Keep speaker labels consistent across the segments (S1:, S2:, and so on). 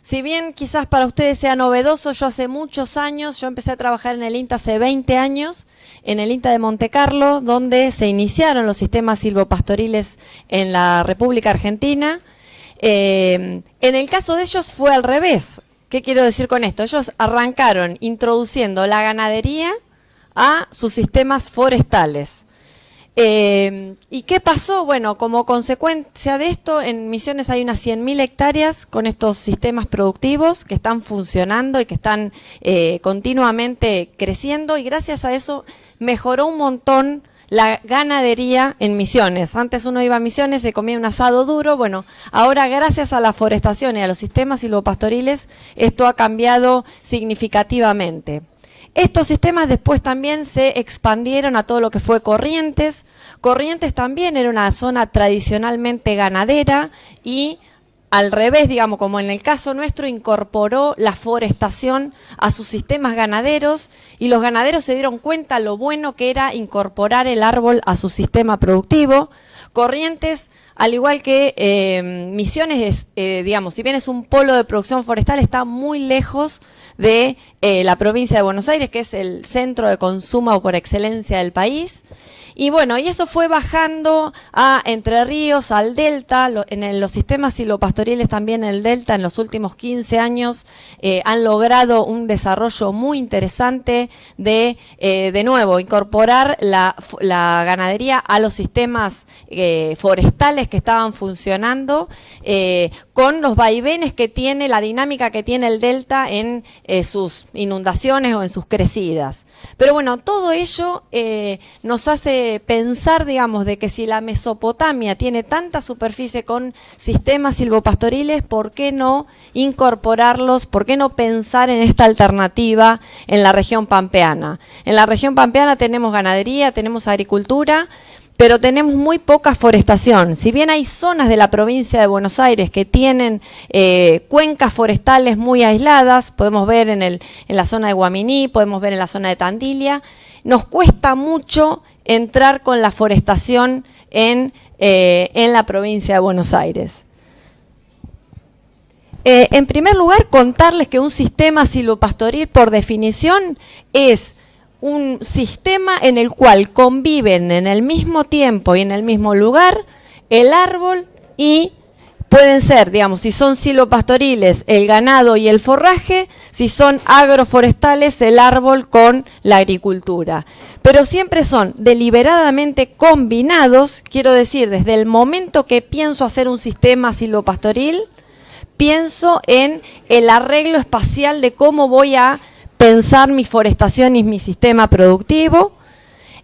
S1: Si bien quizás para ustedes sea novedoso, yo hace muchos años, yo empecé a trabajar en el INTA hace 20 años, en el INTA de Monte Carlo, donde se iniciaron los sistemas silvopastoriles en la República Argentina. En el caso de ellos fue al revés. ¿Qué quiero decir con esto? Ellos arrancaron introduciendo la ganadería a sus sistemas forestales. ¿Y qué pasó? Bueno, como consecuencia de esto, en Misiones hay unas 100.000 hectáreas con estos sistemas productivos que están funcionando y que están continuamente creciendo, y gracias a eso mejoró un montón la ganadería en Misiones. Antes uno iba a Misiones, se comía un asado duro. Bueno, ahora gracias a la forestación y a los sistemas silvopastoriles, esto ha cambiado significativamente. Estos sistemas después también se expandieron a todo lo que fue Corrientes. Corrientes también era una zona tradicionalmente ganadera y al revés, digamos, como en el caso nuestro, incorporó la forestación a sus sistemas ganaderos, y los ganaderos se dieron cuenta lo bueno que era incorporar el árbol a su sistema productivo. Corrientes, al igual que Misiones, digamos, si bien es un polo de producción forestal, está muy lejos de la provincia de Buenos Aires, que es el centro de consumo por excelencia del país. Y bueno, y eso fue bajando a Entre Ríos, al Delta. En los sistemas silvopastoriles también en el Delta, en los últimos 15 años, han logrado un desarrollo muy interesante de nuevo, incorporar la ganadería a los sistemas forestales que estaban funcionando, con los vaivenes que tiene, la dinámica que tiene el Delta en sus inundaciones o en sus crecidas. Pero bueno, todo ello nos hace pensar, digamos, de que si la Mesopotamia tiene tanta superficie con sistemas silvopastoriles, ¿por qué no incorporarlos? ¿Por qué no pensar en esta alternativa en la región pampeana? En la región pampeana tenemos ganadería, tenemos agricultura, pero tenemos muy poca forestación. Si bien hay zonas de la provincia de Buenos Aires que tienen cuencas forestales muy aisladas, podemos ver en la zona de Guaminí, podemos ver en la zona de Tandilía, nos cuesta mucho entrar con la forestación en la provincia de Buenos Aires. En primer lugar, contarles que un sistema silvopastoril, por definición, es un sistema en el cual conviven en el mismo tiempo y en el mismo lugar el árbol y pueden ser, digamos, si son silvopastoriles, el ganado y el forraje; si son agroforestales, el árbol con la agricultura. Pero siempre son deliberadamente combinados, quiero decir, desde el momento que pienso hacer un sistema silvopastoril, pienso en el arreglo espacial de cómo voy a pensar mi forestación y mi sistema productivo.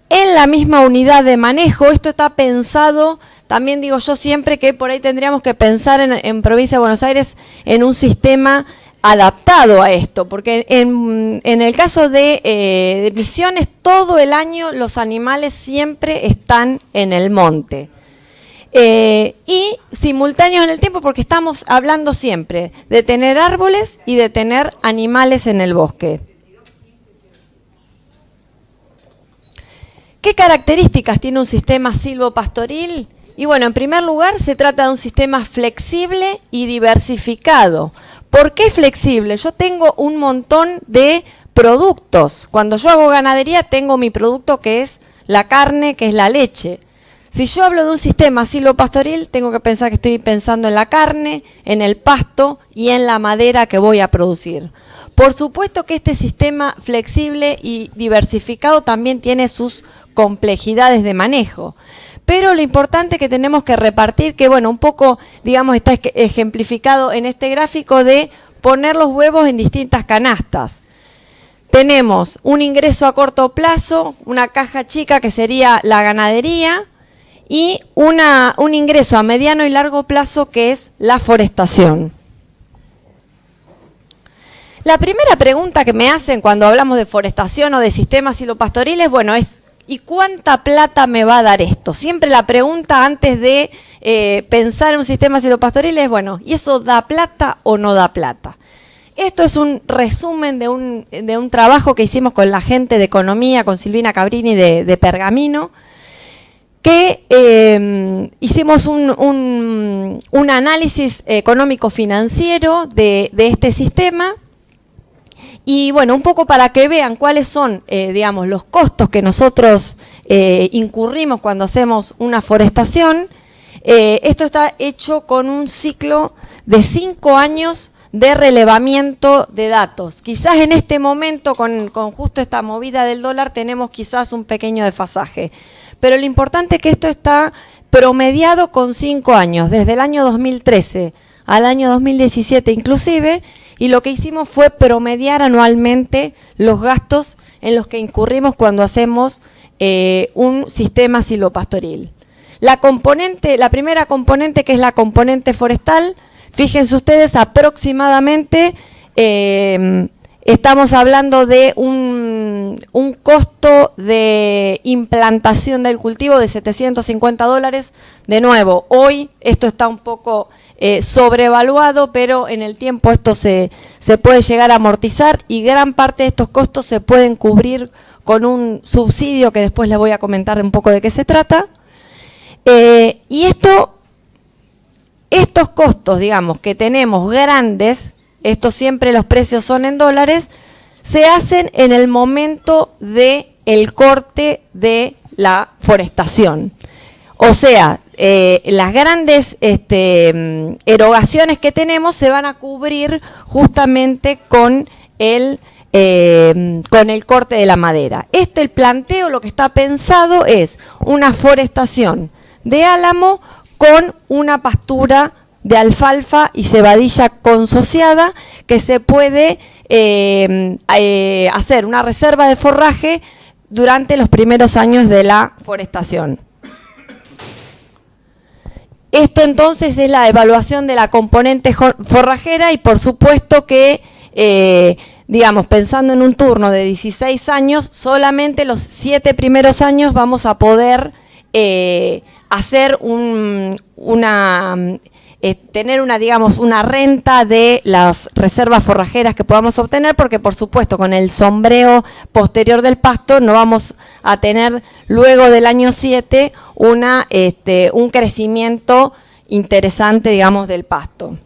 S1: En la misma unidad de manejo, esto está pensado, también digo yo siempre que por ahí tendríamos que pensar en Provincia de Buenos Aires en un sistema adaptado a esto, porque en el caso de Misiones, todo el año los animales siempre están en el monte. Y simultáneos en el tiempo, porque estamos hablando siempre de tener árboles y de tener animales en el bosque. ¿Qué características tiene un sistema silvopastoril? Y bueno, en primer lugar se trata de un sistema flexible y diversificado. ¿Por qué flexible? Yo tengo un montón de productos. Cuando yo hago ganadería tengo mi producto que es la carne, que es la leche. Si yo hablo de un sistema silvopastoril, tengo que pensar que estoy pensando en la carne, en el pasto y en la madera que voy a producir. Por supuesto que este sistema flexible y diversificado también tiene sus complejidades de manejo. Pero lo importante que tenemos que repartir, que bueno, un poco, digamos, está ejemplificado en este gráfico de poner los huevos en distintas canastas. Tenemos un ingreso a corto plazo, una caja chica que sería la ganadería, y un ingreso a mediano y largo plazo que es la forestación. La primera pregunta que me hacen cuando hablamos de forestación o de sistemas silvopastoriles, bueno, es ¿y cuánta plata me va a dar esto? Siempre la pregunta antes de pensar en un sistema silvopastoril es, bueno, ¿y eso da plata o no da plata? Esto es un resumen de un trabajo que hicimos con la gente de economía, con Silvina Cabrini de Pergamino, que hicimos un análisis económico-financiero de este sistema. Y bueno, un poco para que vean cuáles son, digamos, los costos que nosotros incurrimos cuando hacemos una forestación. Esto está hecho con un ciclo de 5 años de relevamiento de datos. Quizás en este momento, con justo esta movida del dólar, tenemos quizás un pequeño desfasaje. Pero lo importante es que esto está promediado con 5 años, desde el año 2013 al año 2017 inclusive, y lo que hicimos fue promediar anualmente los gastos en los que incurrimos cuando hacemos un sistema silvopastoril. La primera componente, que es la componente forestal, fíjense ustedes, aproximadamente estamos hablando de un costo de implantación del cultivo de $750. De nuevo, hoy esto está un poco sobrevaluado, pero en el tiempo esto se puede llegar a amortizar y gran parte de estos costos se pueden cubrir con un subsidio que después les voy a comentar un poco de qué se trata. Y estos costos, digamos, que tenemos grandes, estos siempre los precios son en dólares, se hacen en el momento del corte de la forestación. O sea, las grandes erogaciones que tenemos se van a cubrir justamente con el corte de la madera. El planteo, lo que está pensado es una forestación de álamo con una pastura de alfalfa y cebadilla consociada, que se puede hacer una reserva de forraje durante los primeros años de la forestación. Esto entonces es la evaluación de la componente forrajera y por supuesto que, digamos, pensando en un turno de 16 años, solamente los 7 primeros años vamos a poder hacer tener una renta de las reservas forrajeras que podamos obtener, porque por supuesto con el sombreo posterior del pasto no vamos a tener luego del año 7 un crecimiento interesante, digamos, del pasto.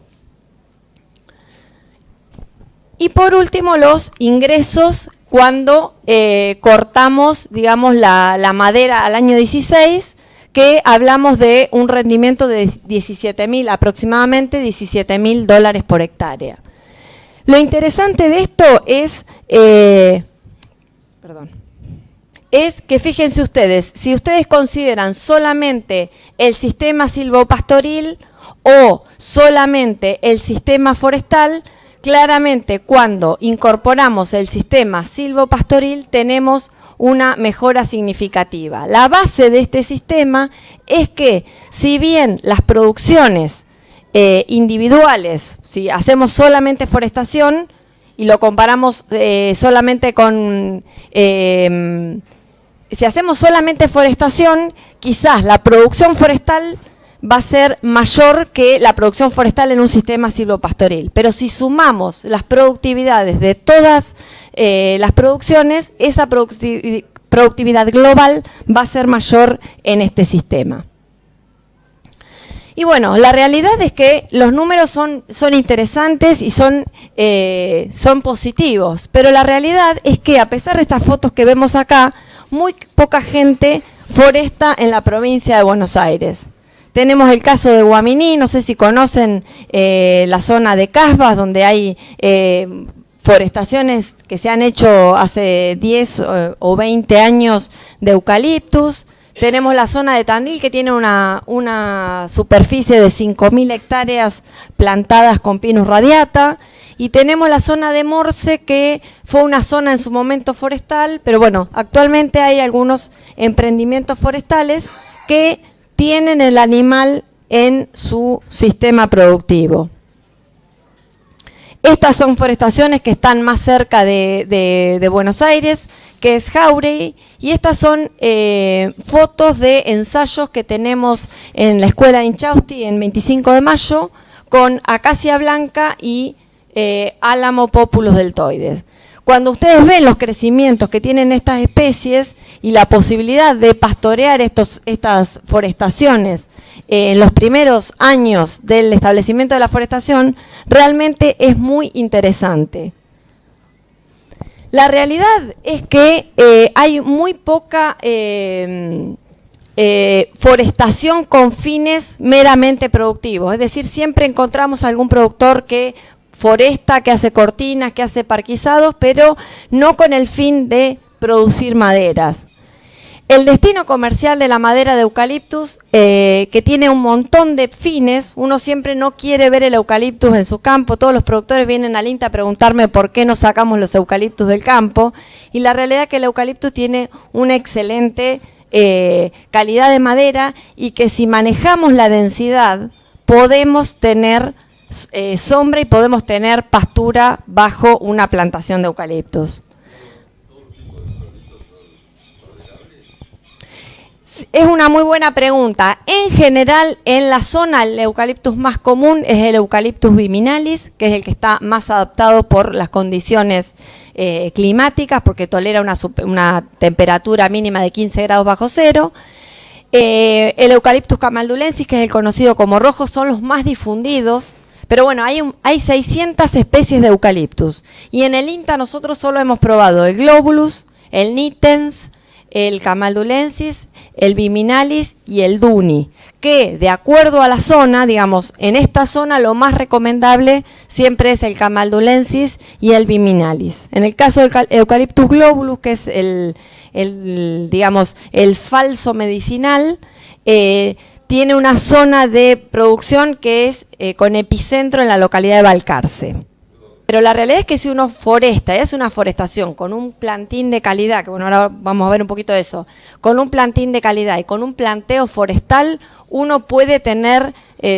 S1: Y por último, los ingresos cuando cortamos, digamos, la madera al año 16, que hablamos de un rendimiento de aproximadamente $17.000 por hectárea. Lo interesante de esto es que fíjense ustedes, si ustedes consideran solamente el sistema silvopastoril o solamente el sistema forestal, claramente cuando incorporamos el sistema silvopastoril tenemos una mejora significativa. La base de este sistema es que, si bien las producciones individuales, si hacemos solamente forestación y lo comparamos solamente con... si hacemos solamente forestación, quizás la producción forestal va a ser mayor que la producción forestal en un sistema silvopastoril. Pero si sumamos las productividades de todas las producciones, esa productividad global va a ser mayor en este sistema. Y bueno, la realidad es que los números son interesantes y son positivos, pero la realidad es que a pesar de estas fotos que vemos acá, muy poca gente foresta en la provincia de Buenos Aires. Tenemos el caso de Guaminí, no sé si conocen la zona de Casbas, donde hay forestaciones que se han hecho hace 10 o 20 años de eucaliptus. Tenemos la zona de Tandil, que tiene una superficie de 5.000 hectáreas plantadas con Pinus radiata. Y tenemos la zona de Morse, que fue una zona en su momento forestal, pero bueno, actualmente hay algunos emprendimientos forestales que tienen el animal en su sistema productivo. Estas son forestaciones que están más cerca de Buenos Aires, que es Jauregui, y estas son fotos de ensayos que tenemos en la escuela de Inchausti en 25 de mayo, con acacia blanca y álamo populus deltoides. Cuando ustedes ven los crecimientos que tienen estas especies y la posibilidad de pastorear estas forestaciones en los primeros años del establecimiento de la forestación, realmente es muy interesante. La realidad es que hay muy poca forestación con fines meramente productivos. Es decir, siempre encontramos algún productor que foresta, que hace cortinas, que hace parquizados, pero no con el fin de producir maderas. El destino comercial de la madera de eucaliptus, que tiene un montón de fines, uno siempre no quiere ver el eucaliptus en su campo, todos los productores vienen al INTA a preguntarme por qué no sacamos los eucaliptus del campo, y la realidad es que el eucaliptus tiene una excelente calidad de madera y que si manejamos la densidad podemos tener sombra y podemos tener pastura bajo una plantación de eucaliptus. Es una muy buena pregunta. En general, en la zona, el eucaliptus más común es el Eucalyptus viminalis, que es el que está más adaptado por las condiciones climáticas, porque tolera una temperatura mínima de 15 grados bajo cero. El Eucalyptus camaldulensis, que es el conocido como rojo, son los más difundidos. Pero bueno, hay 600 especies de eucaliptus. Y en el INTA nosotros solo hemos probado el globulus, el nitens, el camaldulensis, el viminalis y el duni, que de acuerdo a la zona, digamos, en esta zona lo más recomendable siempre es el camaldulensis y el viminalis. En el caso del Eucalyptus globulus, que es digamos, el falso medicinal, tiene una zona de producción que es con epicentro en la localidad de Balcarce. Pero la realidad es que si uno foresta, es una forestación con un plantín de calidad, que bueno, ahora vamos a ver un poquito de eso, con un plantín de calidad y con un planteo forestal, uno puede tener,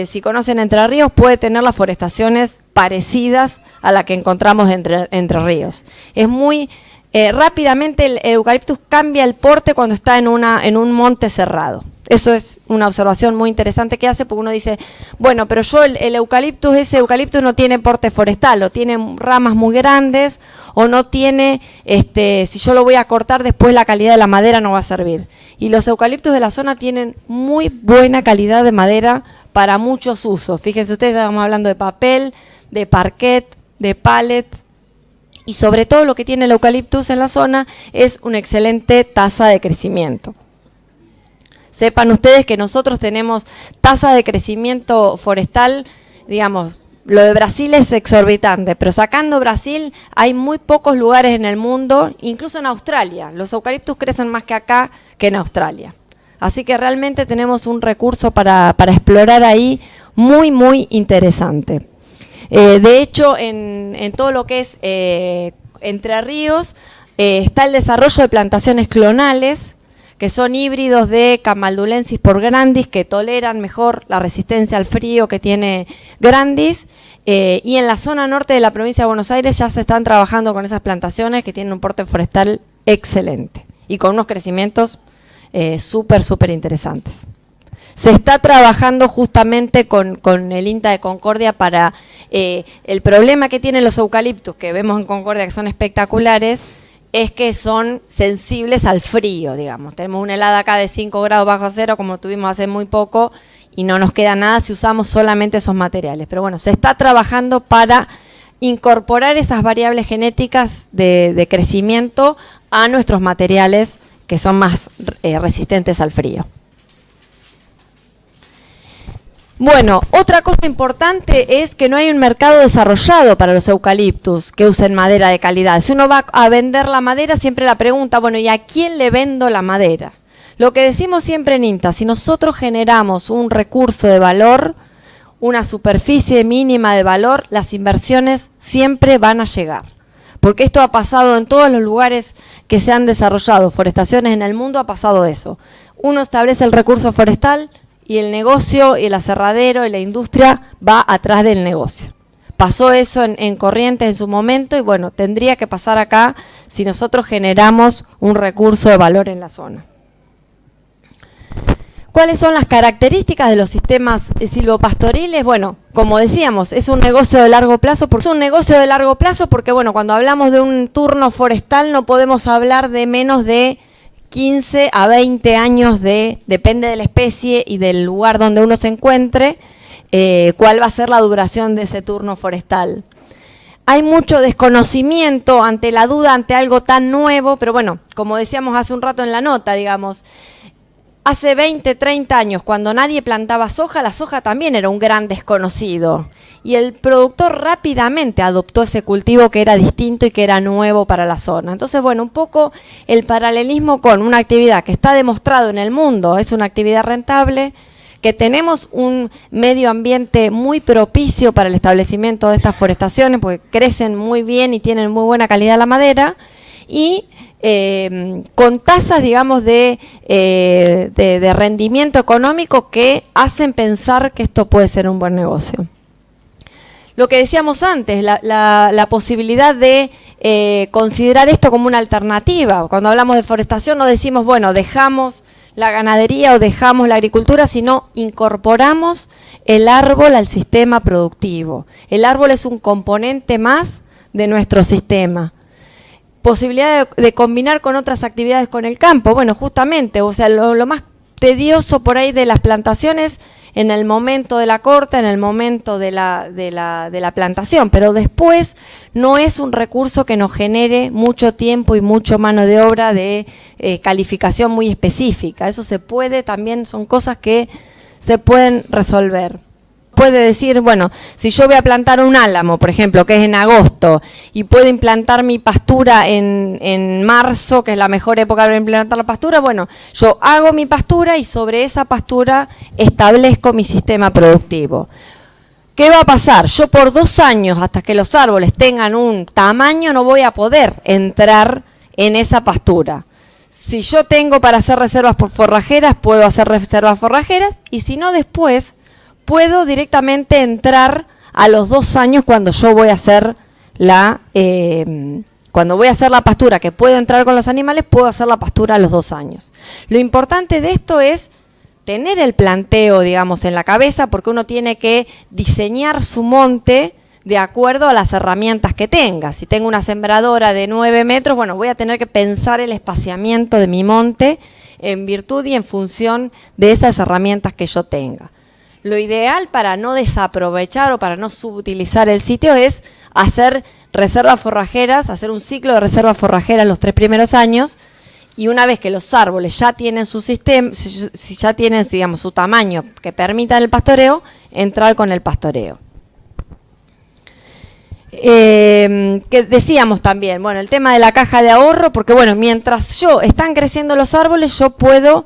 S1: si conocen Entre Ríos, puede tener las forestaciones parecidas a la que encontramos Entre Ríos. Es muy rápidamente el eucaliptus cambia el porte cuando está en un monte cerrado. Eso es una observación muy interesante que hace, porque uno dice, bueno, pero yo ese eucaliptus no tiene porte forestal, o tiene ramas muy grandes, o no tiene, si yo lo voy a cortar después la calidad de la madera no va a servir. Y los eucaliptus de la zona tienen muy buena calidad de madera para muchos usos. Fíjense ustedes, estamos hablando de papel, de parquet, de pallet, y sobre todo lo que tiene el eucaliptus en la zona es una excelente tasa de crecimiento. Sepan ustedes que nosotros tenemos tasa de crecimiento forestal, digamos, lo de Brasil es exorbitante, pero sacando Brasil hay muy pocos lugares en el mundo, incluso en Australia. Los eucaliptus crecen más que acá que en Australia. Así que realmente tenemos un recurso para explorar ahí muy, muy interesante. De hecho, en todo lo que es Entre Ríos, está el desarrollo de plantaciones clonales, que son híbridos de Camaldulensis por grandis, que toleran mejor la resistencia al frío que tiene grandis, y en la zona norte de la provincia de Buenos Aires ya se están trabajando con esas plantaciones que tienen un porte forestal excelente y con unos crecimientos súper interesantes. Se está trabajando justamente con el INTA de Concordia para el problema que tienen los eucaliptus, que vemos en Concordia que son espectaculares, es que son sensibles al frío, digamos. Tenemos una helada acá de 5 grados bajo cero, como tuvimos hace muy poco, y no nos queda nada si usamos solamente esos materiales. Pero bueno, se está trabajando para incorporar esas variables genéticas de crecimiento a nuestros materiales que son más resistentes al frío. Bueno, otra cosa importante es que no hay un mercado desarrollado para los eucaliptus que usen madera de calidad. Si uno va a vender la madera, siempre la pregunta, bueno, ¿y a quién le vendo la madera? Lo que decimos siempre en INTA, si nosotros generamos un recurso de valor, una superficie mínima de valor, las inversiones siempre van a llegar. Porque esto ha pasado en todos los lugares que se han desarrollado forestaciones en el mundo, ha pasado eso. Uno establece el recurso forestal, y el negocio y el aserradero y la industria va atrás del negocio. Pasó eso en Corrientes en su momento y bueno, tendría que pasar acá si nosotros generamos un recurso de valor en la zona. ¿Cuáles son las características de los sistemas silvopastoriles? Bueno, como decíamos, es un negocio de largo plazo. Porque, bueno, cuando hablamos de un turno forestal no podemos hablar de menos de 15 a 20 años depende de la especie y del lugar donde uno se encuentre, cuál va a ser la duración de ese turno forestal. Hay mucho desconocimiento ante la duda, ante algo tan nuevo, pero bueno, como decíamos hace un rato en la nota, digamos, hace 20, 30 años, cuando nadie plantaba soja, la soja también era un gran desconocido. Y el productor rápidamente adoptó ese cultivo que era distinto y que era nuevo para la zona. Entonces, bueno, un poco el paralelismo con una actividad que está demostrado en el mundo, es una actividad rentable, que tenemos un medio ambiente muy propicio para el establecimiento de estas forestaciones, porque crecen muy bien y tienen muy buena calidad la madera, y con tasas, digamos, de rendimiento económico que hacen pensar que esto puede ser un buen negocio. Lo que decíamos antes, la posibilidad de considerar esto como una alternativa. Cuando hablamos de forestación no decimos, bueno, dejamos la ganadería o dejamos la agricultura, sino incorporamos el árbol al sistema productivo. El árbol es un componente más de nuestro sistema. Posibilidad de combinar con otras actividades con el campo. Bueno, justamente, o sea, lo más tedioso por ahí de las plantaciones en el momento de la corta, en el momento de la plantación, pero después no es un recurso que nos genere mucho tiempo y mucho mano de obra de calificación muy específica. Eso se puede, también son cosas que se pueden resolver. Puede decir, bueno, si yo voy a plantar un álamo, por ejemplo, que es en agosto, y puedo implantar mi pastura en marzo, que es la mejor época para implantar la pastura, bueno, yo hago mi pastura y sobre esa pastura establezco mi sistema productivo. ¿Qué va a pasar? Yo por 2 años, hasta que los árboles tengan un tamaño, no voy a poder entrar en esa pastura. Si yo tengo para hacer reservas forrajeras, puedo hacer reservas forrajeras, y si no, después puedo directamente entrar a los 2 años cuando yo voy a hacer la pastura, que puedo entrar con los animales, puedo hacer la pastura a los 2 años. Lo importante de esto es tener el planteo, digamos, en la cabeza, porque uno tiene que diseñar su monte de acuerdo a las herramientas que tenga. Si tengo una sembradora de 9 metros, bueno, voy a tener que pensar el espaciamiento de mi monte en virtud y en función de esas herramientas que yo tenga. Lo ideal para no desaprovechar o para no subutilizar el sitio es hacer reservas forrajeras, hacer un ciclo de reservas forrajeras los 3 primeros años, y una vez que los árboles ya tienen su sistema, si ya tienen, digamos, su tamaño que permita el pastoreo, entrar con el pastoreo. Que decíamos también, bueno, el tema de la caja de ahorro, porque bueno, mientras están creciendo los árboles, yo puedo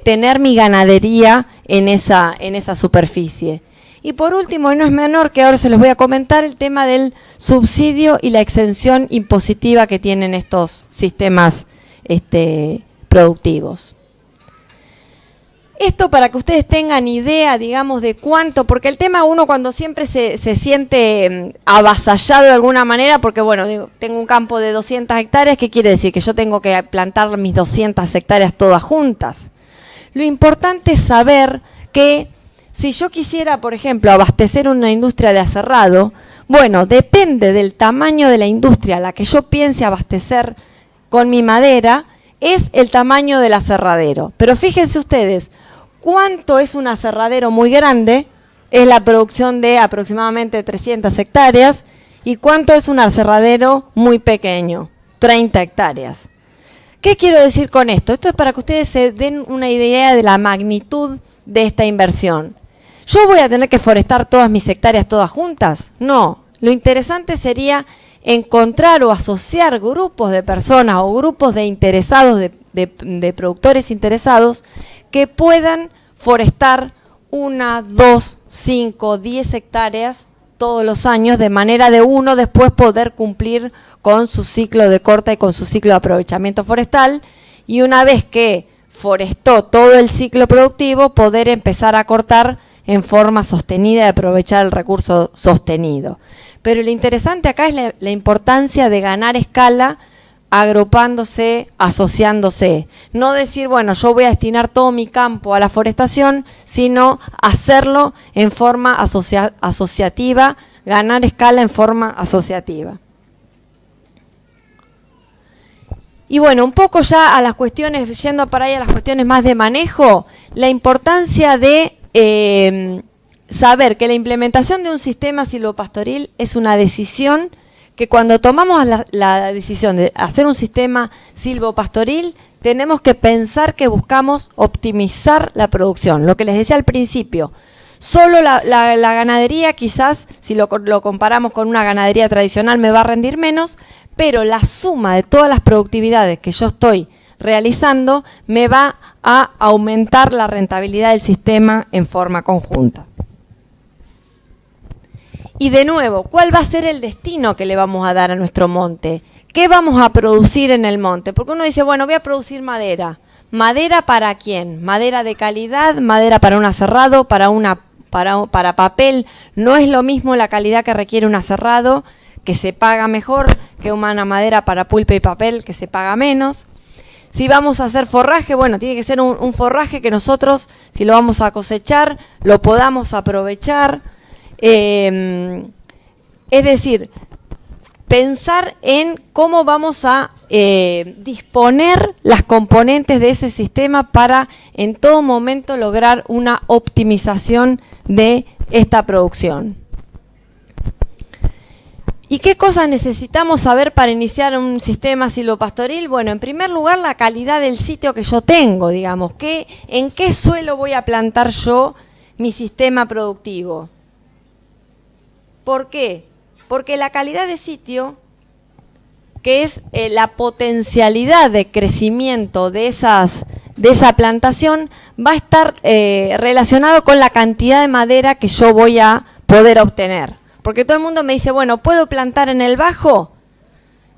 S1: tener mi ganadería en esa superficie. Y por último, y no es menor, que ahora se los voy a comentar, el tema del subsidio y la exención impositiva que tienen estos sistemas productivos. Esto para que ustedes tengan idea, digamos, de cuánto, porque el tema uno cuando siempre se siente avasallado de alguna manera, porque bueno, digo, tengo un campo de 200 hectáreas, ¿qué quiere decir? Que yo tengo que plantar mis 200 hectáreas todas juntas. Lo importante es saber que si yo quisiera, por ejemplo, abastecer una industria de aserrado, bueno, depende del tamaño de la industria a la que yo piense abastecer con mi madera, es el tamaño del aserradero. Pero fíjense ustedes, ¿cuánto es un aserradero muy grande? Es la producción de aproximadamente 300 hectáreas. ¿Y cuánto es un aserradero muy pequeño? 30 hectáreas. ¿Qué quiero decir con esto? Esto es para que ustedes se den una idea de la magnitud de esta inversión. ¿Yo voy a tener que forestar todas mis hectáreas todas juntas? No. Lo interesante sería encontrar o asociar grupos de personas o grupos de interesados, de productores interesados, que puedan forestar 1, 2, 5, 10 hectáreas todos los años, de manera de uno después poder cumplir con su ciclo de corta y con su ciclo de aprovechamiento forestal, y una vez que forestó todo el ciclo productivo, poder empezar a cortar en forma sostenida y aprovechar el recurso sostenido. Pero lo interesante acá es la importancia de ganar escala agrupándose, asociándose. No decir, bueno, yo voy a destinar todo mi campo a la forestación, sino hacerlo en forma asociativa, ganar escala en forma asociativa. Y bueno, un poco ya a las cuestiones, yendo para ahí a las cuestiones más de manejo, la importancia de saber que la implementación de un sistema silvopastoril es una decisión que cuando tomamos la decisión de hacer un sistema silvopastoril, tenemos que pensar que buscamos optimizar la producción. Lo que les decía al principio, solo la ganadería quizás, si lo comparamos con una ganadería tradicional, me va a rendir menos, pero la suma de todas las productividades que yo estoy realizando me va a aumentar la rentabilidad del sistema en forma conjunta. Y de nuevo, ¿cuál va a ser el destino que le vamos a dar a nuestro monte? ¿Qué vamos a producir en el monte? Porque uno dice, bueno, voy a producir madera. ¿Madera para quién? ¿Madera de calidad? ¿Madera para un aserrado? ¿Para papel? No es lo mismo la calidad que requiere un aserrado, que se paga mejor, que una madera para pulpa y papel, que se paga menos. Si vamos a hacer forraje, bueno, tiene que ser un forraje que nosotros, si lo vamos a cosechar, lo podamos aprovechar. Es decir, pensar en cómo vamos a disponer las componentes de ese sistema para en todo momento lograr una optimización de esta producción. ¿Y qué cosas necesitamos saber para iniciar un sistema silvopastoril? Bueno, en primer lugar, la calidad del sitio que yo tengo, digamos. ¿En qué suelo voy a plantar yo mi sistema productivo? ¿Por qué? Porque la calidad de sitio, que es la potencialidad de crecimiento de esa plantación, va a estar relacionado con la cantidad de madera que yo voy a poder obtener. Porque todo el mundo me dice, bueno, ¿puedo plantar en el bajo?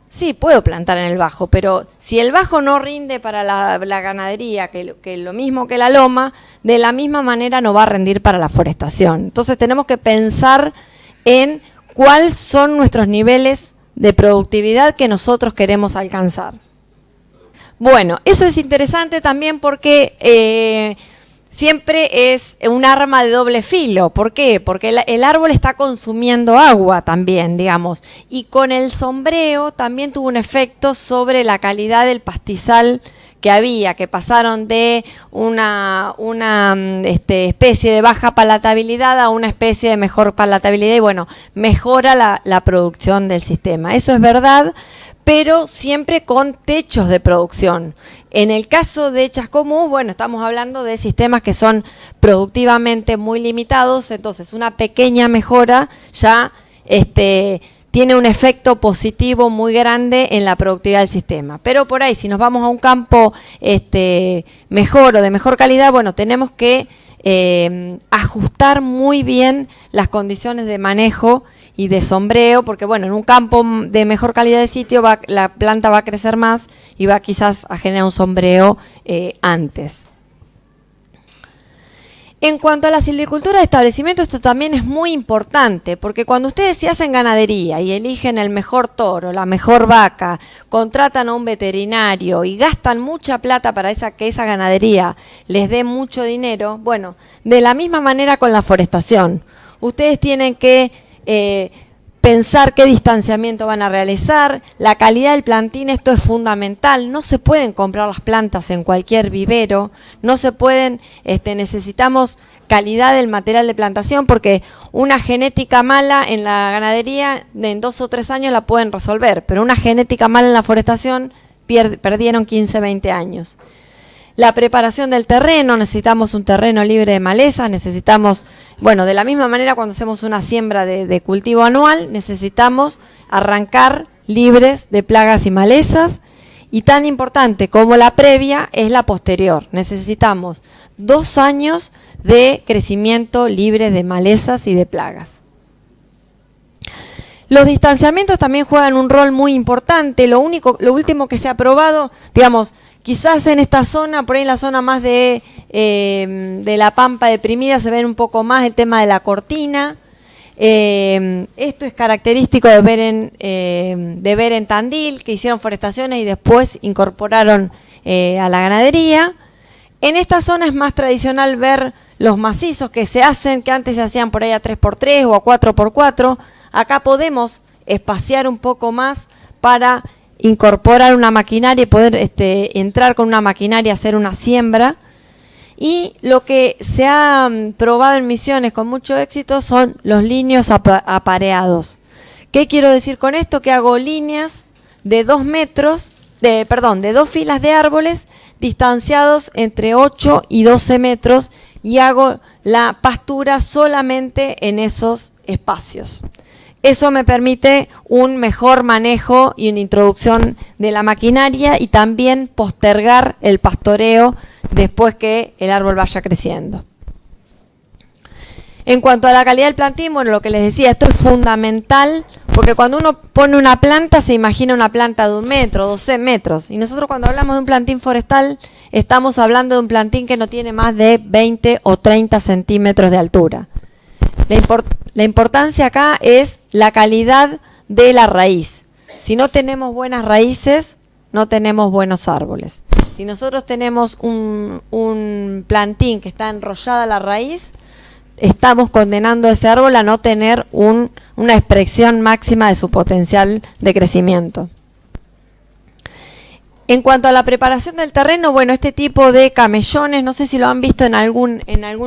S1: Sí, puedo plantar en el bajo, pero si el bajo no rinde para la ganadería, que lo mismo que la loma, de la misma manera no va a rendir para la forestación. Entonces tenemos que pensar en cuáles son nuestros niveles de productividad que nosotros queremos alcanzar. Bueno, eso es interesante también porque siempre es un arma de doble filo. ¿Por qué? Porque el árbol está consumiendo agua también, digamos. Y con el sombreo también tuvo un efecto sobre la calidad del pastizal que había, que pasaron de una especie de baja palatabilidad a una especie de mejor palatabilidad y bueno, mejora la producción del sistema. Eso es verdad, pero siempre con techos de producción. En el caso de Chascomús, bueno, estamos hablando de sistemas que son productivamente muy limitados, entonces una pequeña mejora ya tiene un efecto positivo muy grande en la productividad del sistema. Pero por ahí, si nos vamos a un campo mejor o de mejor calidad, bueno, tenemos que ajustar muy bien las condiciones de manejo y de sombreo, porque bueno, en un campo de mejor calidad de sitio la planta va a crecer más y va quizás a generar un sombreo antes. En cuanto a la silvicultura de establecimiento, esto también es muy importante, porque cuando ustedes se hacen ganadería y eligen el mejor toro, la mejor vaca, contratan a un veterinario y gastan mucha plata para que esa ganadería les dé mucho dinero, bueno, de la misma manera con la forestación. Ustedes tienen que pensar qué distanciamiento van a realizar, la calidad del plantín, esto es fundamental, no se pueden comprar las plantas en cualquier vivero, no se pueden, necesitamos calidad del material de plantación porque una genética mala en la ganadería en 2 o 3 años la pueden resolver, pero una genética mala en la forestación perdieron 15, 20 años. La preparación del terreno, necesitamos un terreno libre de malezas, necesitamos, bueno, de la misma manera cuando hacemos una siembra de cultivo anual, necesitamos arrancar libres de plagas y malezas, y tan importante como la previa es la posterior. Necesitamos 2 años de crecimiento libre de malezas y de plagas. Los distanciamientos también juegan un rol muy importante. Lo último que se ha probado, digamos, quizás en esta zona, por ahí en la zona más de la pampa deprimida, se ven un poco más el tema de la cortina. Esto es característico de ver en Tandil, que hicieron forestaciones y después incorporaron a la ganadería. En esta zona es más tradicional ver los macizos que se hacen, que antes se hacían por ahí a 3x3 o a 4x4. Acá podemos espaciar un poco más para incorporar una maquinaria y poder entrar con una maquinaria a hacer una siembra. Y lo que se ha probado en Misiones con mucho éxito son los líneos apareados. ¿Qué quiero decir con esto? Que hago líneas de 2 metros, de 2 filas de árboles distanciados entre 8 y 12 metros y hago la pastura solamente en esos espacios. Eso me permite un mejor manejo y una introducción de la maquinaria y también postergar el pastoreo después que el árbol vaya creciendo. En cuanto a la calidad del plantín, bueno, lo que les decía, esto es fundamental porque cuando uno pone una planta se imagina una planta de 1 metro, 12 metros. Y nosotros cuando hablamos de un plantín forestal estamos hablando de un plantín que no tiene más de 20 o 30 centímetros de altura. La importancia acá es la calidad de la raíz. Si no tenemos buenas raíces, no tenemos buenos árboles. Si nosotros tenemos un plantín que está enrollada la raíz, estamos condenando a ese árbol a no tener una expresión máxima de su potencial de crecimiento. En cuanto a la preparación del terreno, bueno, este tipo de camellones, no sé si lo han visto en algún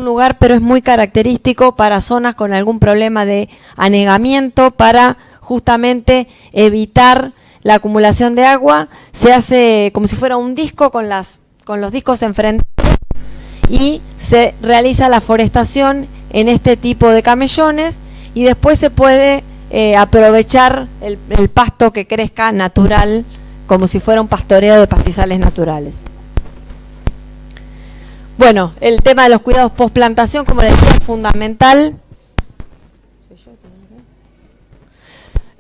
S1: lugar, pero es muy característico para zonas con algún problema de anegamiento, para justamente evitar la acumulación de agua. Se hace como si fuera un disco con los discos enfrentados y se realiza la forestación en este tipo de camellones y después se puede aprovechar el pasto que crezca natural, como si fuera un pastoreo de pastizales naturales. Bueno, el tema de los cuidados post-plantación, como les decía, es fundamental.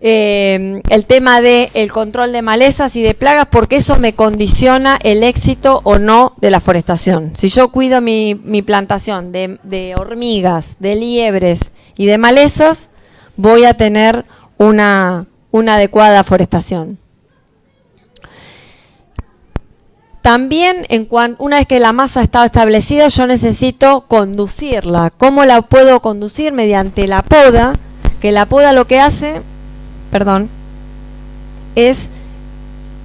S1: El tema del control de malezas y de plagas, porque eso me condiciona el éxito o no de la forestación. Si yo cuido mi plantación de hormigas, de liebres y de malezas, voy a tener una adecuada forestación. También, una vez que la masa está establecida, yo necesito conducirla. ¿Cómo la puedo conducir? Mediante la poda, que la poda lo que hace, es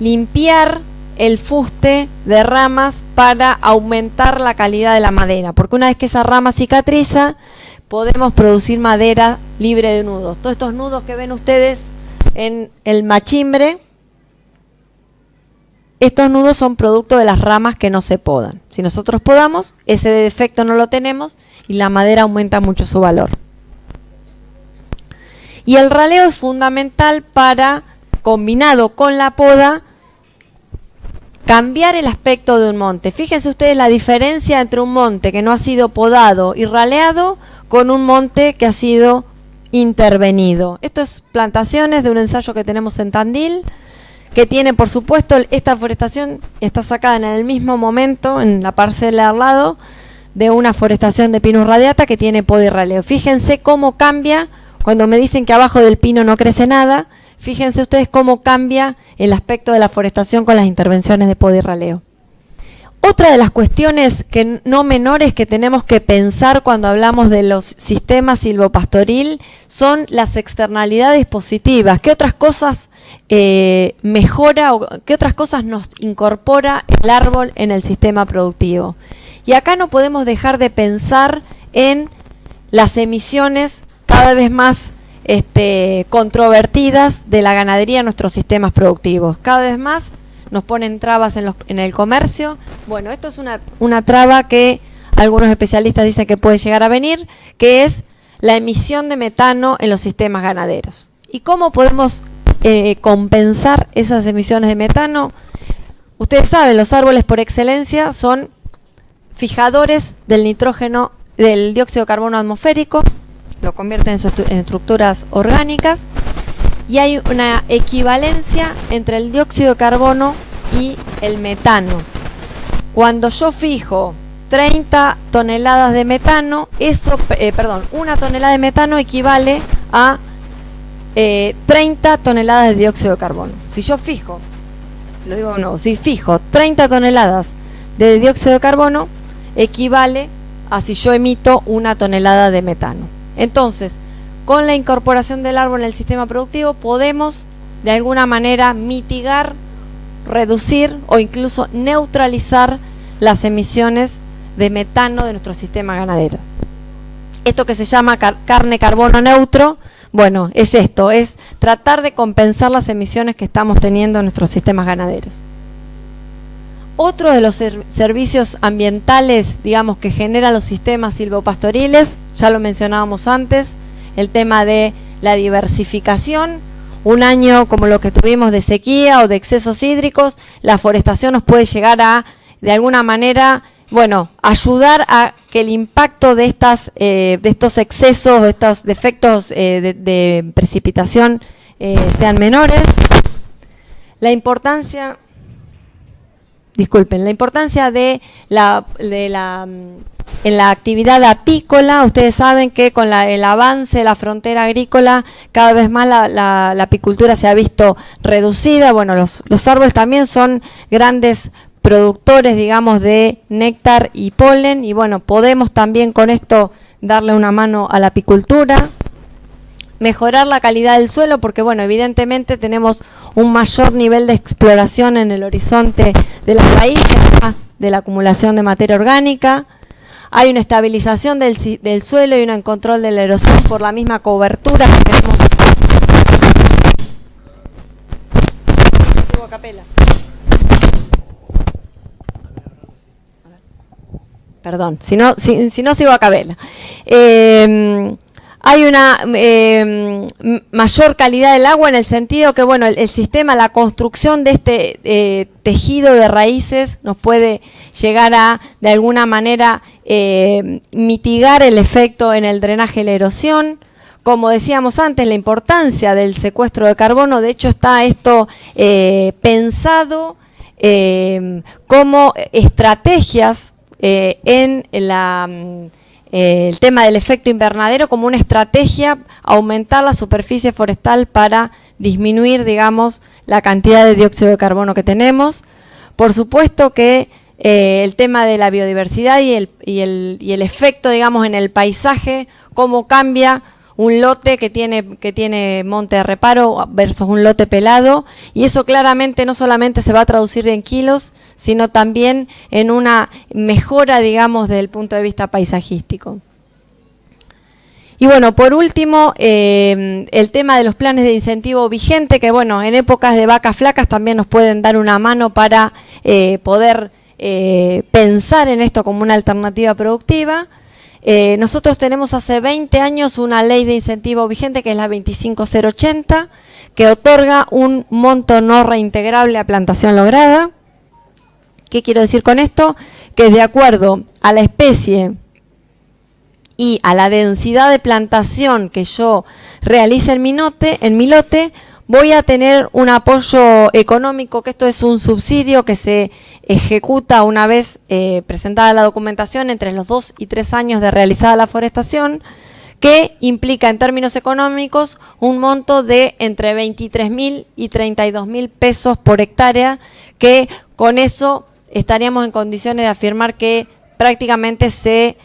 S1: limpiar el fuste de ramas para aumentar la calidad de la madera. Porque una vez que esa rama cicatriza, podemos producir madera libre de nudos. Todos estos nudos que ven ustedes en el machimbre, estos nudos son producto de las ramas que no se podan. Si nosotros podamos, ese defecto no lo tenemos y la madera aumenta mucho su valor. Y el raleo es fundamental para, combinado con la poda, cambiar el aspecto de un monte. Fíjense ustedes la diferencia entre un monte que no ha sido podado y raleado con un monte que ha sido intervenido. Esto es plantaciones de un ensayo que tenemos en Tandil, que tiene, por supuesto, esta forestación está sacada en el mismo momento, en la parcela al lado, de una forestación de Pinus radiata que tiene poda y raleo. Fíjense cómo cambia, cuando me dicen que abajo del pino no crece nada, fíjense ustedes cómo cambia el aspecto de la forestación con las intervenciones de poda y raleo. Otra de las cuestiones que no menores que tenemos que pensar cuando hablamos de los sistemas silvopastoril son las externalidades positivas. ¿Qué otras cosas mejora o qué otras cosas nos incorpora el árbol en el sistema productivo? Y acá no podemos dejar de pensar en las emisiones cada vez más controvertidas de la ganadería en nuestros sistemas productivos. Cada vez más nos ponen trabas en el comercio. Bueno, esto es una traba que algunos especialistas dicen que puede llegar a venir, que es la emisión de metano en los sistemas ganaderos. ¿Y cómo podemos compensar esas emisiones de metano? Ustedes saben, los árboles por excelencia son fijadores del nitrógeno, del dióxido de carbono atmosférico, lo convierten en estructuras orgánicas, y hay una equivalencia entre el dióxido de carbono y el metano. Cuando yo fijo 30 toneladas de metano, una tonelada de metano equivale a 30 toneladas de dióxido de carbono. Si yo fijo, lo digo de nuevo, si fijo 30 toneladas de dióxido de carbono, equivale a si yo emito 1 tonelada de metano. Entonces, con la incorporación del árbol en el sistema productivo podemos de alguna manera mitigar, reducir o incluso neutralizar las emisiones de metano de nuestro sistema ganadero. Esto que se llama carne carbono neutro, bueno, es esto, es tratar de compensar las emisiones que estamos teniendo en nuestros sistemas ganaderos. Otro de los servicios ambientales, digamos, que generan los sistemas silvopastoriles, ya lo mencionábamos antes, el tema de la diversificación. Un año como lo que tuvimos de sequía o de excesos hídricos, la forestación nos puede llegar a, de alguna manera, bueno, ayudar a que el impacto de estos excesos, de estos defectos de precipitación sean menores. La importancia en la actividad apícola. Ustedes saben que con el avance de la frontera agrícola, cada vez más la apicultura se ha visto reducida. Bueno, los árboles también son grandes productores, digamos, de néctar y polen, y bueno, podemos también con esto darle una mano a la apicultura. Mejorar la calidad del suelo, porque bueno, evidentemente tenemos un mayor nivel de exploración en el horizonte de las raíces, además de la acumulación de materia orgánica. Hay una estabilización del suelo y un control de la erosión por la misma cobertura que tenemos. Sigo a capela. Perdón, si no sigo a capela. Hay una mayor calidad del agua en el sentido que, bueno, el sistema, la construcción de este tejido de raíces nos puede llegar a, de alguna manera, mitigar el efecto en el drenaje y la erosión. Como decíamos antes, la importancia del secuestro de carbono, de hecho está esto pensado como estrategias en el tema del efecto invernadero, como una estrategia, aumentar la superficie forestal para disminuir, digamos, la cantidad de dióxido de carbono que tenemos. Por supuesto que el tema de la biodiversidad y el efecto, digamos, en el paisaje, cómo cambia un lote que tiene monte de reparo versus un lote pelado, y eso claramente no solamente se va a traducir en kilos, sino también en una mejora, digamos, desde el punto de vista paisajístico. Y bueno, por último, el tema de los planes de incentivo vigente, que bueno, en épocas de vacas flacas también nos pueden dar una mano para poder pensar en esto como una alternativa productiva. Nosotros tenemos hace 20 años una ley de incentivo vigente, que es la 25080, que otorga un monto no reintegrable a plantación lograda. ¿Qué quiero decir con esto? Que de acuerdo a la especie y a la densidad de plantación que yo realice en mi lote, voy a tener un apoyo económico, que esto es un subsidio que se ejecuta una vez presentada la documentación entre los 2 y 3 años de realizada la forestación, que implica en términos económicos un monto de entre 23.000 y 32.000 pesos por hectárea, que con eso estaríamos en condiciones de afirmar que prácticamente se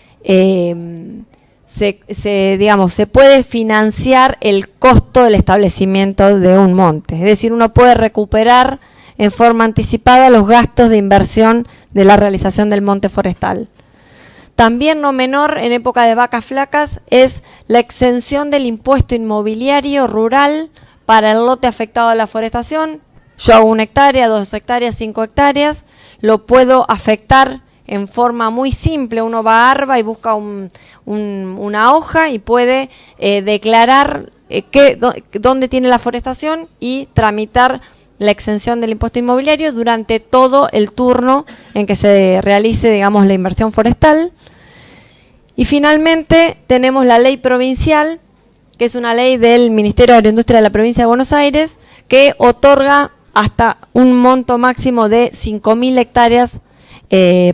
S1: puede financiar el costo del establecimiento de un monte. Es decir, uno puede recuperar en forma anticipada los gastos de inversión de la realización del monte forestal. También no menor en época de vacas flacas es la exención del impuesto inmobiliario rural para el lote afectado a la forestación. Yo hago 1 hectárea, 2 hectáreas, 5 hectáreas, lo puedo afectar en forma muy simple. Uno va a ARBA y busca una hoja y puede declarar dónde tiene la forestación y tramitar la exención del impuesto inmobiliario durante todo el turno en que se realice, digamos, la inversión forestal. Y finalmente tenemos la ley provincial, que es una ley del Ministerio de Agroindustria de la Provincia de Buenos Aires, que otorga hasta un monto máximo de 5.000 hectáreas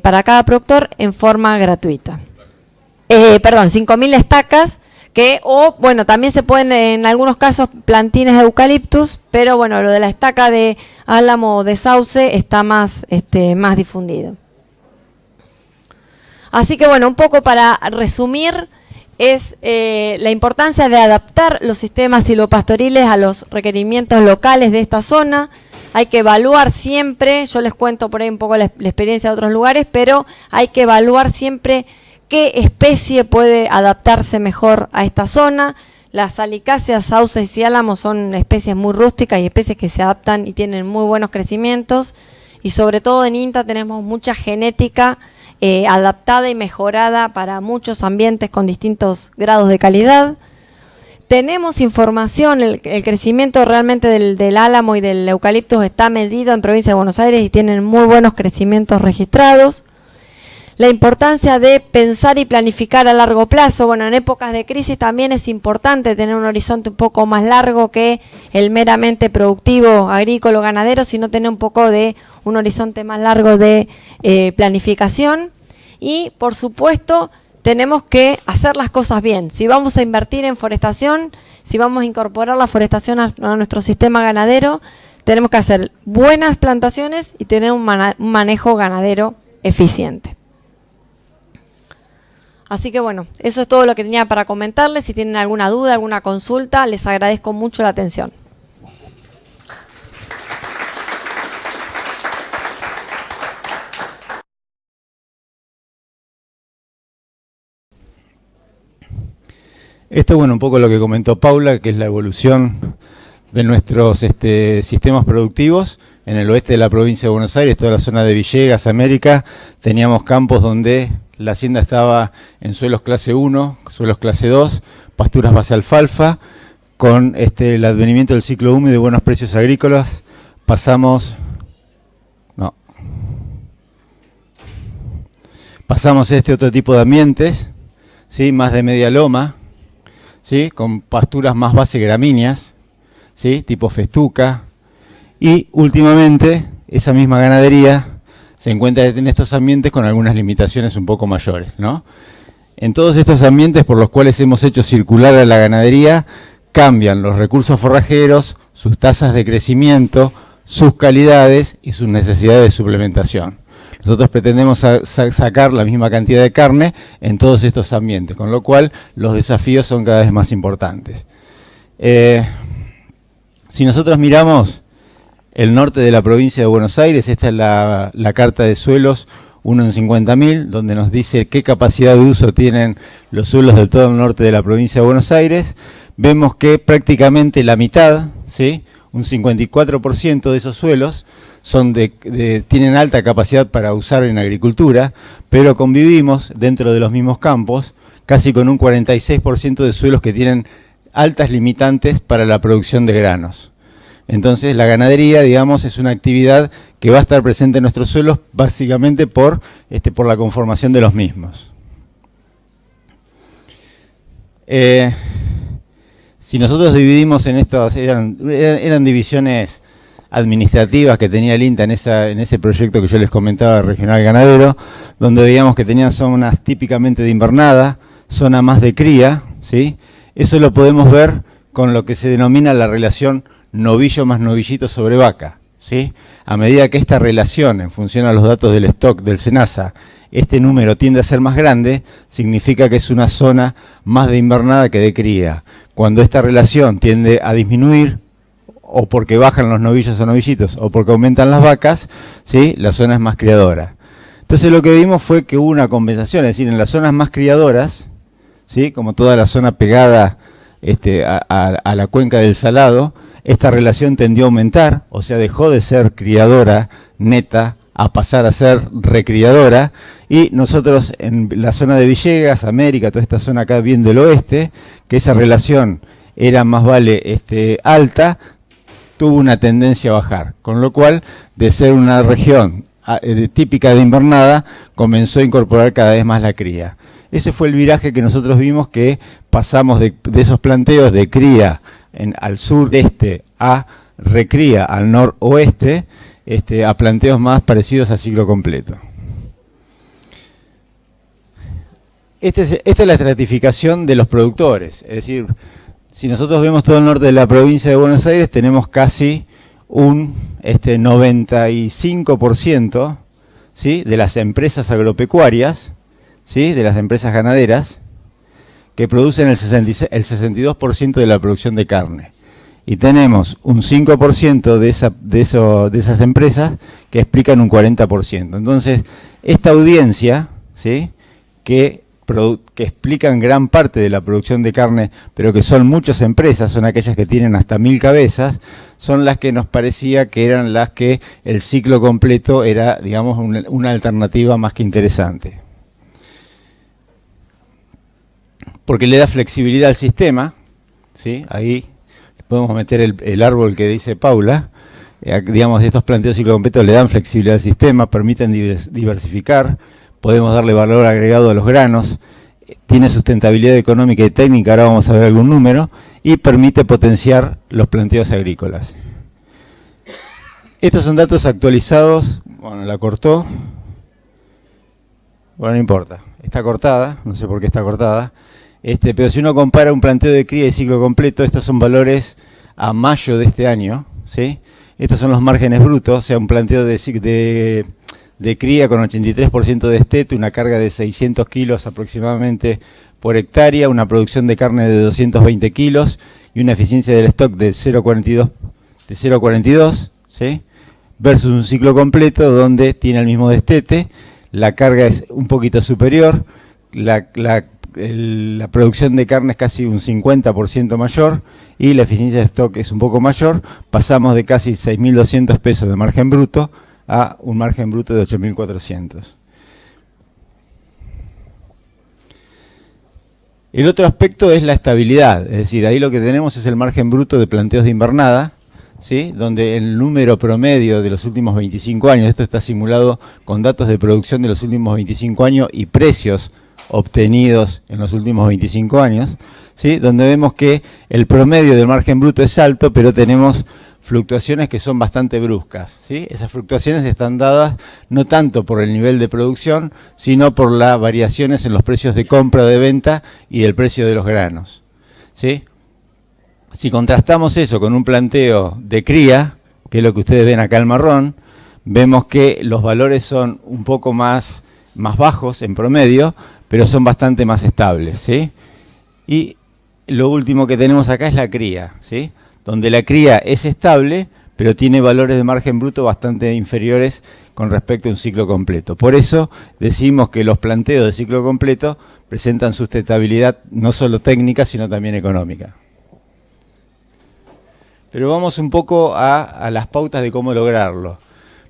S1: para cada productor en forma gratuita. 5.000 estacas O bueno, también se pueden en algunos casos plantines de eucaliptus, pero bueno, lo de la estaca de álamo o de sauce está más difundido. Así que bueno, un poco para resumir, es la importancia de adaptar los sistemas silvopastoriles a los requerimientos locales de esta zona. Hay que evaluar siempre, yo les cuento por ahí un poco la experiencia de otros lugares, pero hay que evaluar siempre qué especie puede adaptarse mejor a esta zona. Las salicáceas, sauces y álamos son especies muy rústicas y especies que se adaptan y tienen muy buenos crecimientos. Y sobre todo en INTA tenemos mucha genética adaptada y mejorada para muchos ambientes con distintos grados de calidad. Tenemos información, el crecimiento realmente del álamo y del eucaliptus está medido en provincia de Buenos Aires y tienen muy buenos crecimientos registrados. La importancia de pensar y planificar a largo plazo. Bueno, en épocas de crisis también es importante tener un horizonte un poco más largo que el meramente productivo, agrícola, ganadero, sino tener un poco de un horizonte más largo de planificación. Y, por supuesto, tenemos que hacer las cosas bien. Si vamos a invertir en forestación, si vamos a incorporar la forestación a nuestro sistema ganadero, tenemos que hacer buenas plantaciones y tener un manejo ganadero eficiente. Así que bueno, eso es todo lo que tenía para comentarles. Si tienen alguna duda, alguna consulta, les agradezco mucho la atención.
S2: Esto, bueno, un poco lo que comentó Paula, que es la evolución de nuestros sistemas productivos. En el oeste de la provincia de Buenos Aires, toda la zona de Villegas, América, teníamos campos donde la hacienda estaba en suelos clase 1, suelos clase 2, pasturas base alfalfa. Con el advenimiento del ciclo húmedo y buenos precios agrícolas, pasamos a este otro tipo de ambientes, ¿sí? Más de media loma, ¿sí? Con pasturas más base gramíneas, ¿sí? Tipo festuca. Y últimamente esa misma ganadería se encuentra en estos ambientes con algunas limitaciones un poco mayores, ¿no? En todos estos ambientes por los cuales hemos hecho circular a la ganadería, cambian los recursos forrajeros, sus tasas de crecimiento, sus calidades y sus necesidades de suplementación. Nosotros pretendemos sacar la misma cantidad de carne en todos estos ambientes, con lo cual los desafíos son cada vez más importantes. Si nosotros miramos el norte de la provincia de Buenos Aires, esta es la carta de suelos 1 en 50.000, donde nos dice qué capacidad de uso tienen los suelos de todo el norte de la provincia de Buenos Aires. Vemos que prácticamente la mitad, ¿sí? Un 54% de esos suelos tienen alta capacidad para usar en agricultura, pero convivimos dentro de los mismos campos casi con un 46% de suelos que tienen altas limitantes para la producción de granos. Entonces la ganadería, digamos, es una actividad que va a estar presente en nuestros suelos básicamente por la conformación de los mismos. Si nosotros dividimos en estos, eran divisiones administrativas que tenía el INTA en ese proyecto que yo les comentaba, regional ganadero, donde veíamos que tenían zonas típicamente de invernada, zona más de cría, ¿sí? Eso lo podemos ver con lo que se denomina la relación novillo más novillito sobre vaca, ¿sí? A medida que esta relación, en función a los datos del stock del SENASA, este número tiende a ser más grande, significa que es una zona más de invernada que de cría. Cuando esta relación tiende a disminuir, o porque bajan los novillos o novillitos, o porque aumentan las vacas, ¿sí? La zona es más criadora. Entonces lo que vimos fue que hubo una compensación, es decir, en las zonas más criadoras, ¿sí? Como toda la zona pegada a la cuenca del Salado, esta relación tendió a aumentar, o sea, dejó de ser criadora neta a pasar a ser recriadora, y nosotros en la zona de Villegas, América, toda esta zona acá bien del oeste, que esa relación era más vale alta, tuvo una tendencia a bajar, con lo cual de ser una región típica de invernada, comenzó a incorporar cada vez más la cría. Ese fue el viraje que nosotros vimos, que pasamos de esos planteos de cría al sureste a recría al noroeste, a planteos más parecidos a ciclo completo. esta es la estratificación de los productores. Es decir, si nosotros vemos todo el norte de la provincia de Buenos Aires, tenemos casi un 95%, ¿sí?, de las empresas agropecuarias, ¿sí?, de las empresas ganaderas, que producen el 62% de la producción de carne. Y tenemos un 5% de esas empresas que explican un 40%. Entonces, esta audiencia, ¿sí?, que explican gran parte de la producción de carne, pero que son muchas empresas, son aquellas que tienen hasta 1000 cabezas, son las que nos parecía que eran las que el ciclo completo era, digamos, una alternativa más que interesante. Porque le da flexibilidad al sistema, ¿sí? Ahí podemos meter el árbol que dice Paula. Digamos, estos planteos de ciclo completo le dan flexibilidad al sistema, permiten diversificar, podemos darle valor agregado a los granos, tiene sustentabilidad económica y técnica, ahora vamos a ver algún número, y permite potenciar los planteos agrícolas. Estos son datos actualizados, bueno, la cortó, bueno, no importa, está cortada, no sé por qué está cortada, pero si uno compara un planteo de cría y ciclo completo, estos son valores a mayo de este año, ¿sí? Estos son los márgenes brutos, o sea, un planteo de cría con 83% de destete, una carga de 600 kilos aproximadamente por hectárea, una producción de carne de 220 kilos y una eficiencia del stock de 0,42, ¿sí?, versus un ciclo completo donde tiene el mismo destete, la carga es un poquito superior, la producción de carne es casi un 50% mayor y la eficiencia de stock es un poco mayor. Pasamos de casi 6.200 pesos de margen bruto a un margen bruto de 8.400. El otro aspecto es la estabilidad, es decir, ahí lo que tenemos es el margen bruto de planteos de invernada, ¿sí?, donde el número promedio de los últimos 25 años, esto está simulado con datos de producción de los últimos 25 años y precios obtenidos en los últimos 25 años, ¿sí?, donde vemos que el promedio del margen bruto es alto, pero tenemos fluctuaciones que son bastante bruscas, ¿sí? Esas fluctuaciones están dadas no tanto por el nivel de producción, sino por las variaciones en los precios de compra, de venta y el precio de los granos, ¿sí? Si contrastamos eso con un planteo de cría, que es lo que ustedes ven acá al marrón, vemos que los valores son un poco más bajos en promedio, pero son bastante más estables, ¿sí? Y lo último que tenemos acá es la cría, ¿sí?, donde la cría es estable, pero tiene valores de margen bruto bastante inferiores con respecto a un ciclo completo. Por eso decimos que los planteos de ciclo completo presentan sustentabilidad no solo técnica, sino también económica. Pero vamos un poco a las pautas de cómo lograrlo.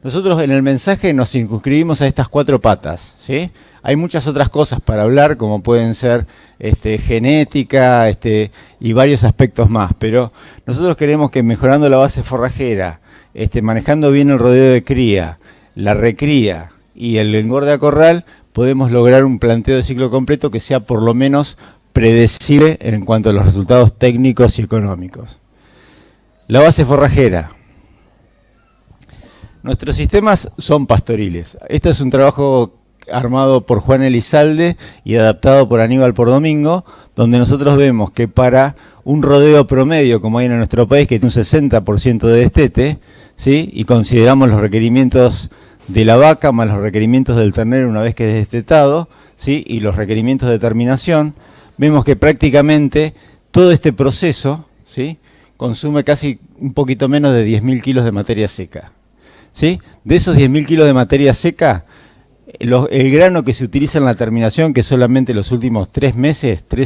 S2: Nosotros en el mensaje nos circunscribimos a estas 4 patas, ¿sí? Hay muchas otras cosas para hablar, como pueden ser genética y varios aspectos más, pero nosotros queremos que mejorando la base forrajera, manejando bien el rodeo de cría, la recría y el engorde a corral, podemos lograr un planteo de ciclo completo que sea por lo menos predecible en cuanto a los resultados técnicos y económicos. La base forrajera. Nuestros sistemas son pastoriles. Este es un trabajo armado por Juan Elizalde y adaptado por Aníbal Pordomingo, donde nosotros vemos que para un rodeo promedio, como hay en nuestro país, que tiene un 60% de destete, ¿sí?, y consideramos los requerimientos de la vaca más los requerimientos del ternero una vez que es destetado, ¿sí?, y los requerimientos de terminación, vemos que prácticamente todo este proceso, ¿sí?, consume casi un poquito menos de 10.000 kilos de materia seca, ¿sí? De esos 10.000 kilos de materia seca, el grano que se utiliza en la terminación, que solamente los últimos 3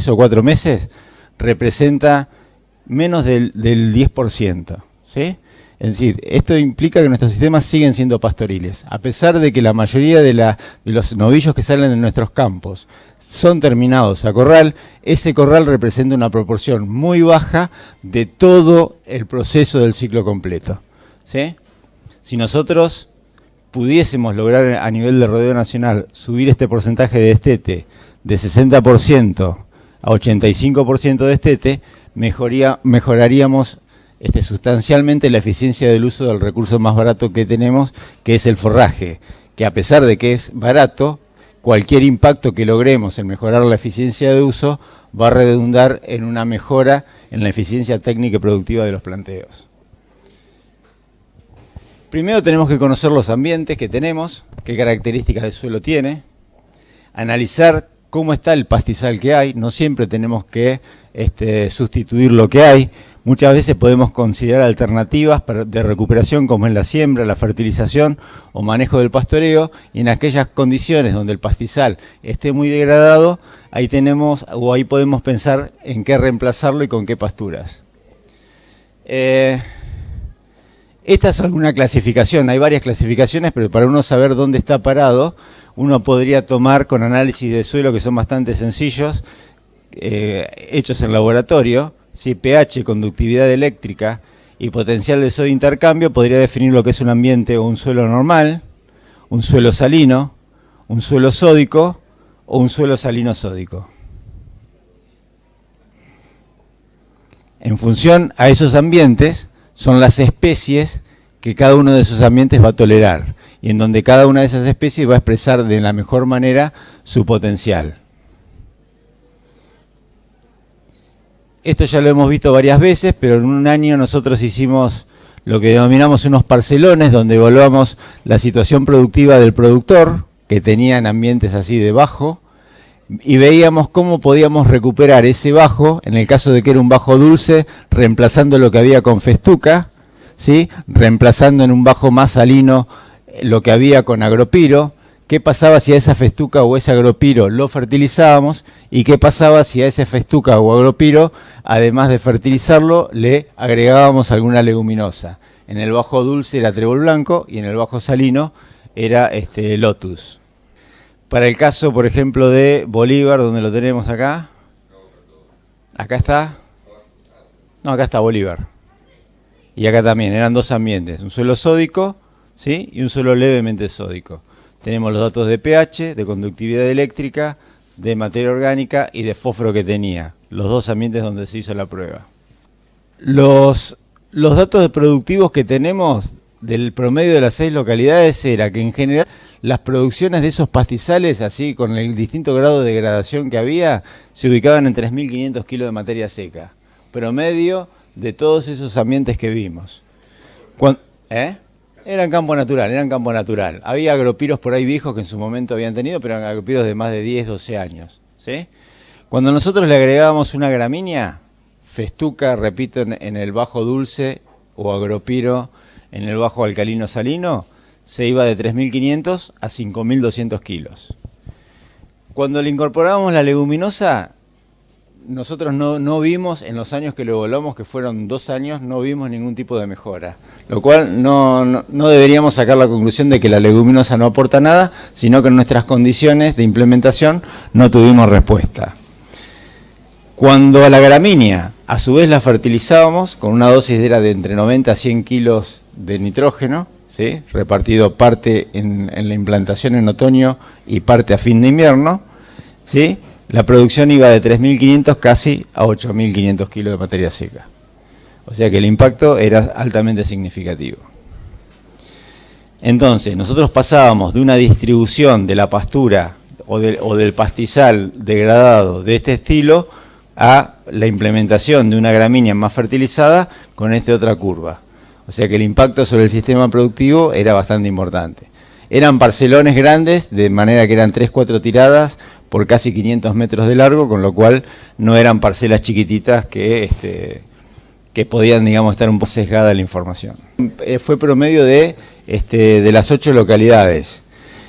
S2: o 4 meses, representa menos del 10%, ¿sí? Es decir, esto implica que nuestros sistemas siguen siendo pastoriles. A pesar de que la mayoría de los novillos que salen de nuestros campos son terminados a corral, ese corral representa una proporción muy baja de todo el proceso del ciclo completo, ¿sí? Si nosotros pudiésemos lograr a nivel de rodeo nacional subir este porcentaje de destete de 60% a 85% de destete, mejoraríamos sustancialmente la eficiencia del uso del recurso más barato que tenemos, que es el forraje, que a pesar de que es barato, cualquier impacto que logremos en mejorar la eficiencia de uso va a redundar en una mejora en la eficiencia técnica y productiva de los planteos. Primero tenemos que conocer los ambientes que tenemos, qué características de suelo tiene, analizar cómo está el pastizal que hay. No siempre tenemos que sustituir lo que hay. Muchas veces podemos considerar alternativas de recuperación como es la siembra, la fertilización o manejo del pastoreo, y en aquellas condiciones donde el pastizal esté muy degradado, ahí podemos pensar en qué reemplazarlo y con qué pasturas. Esta es una clasificación, hay varias clasificaciones, pero para uno saber dónde está parado, uno podría tomar con análisis de suelo que son bastante sencillos, hechos en laboratorio, ¿sí? pH, conductividad eléctrica y potencial de sodio intercambio, podría definir lo que es un ambiente o un suelo normal, un suelo salino, un suelo sódico o un suelo salino-sódico. En función a esos ambientes, son las especies que cada uno de esos ambientes va a tolerar y en donde cada una de esas especies va a expresar de la mejor manera su potencial. Esto ya lo hemos visto varias veces, pero en un año nosotros hicimos lo que denominamos unos parcelones, donde evaluamos la situación productiva del productor, que tenía en ambientes así de bajo, y veíamos cómo podíamos recuperar ese bajo, en el caso de que era un bajo dulce, reemplazando lo que había con festuca, ¿sí? Reemplazando en un bajo más salino lo que había con agropiro. ¿Qué pasaba si a esa festuca o ese agropiro lo fertilizábamos? ¿Y qué pasaba si a ese festuca o agropiro, además de fertilizarlo, le agregábamos alguna leguminosa? En el bajo dulce era trébol blanco y en el bajo salino era lotus. Para el caso, por ejemplo, de Bolívar, donde lo tenemos acá. Acá está. No, acá está Bolívar. Y acá también, eran dos ambientes, un suelo sódico, ¿sí? Y un suelo levemente sódico. Tenemos los datos de pH, de conductividad eléctrica, de materia orgánica y de fósforo que tenía. Los dos ambientes donde se hizo la prueba. Los datos productivos que tenemos del promedio de las 6 localidades era que en general las producciones de esos pastizales, así con el distinto grado de degradación que había, se ubicaban en 3.500 kilos de materia seca. Promedio de todos esos ambientes que vimos. Eran campo natural. Había agropiros por ahí viejos que en su momento habían tenido, pero eran agropiros de más de 10, 12 años. ¿Sí? Cuando nosotros le agregábamos una gramínea, festuca, repito, en el bajo dulce o agropiro en el bajo alcalino salino, se iba de 3.500 a 5.200 kilos. Cuando le incorporábamos la leguminosa, nosotros no vimos, en los años que lo evaluamos, que fueron 2 años, no vimos ningún tipo de mejora. Lo cual no deberíamos sacar la conclusión de que la leguminosa no aporta nada, sino que en nuestras condiciones de implementación no tuvimos respuesta. Cuando a la gramínea, a su vez la fertilizábamos, con una dosis era de entre 90 a 100 kilos de nitrógeno, ¿sí? Repartido parte en la implantación en otoño y parte a fin de invierno, ¿sí? La producción iba de 3.500 casi a 8.500 kilos de materia seca. O sea que el impacto era altamente significativo. Entonces, nosotros pasábamos de una distribución de la pastura o del pastizal degradado de este estilo a la implementación de una gramínea más fertilizada con esta otra curva. O sea que el impacto sobre el sistema productivo era bastante importante. Eran parcelones grandes, de manera que eran 3-4 tiradas por casi 500 metros de largo, con lo cual no eran parcelas chiquititas que podían, digamos, estar un poco sesgada la información. Fue promedio de las 8 localidades.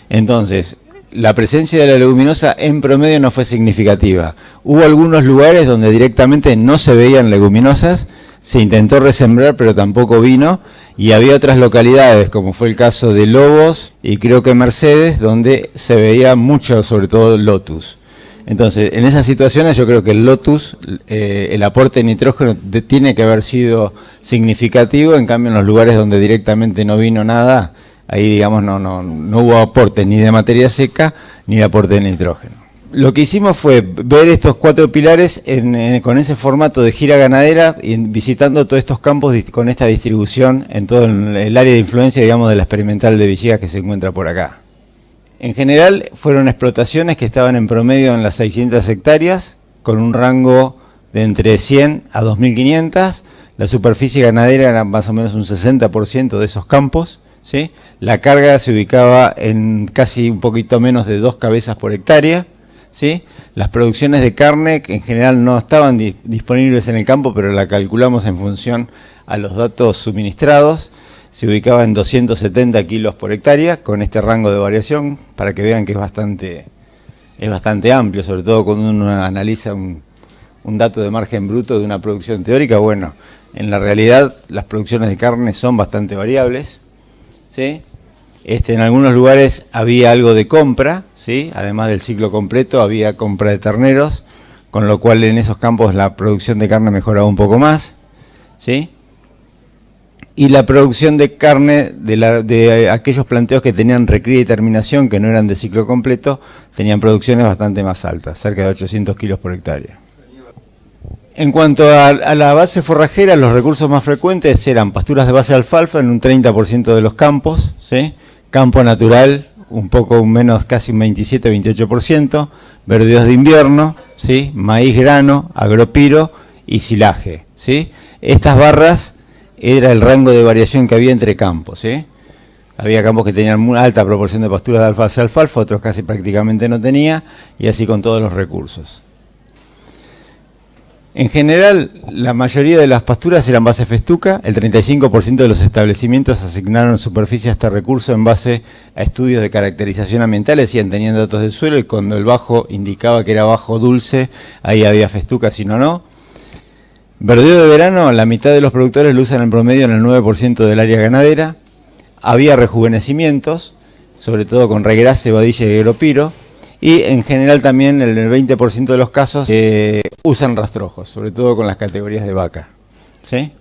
S2: Entonces, la presencia de la leguminosa en promedio no fue significativa. Hubo algunos lugares donde directamente no se veían leguminosas, se intentó resembrar pero tampoco vino, y había otras localidades, como fue el caso de Lobos y creo que Mercedes, donde se veía mucho, sobre todo lotus. Entonces, en esas situaciones yo creo que el lotus, el aporte de nitrógeno tiene que haber sido significativo, en cambio en los lugares donde directamente no vino nada, ahí digamos no hubo aporte ni de materia seca ni de aporte de nitrógeno. Lo que hicimos fue ver estos 4 pilares con ese formato de gira ganadera y visitando todos estos campos con esta distribución en todo el área de influencia, digamos, de la experimental de Villegas que se encuentra por acá. En general fueron explotaciones que estaban en promedio en las 600 hectáreas, con un rango de entre 100 a 2.500. La superficie ganadera era más o menos un 60% de esos campos, ¿sí? La carga se ubicaba en casi un poquito menos de 2 cabezas por hectárea, ¿sí? Las producciones de carne, que en general no estaban disponibles en el campo, pero la calculamos en función a los datos suministrados, se ubicaba en 270 kilos por hectárea, con este rango de variación, para que vean que es bastante amplio, sobre todo cuando uno analiza un dato de margen bruto de una producción teórica. Bueno, en la realidad las producciones de carne son bastante variables, ¿sí? En algunos lugares había algo de compra, ¿sí? Además del ciclo completo había compra de terneros, con lo cual en esos campos la producción de carne mejoraba un poco más, ¿sí? Y la producción de carne de aquellos planteos que tenían recría y terminación, que no eran de ciclo completo, tenían producciones bastante más altas, cerca de 800 kilos por hectárea. En cuanto a la base forrajera, los recursos más frecuentes eran pasturas de base de alfalfa en un 30% de los campos, ¿sí? Campo natural, un poco menos, casi un 27-28%, verdeos de invierno, ¿sí? Maíz grano, agropiro y silaje, ¿sí? Estas barras era el rango de variación que había entre campos, ¿sí? Había campos que tenían muy alta proporción de pasturas de alfalfa, otros casi prácticamente no tenía, y así con todos los recursos. En general, la mayoría de las pasturas eran base festuca, el 35% de los establecimientos asignaron superficie a este recurso en base a estudios de caracterización ambiental, decían, tenían datos del suelo y cuando el bajo indicaba que era bajo dulce, ahí había festuca, si no. Verdeo de verano, la mitad de los productores lo usan en promedio en el 9% del área ganadera. Había rejuvenecimientos, sobre todo con regras, cebadilla y agropiro. Y en general también en el 20% de los casos usan rastrojos, sobre todo con las categorías de vaca, ¿sí?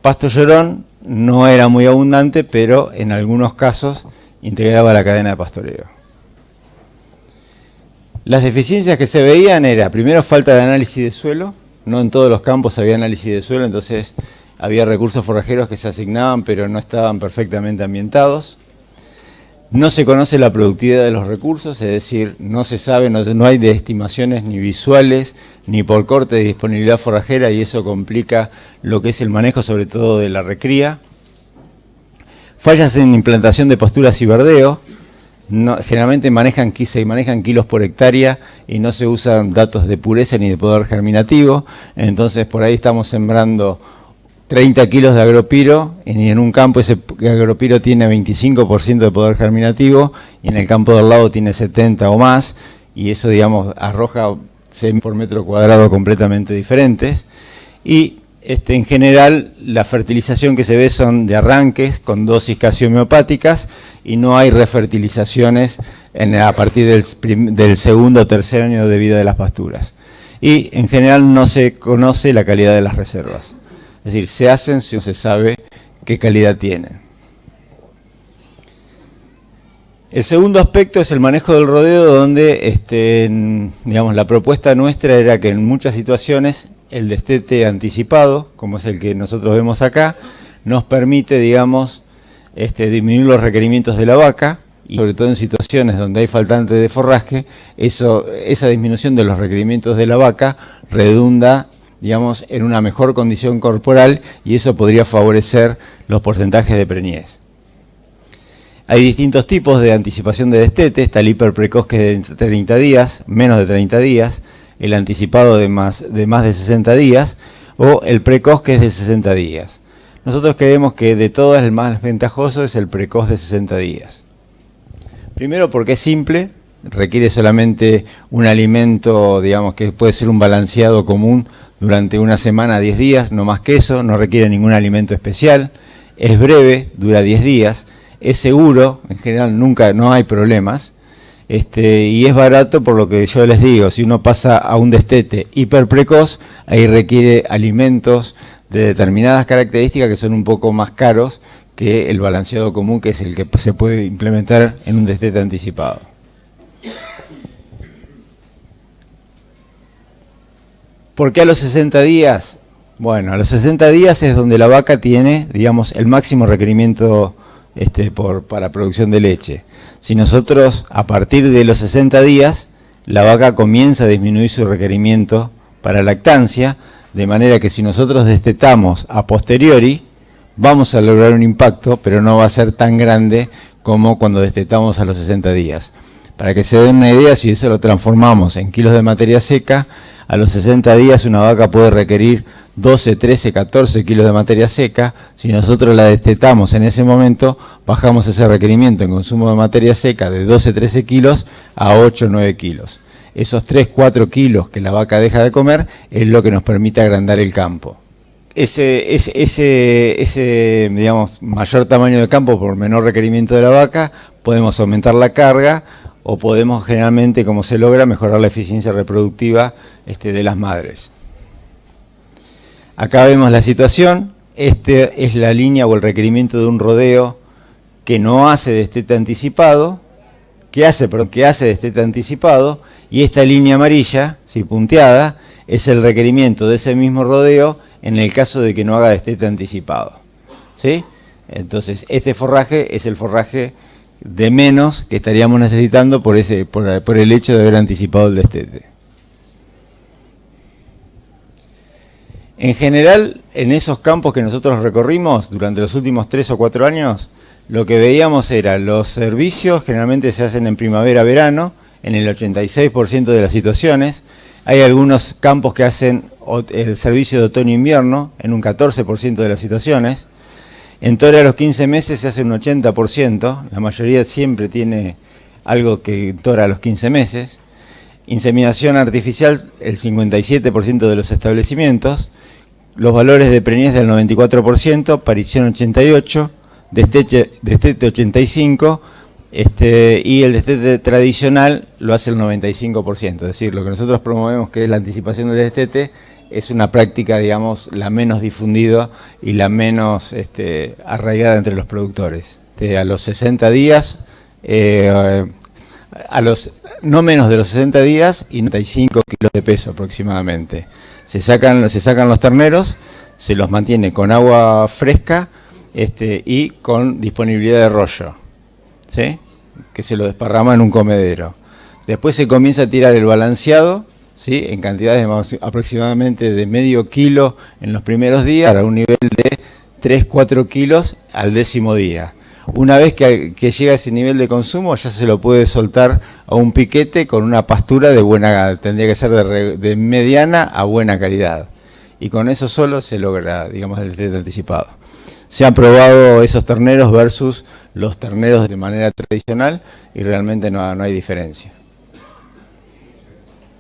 S2: Pasto llorón no era muy abundante, pero en algunos casos integraba la cadena de pastoreo. Las deficiencias que se veían era, primero, falta de análisis de suelo. No en todos los campos había análisis de suelo, entonces había recursos forrajeros que se asignaban, pero no estaban perfectamente ambientados. No se conoce la productividad de los recursos, es decir, no se sabe, no hay de estimaciones ni visuales, ni por corte de disponibilidad forrajera, y eso complica lo que es el manejo, sobre todo de la recría. Fallas en implantación de pasturas y verdeo. Generalmente se manejan kilos por hectárea y no se usan datos de pureza ni de poder germinativo, entonces por ahí estamos sembrando 30 kilos de agropiro y en un campo ese agropiro tiene 25% de poder germinativo y en el campo del lado tiene 70 o más, y eso, digamos, arroja por metro cuadrado completamente diferentes. Y en general la fertilización que se ve son de arranques con dosis casi homeopáticas y no hay refertilizaciones a partir del segundo o tercer año de vida de las pasturas. Y en general no se conoce la calidad de las reservas. Es decir, se hacen si no se sabe qué calidad tienen. El segundo aspecto es el manejo del rodeo, donde digamos, la propuesta nuestra era que en muchas situaciones el destete anticipado, como es el que nosotros vemos acá, nos permite, digamos, disminuir los requerimientos de la vaca, y sobre todo en situaciones donde hay faltante de forraje, esa disminución de los requerimientos de la vaca redunda, digamos, en una mejor condición corporal, y eso podría favorecer los porcentajes de preñez. Hay distintos tipos de anticipación de destete. Está el hiperprecoz, que es de 30 días, menos de 30 días, el anticipado de más de 60 días, o el precoz, que es de 60 días. Nosotros creemos que de todas el más ventajoso es el precoz de 60 días. Primero porque es simple, requiere solamente un alimento, digamos, que puede ser un balanceado común durante una semana, 10 días, no más que eso, no requiere ningún alimento especial, es breve, dura 10 días, es seguro, en general no hay problemas, y es barato, por lo que yo les digo, si uno pasa a un destete hiperprecoz, ahí requiere alimentos de determinadas características que son un poco más caros que el balanceado común, que es el que se puede implementar en un destete anticipado. ¿Por qué a los 60 días? Bueno, a los 60 días es donde la vaca tiene, digamos, el máximo requerimiento para producción de leche. Si nosotros, a partir de los 60 días, la vaca comienza a disminuir su requerimiento para lactancia, de manera que si nosotros destetamos a posteriori, vamos a lograr un impacto, pero no va a ser tan grande como cuando destetamos a los 60 días. Para que se den una idea, si eso lo transformamos en kilos de materia seca, a los 60 días una vaca puede requerir 12, 13, 14 kilos de materia seca. Si nosotros la destetamos en ese momento, bajamos ese requerimiento en consumo de materia seca de 12, 13 kilos a 8, 9 kilos. Esos 3, 4 kilos que la vaca deja de comer es lo que nos permite agrandar el campo. Ese digamos, mayor tamaño de campo por menor requerimiento de la vaca, podemos aumentar la carga o podemos generalmente, como se logra, mejorar la eficiencia reproductiva de las madres. Acá vemos la situación. Es la línea o el requerimiento de un rodeo que no hace destete anticipado, que hace destete anticipado, y esta línea amarilla, ¿sí?, punteada, es el requerimiento de ese mismo rodeo en el caso de que no haga destete anticipado, ¿sí? Entonces, este forraje es el forraje de menos que estaríamos necesitando por el hecho de haber anticipado el destete. En general, en esos campos que nosotros recorrimos durante los últimos 3 o 4 años, lo que veíamos era los servicios generalmente se hacen en primavera-verano, en el 86% de las situaciones. Hay algunos campos que hacen el servicio de otoño-invierno en un 14% de las situaciones. En Toro a los 15 meses se hace un 80%, la mayoría siempre tiene algo que tora a los 15 meses. Inseminación artificial, el 57% de los establecimientos. Los valores de preñez del 94%, parición 88%, destete 85%, y el destete tradicional lo hace el 95%. Es decir, lo que nosotros promovemos, que es la anticipación del destete, es una práctica, digamos, la menos difundida y la menos arraigada entre los productores. A los 60 días, no menos de los 60 días y 95 kilos de peso aproximadamente. Se sacan los terneros, se los mantiene con agua fresca y con disponibilidad de rollo, ¿sí?, que se lo desparrama en un comedero. Después se comienza a tirar el balanceado, ¿sí?, en cantidades aproximadamente de medio kilo en los primeros días, a un nivel de 3-4 kilos al 10º día. Una vez que llega a ese nivel de consumo, ya se lo puede soltar a un piquete con una pastura de buena, tendría que ser de mediana a buena calidad. Y con eso solo se logra, digamos, el destete anticipado. Se han probado esos terneros versus los terneros de manera tradicional y realmente no hay diferencia.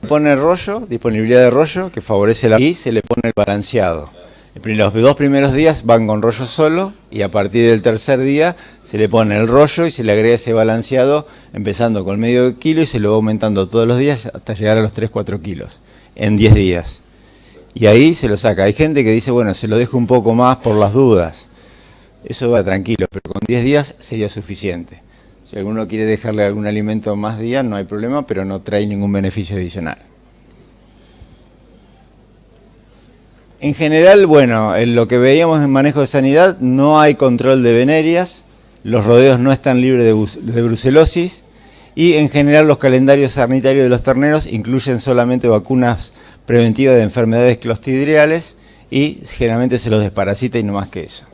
S2: Pone rollo, disponibilidad de rollo, que favorece y se le pone el balanceado. Los 2 primeros días van con rollo solo y a partir del tercer día se le pone el rollo y se le agrega ese balanceado, empezando con medio kilo y se lo va aumentando todos los días hasta llegar a los 3-4 kilos en 10 días. Y ahí se lo saca. Hay gente que dice, bueno, se lo dejo un poco más por las dudas. Eso va tranquilo, pero con 10 días sería suficiente. Si alguno quiere dejarle algún alimento más días, no hay problema, pero no trae ningún beneficio adicional. En general, bueno, en lo que veíamos en manejo de sanidad, no hay control de venerias, los rodeos no están libres de brucelosis y en general los calendarios sanitarios de los terneros incluyen solamente vacunas preventivas de enfermedades clostridiales y generalmente se los desparasita y no más que eso.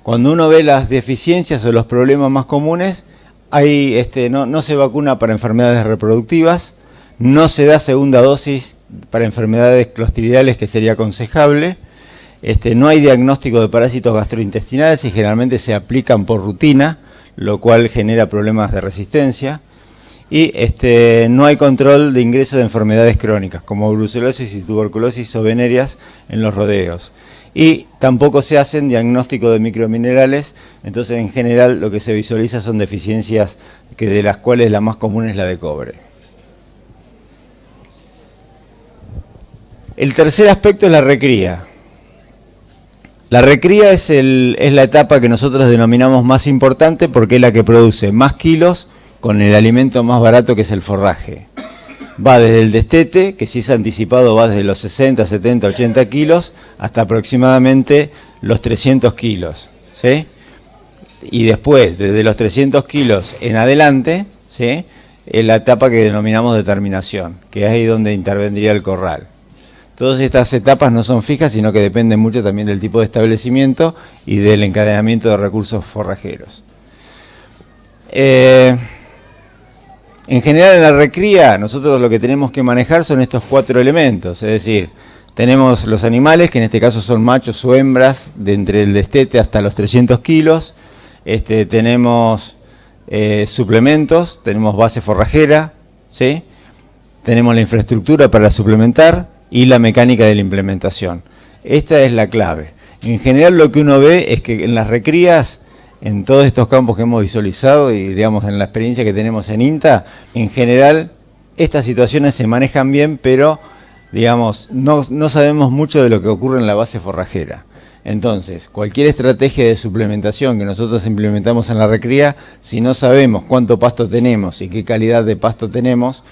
S2: Cuando uno ve las deficiencias o los problemas más comunes, no se vacuna para enfermedades reproductivas, no se da segunda dosis para enfermedades clostridiales, que sería aconsejable, no hay diagnóstico de parásitos gastrointestinales y generalmente se aplican por rutina, lo cual genera problemas de resistencia, y no hay control de ingreso de enfermedades crónicas como brucelosis y tuberculosis o venerias en los rodeos. Y tampoco se hacen diagnóstico de microminerales, entonces en general lo que se visualiza son deficiencias de las cuales la más común es la de cobre. El tercer aspecto es la recría. La recría es la etapa que nosotros denominamos más importante porque es la que produce más kilos con el alimento más barato, que es el forraje. Va desde el destete, que si es anticipado va desde los 60, 70, 80 kilos hasta aproximadamente los 300 kilos, ¿sí? y después, desde los 300 kilos en adelante, ¿sí?, es la etapa que denominamos de terminación, que es ahí donde intervendría el corral. Todas estas etapas no son fijas, sino que dependen mucho también del tipo de establecimiento y del encadenamiento de recursos forrajeros. En general en la recría nosotros lo que tenemos que manejar son estos 4 elementos, es decir, tenemos los animales, que en este caso son machos o hembras, de entre el destete hasta los 300 kilos, tenemos suplementos, tenemos base forrajera, ¿sí?, tenemos la infraestructura para suplementar y la mecánica de la implementación. Esta es la clave. En general lo que uno ve es que en las recrías, en todos estos campos que hemos visualizado y digamos en la experiencia que tenemos en INTA, en general estas situaciones se manejan bien, pero digamos no sabemos mucho de lo que ocurre en la base forrajera. Entonces, cualquier estrategia de suplementación que nosotros implementamos en la recría, si no sabemos cuánto pasto tenemos y qué calidad de pasto tenemos,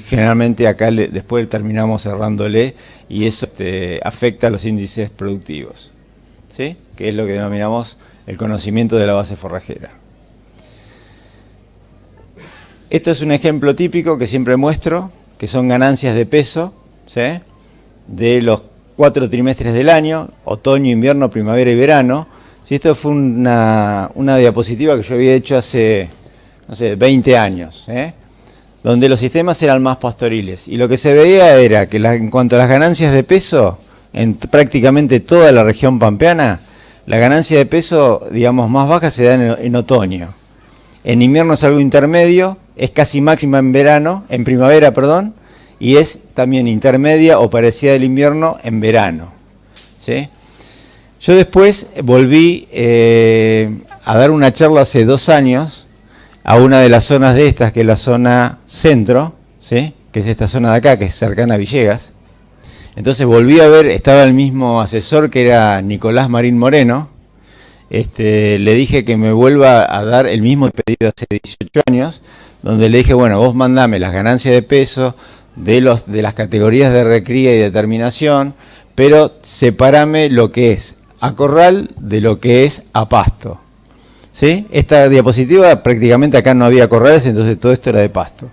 S2: generalmente acá después terminamos cerrándole y eso afecta a los índices productivos, ¿sí?, que es lo que denominamos el conocimiento de la base forrajera. Esto es un ejemplo típico que siempre muestro, que son ganancias de peso, ¿sí?, de los 4 trimestres del año, otoño, invierno, primavera y verano. Si esto fue una diapositiva que yo había hecho hace, no sé, 20 años, donde los sistemas eran más pastoriles. Y lo que se veía era que en cuanto a las ganancias de peso, en prácticamente toda la región pampeana, la ganancia de peso, digamos, más baja se da en otoño. En invierno es algo intermedio, es casi máxima en primavera, perdón, y es también intermedia o parecida del invierno en verano, ¿sí? Yo después volví a dar una charla hace 2 años a una de las zonas de estas, que es la zona centro, ¿sí?, que es esta zona de acá, que es cercana a Villegas. Entonces volví a ver, estaba el mismo asesor que era Nicolás Marín Moreno. Le dije que me vuelva a dar el mismo pedido hace 18 años, donde le dije, bueno, vos mandame las ganancias de peso de las categorías de recría y de terminación, pero separame lo que es a corral de lo que es a pasto, ¿sí? Esta diapositiva prácticamente acá no había corrales, entonces todo esto era de pasto.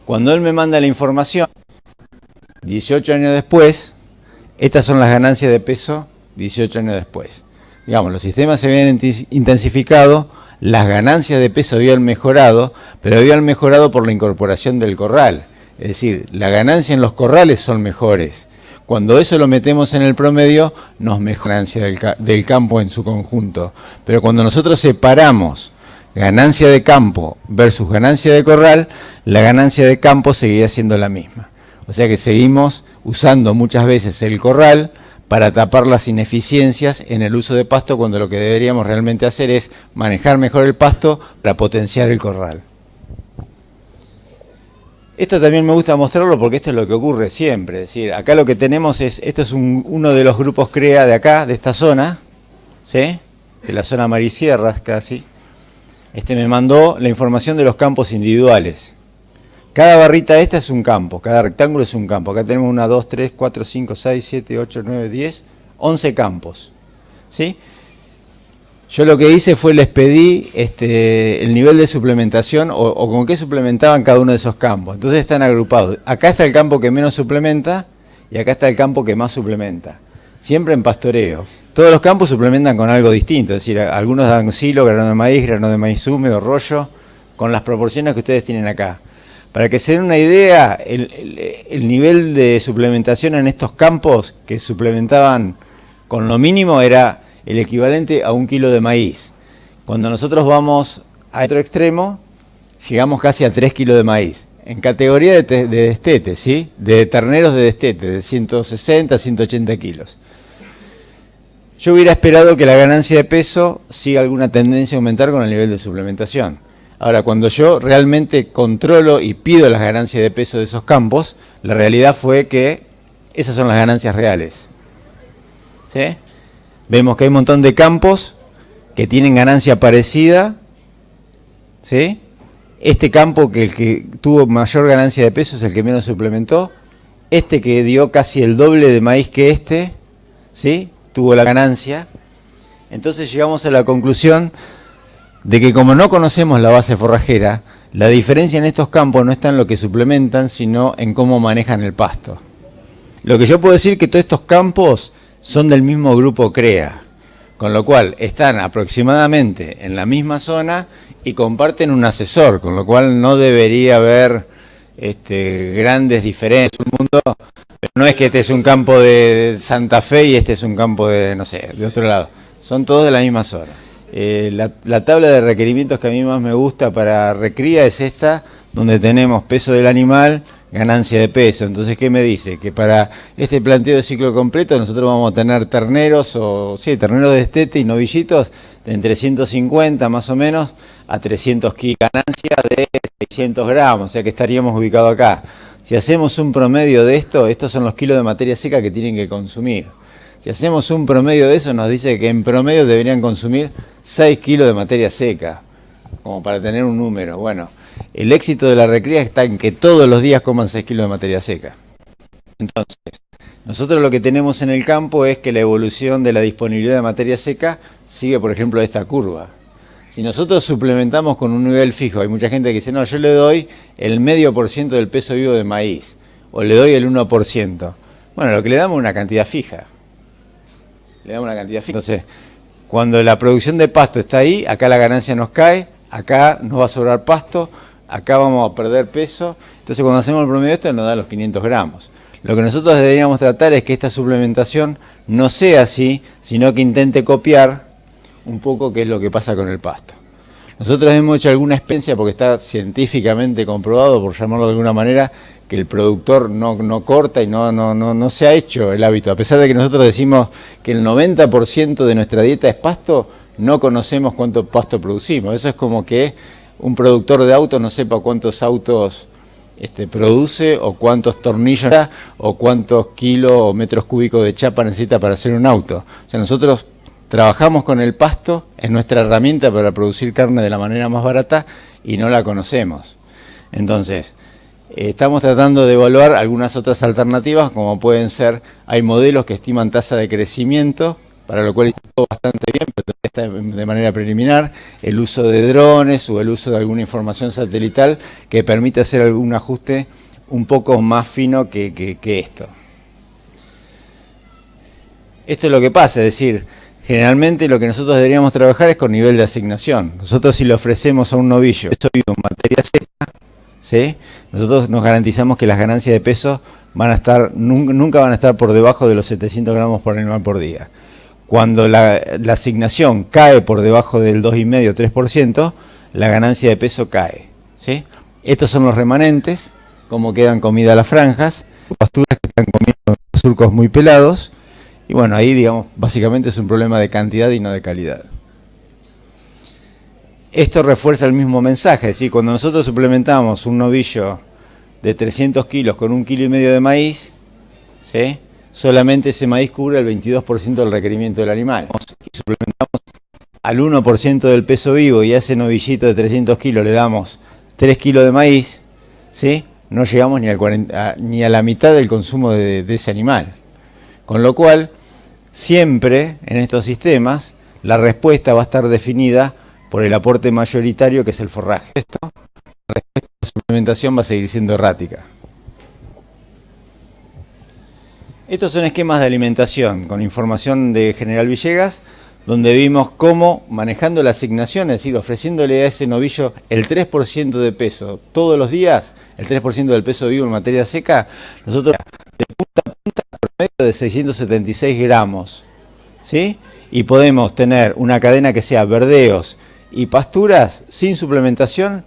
S2: Cuando él me manda la información, 18 años después, estas son las ganancias de peso 18 años después. Digamos, los sistemas se habían intensificado, las ganancias de peso habían mejorado, pero habían mejorado por la incorporación del corral. Es decir, la ganancia en los corrales son mejores. Cuando eso lo metemos en el promedio, nos mejora la ganancia del campo en su conjunto. Pero cuando nosotros separamos ganancia de campo versus ganancia de corral, la ganancia de campo seguía siendo la misma. O sea que seguimos usando muchas veces el corral para tapar las ineficiencias en el uso de pasto, cuando lo que deberíamos realmente hacer es manejar mejor el pasto para potenciar el corral. Esto también me gusta mostrarlo porque esto es lo que ocurre siempre. Es decir, acá lo que tenemos es, esto es uno de los grupos CREA de acá, de esta zona, ¿sí?, de la zona Marisierras casi. Me mandó la información de los campos individuales. Cada barrita esta es un campo, cada rectángulo es un campo. Acá tenemos 1, 2, 3, 4, 5, 6, 7, 8, 9, 10, 11 campos, ¿sí? Yo lo que hice fue les pedí el nivel de suplementación o con qué suplementaban cada uno de esos campos. Entonces están agrupados. Acá está el campo que menos suplementa y acá está el campo que más suplementa. Siempre en pastoreo. Todos los campos suplementan con algo distinto. Es decir, algunos dan silo, grano de maíz húmedo, rollo, con las proporciones que ustedes tienen acá. Para que se den una idea, el nivel de suplementación en estos campos que suplementaban con lo mínimo era el equivalente a 1 kilo de maíz. Cuando nosotros vamos a otro extremo, llegamos casi a 3 kilos de maíz. En categoría de destete, ¿sí?, de terneros de destete, de 160 180 kilos. Yo hubiera esperado que la ganancia de peso siga alguna tendencia a aumentar con el nivel de suplementación. Ahora, cuando yo realmente controlo y pido las ganancias de peso de esos campos, la realidad fue que esas son las ganancias reales, ¿sí? Vemos que hay un montón de campos que tienen ganancia parecida, ¿sí? Este campo, que el que tuvo mayor ganancia de peso, es el que menos suplementó. Este, que dio casi el doble de maíz que ¿sí?, tuvo la ganancia. Entonces llegamos a la conclusión de que como no conocemos la base forrajera, la diferencia en estos campos no está en lo que suplementan, sino en cómo manejan el pasto. Lo que yo puedo decir es que todos estos campos son del mismo grupo CREA, con lo cual están aproximadamente en la misma zona y comparten un asesor, con lo cual no debería haber grandes diferencias. Un mundo, pero no es que este es un campo de Santa Fe y este es un campo de, no sé, de otro lado. Son todos de la misma zona. La tabla de requerimientos que a mí más me gusta para recría es esta, donde tenemos peso del animal, ganancia de peso. Entonces, ¿qué me dice? Que para este planteo de ciclo completo nosotros vamos a tener terneros, terneros de destete y novillitos de entre 150 más o menos a 300 kilos, ganancia de 600 gramos, o sea que estaríamos ubicados acá. Si hacemos un promedio de esto, estos son los kilos de materia seca que tienen que consumir. Si hacemos un promedio de eso, nos dice que en promedio deberían consumir 6 kilos de materia seca, como para tener un número. Bueno, el éxito de la recría está en que todos los días coman 6 kilos de materia seca. Entonces, nosotros lo que tenemos en el campo es que la evolución de la disponibilidad de materia seca sigue, por ejemplo, esta curva. Si nosotros suplementamos con un nivel fijo, hay mucha gente que dice, no, yo le doy el 0,5% del peso vivo de maíz, o le doy el 1%. Bueno, lo que le damos es una cantidad fija. Le damos una cantidad fija. Entonces, cuando la producción de pasto está ahí, acá la ganancia nos cae, acá nos va a sobrar pasto, acá vamos a perder peso. Entonces, cuando hacemos el promedio de esto, nos da los 500 gramos. Lo que nosotros deberíamos tratar es que esta suplementación no sea así, sino que intente copiar un poco qué es lo que pasa con el pasto. Nosotros hemos hecho alguna experiencia, porque está científicamente comprobado, por llamarlo de alguna manera, que el productor no corta y no se ha hecho el hábito. A pesar de que nosotros decimos que el 90% de nuestra dieta es pasto, no conocemos cuánto pasto producimos. Eso es como que un productor de autos no sepa cuántos autos produce, o cuántos tornillos da, o cuántos kilos o metros cúbicos de chapa necesita para hacer un auto. O sea, nosotros trabajamos con el pasto, es nuestra herramienta para producir carne de la manera más barata y no la conocemos. Entonces, estamos tratando de evaluar algunas otras alternativas, como pueden ser, hay modelos que estiman tasa de crecimiento, para lo cual está bastante bien, pero está de manera preliminar, el uso de drones o el uso de alguna información satelital que permite hacer algún ajuste un poco más fino que esto. Esto es lo que pasa, es decir, generalmente lo que nosotros deberíamos trabajar es con nivel de asignación. Nosotros, si le ofrecemos a un novillo peso vivo en materia seca, ¿sí?, nosotros nos garantizamos que las ganancias de peso van a estar, nunca van a estar por debajo de los 700 gramos por animal por día. Cuando la asignación cae por debajo del 2,5-3%, la ganancia de peso cae, ¿sí? Estos son los remanentes, como quedan comidas las franjas, pasturas que están comiendo surcos muy pelados, y bueno, ahí, digamos, básicamente es un problema de cantidad y no de calidad. Esto refuerza el mismo mensaje, es decir, cuando nosotros suplementamos un novillo de 300 kilos con 1,5 kg de maíz, ¿sí?, solamente ese maíz cubre el 22% del requerimiento del animal. Y suplementamos al 1% del peso vivo y a ese novillito de 300 kilos le damos 3 kilos de maíz, ¿sí?, no llegamos ni a la mitad del consumo de ese animal. Con lo cual, siempre en estos sistemas, la respuesta va a estar definida por el aporte mayoritario, que es el forraje. La respuesta a la suplementación va a seguir siendo errática. Estos son esquemas de alimentación con información de General Villegas, donde vimos cómo, manejando la asignación, es decir, ofreciéndole a ese novillo el 3% de peso todos los días, el 3% del peso vivo en materia seca, nosotros de punta a punta promedio de 676 gramos, ¿sí? Y podemos tener una cadena que sea verdeos y pasturas sin suplementación,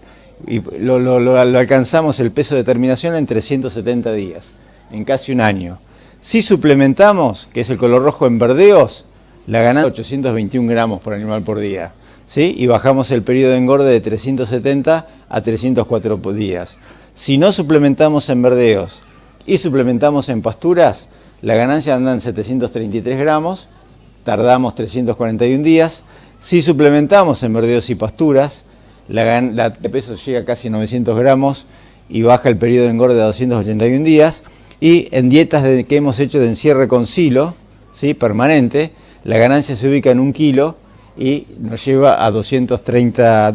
S2: y lo alcanzamos el peso de terminación en 370 días, en casi un año. Si suplementamos, que es el color rojo en verdeos, la ganancia es 821 gramos por animal por día, ¿sí? Y bajamos el periodo de engorde de 370 a 304 días. Si no suplementamos en verdeos y suplementamos en pasturas, la ganancia anda en 733 gramos, tardamos 341 días. Si suplementamos en verdeos y pasturas, la de peso llega a casi 900 gramos y baja el periodo de engorde a 281 días. Y en dietas que hemos hecho de encierre con silo, ¿sí?, permanente, la ganancia se ubica en 1 kilo y nos lleva a 230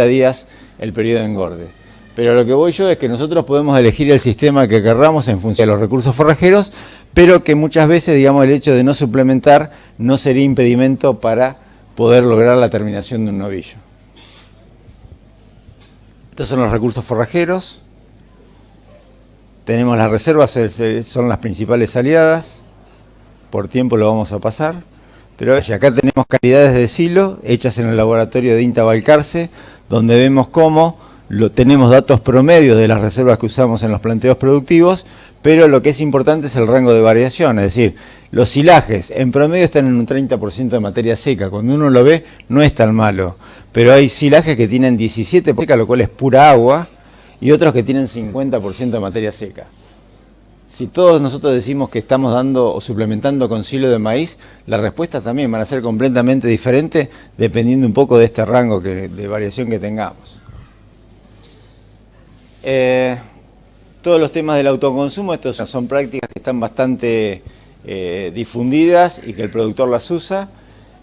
S2: días el periodo de engorde. Pero lo que voy yo es que nosotros podemos elegir el sistema que querramos en función de los recursos forrajeros, pero que muchas veces, digamos, el hecho de no suplementar no sería impedimento para poder lograr la terminación de un novillo. Estos son los recursos forrajeros. Tenemos las reservas, son las principales aliadas. Por tiempo lo vamos a pasar. Pero acá tenemos calidades de silo hechas en el laboratorio de INTA Balcarce, donde vemos cómo tenemos datos promedios de las reservas que usamos en los planteos productivos, pero lo que es importante es el rango de variación, es decir, los silajes en promedio están en un 30% de materia seca. Cuando uno lo ve no es tan malo, pero hay silajes que tienen 17% seca, lo cual es pura agua, y otros que tienen 50% de materia seca. Si todos nosotros decimos que estamos dando o suplementando con silo de maíz, las respuestas también van a ser completamente diferentes dependiendo un poco de este rango de variación que tengamos. Todos los temas del autoconsumo, estos son prácticas que están bastante difundidas y que el productor las usa.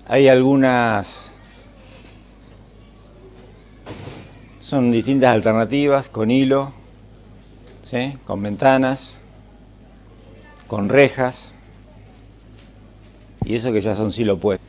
S2: Hay algunas, son distintas alternativas, con hilo, ¿sí?, con ventanas, con rejas, y eso que ya son silo puestos.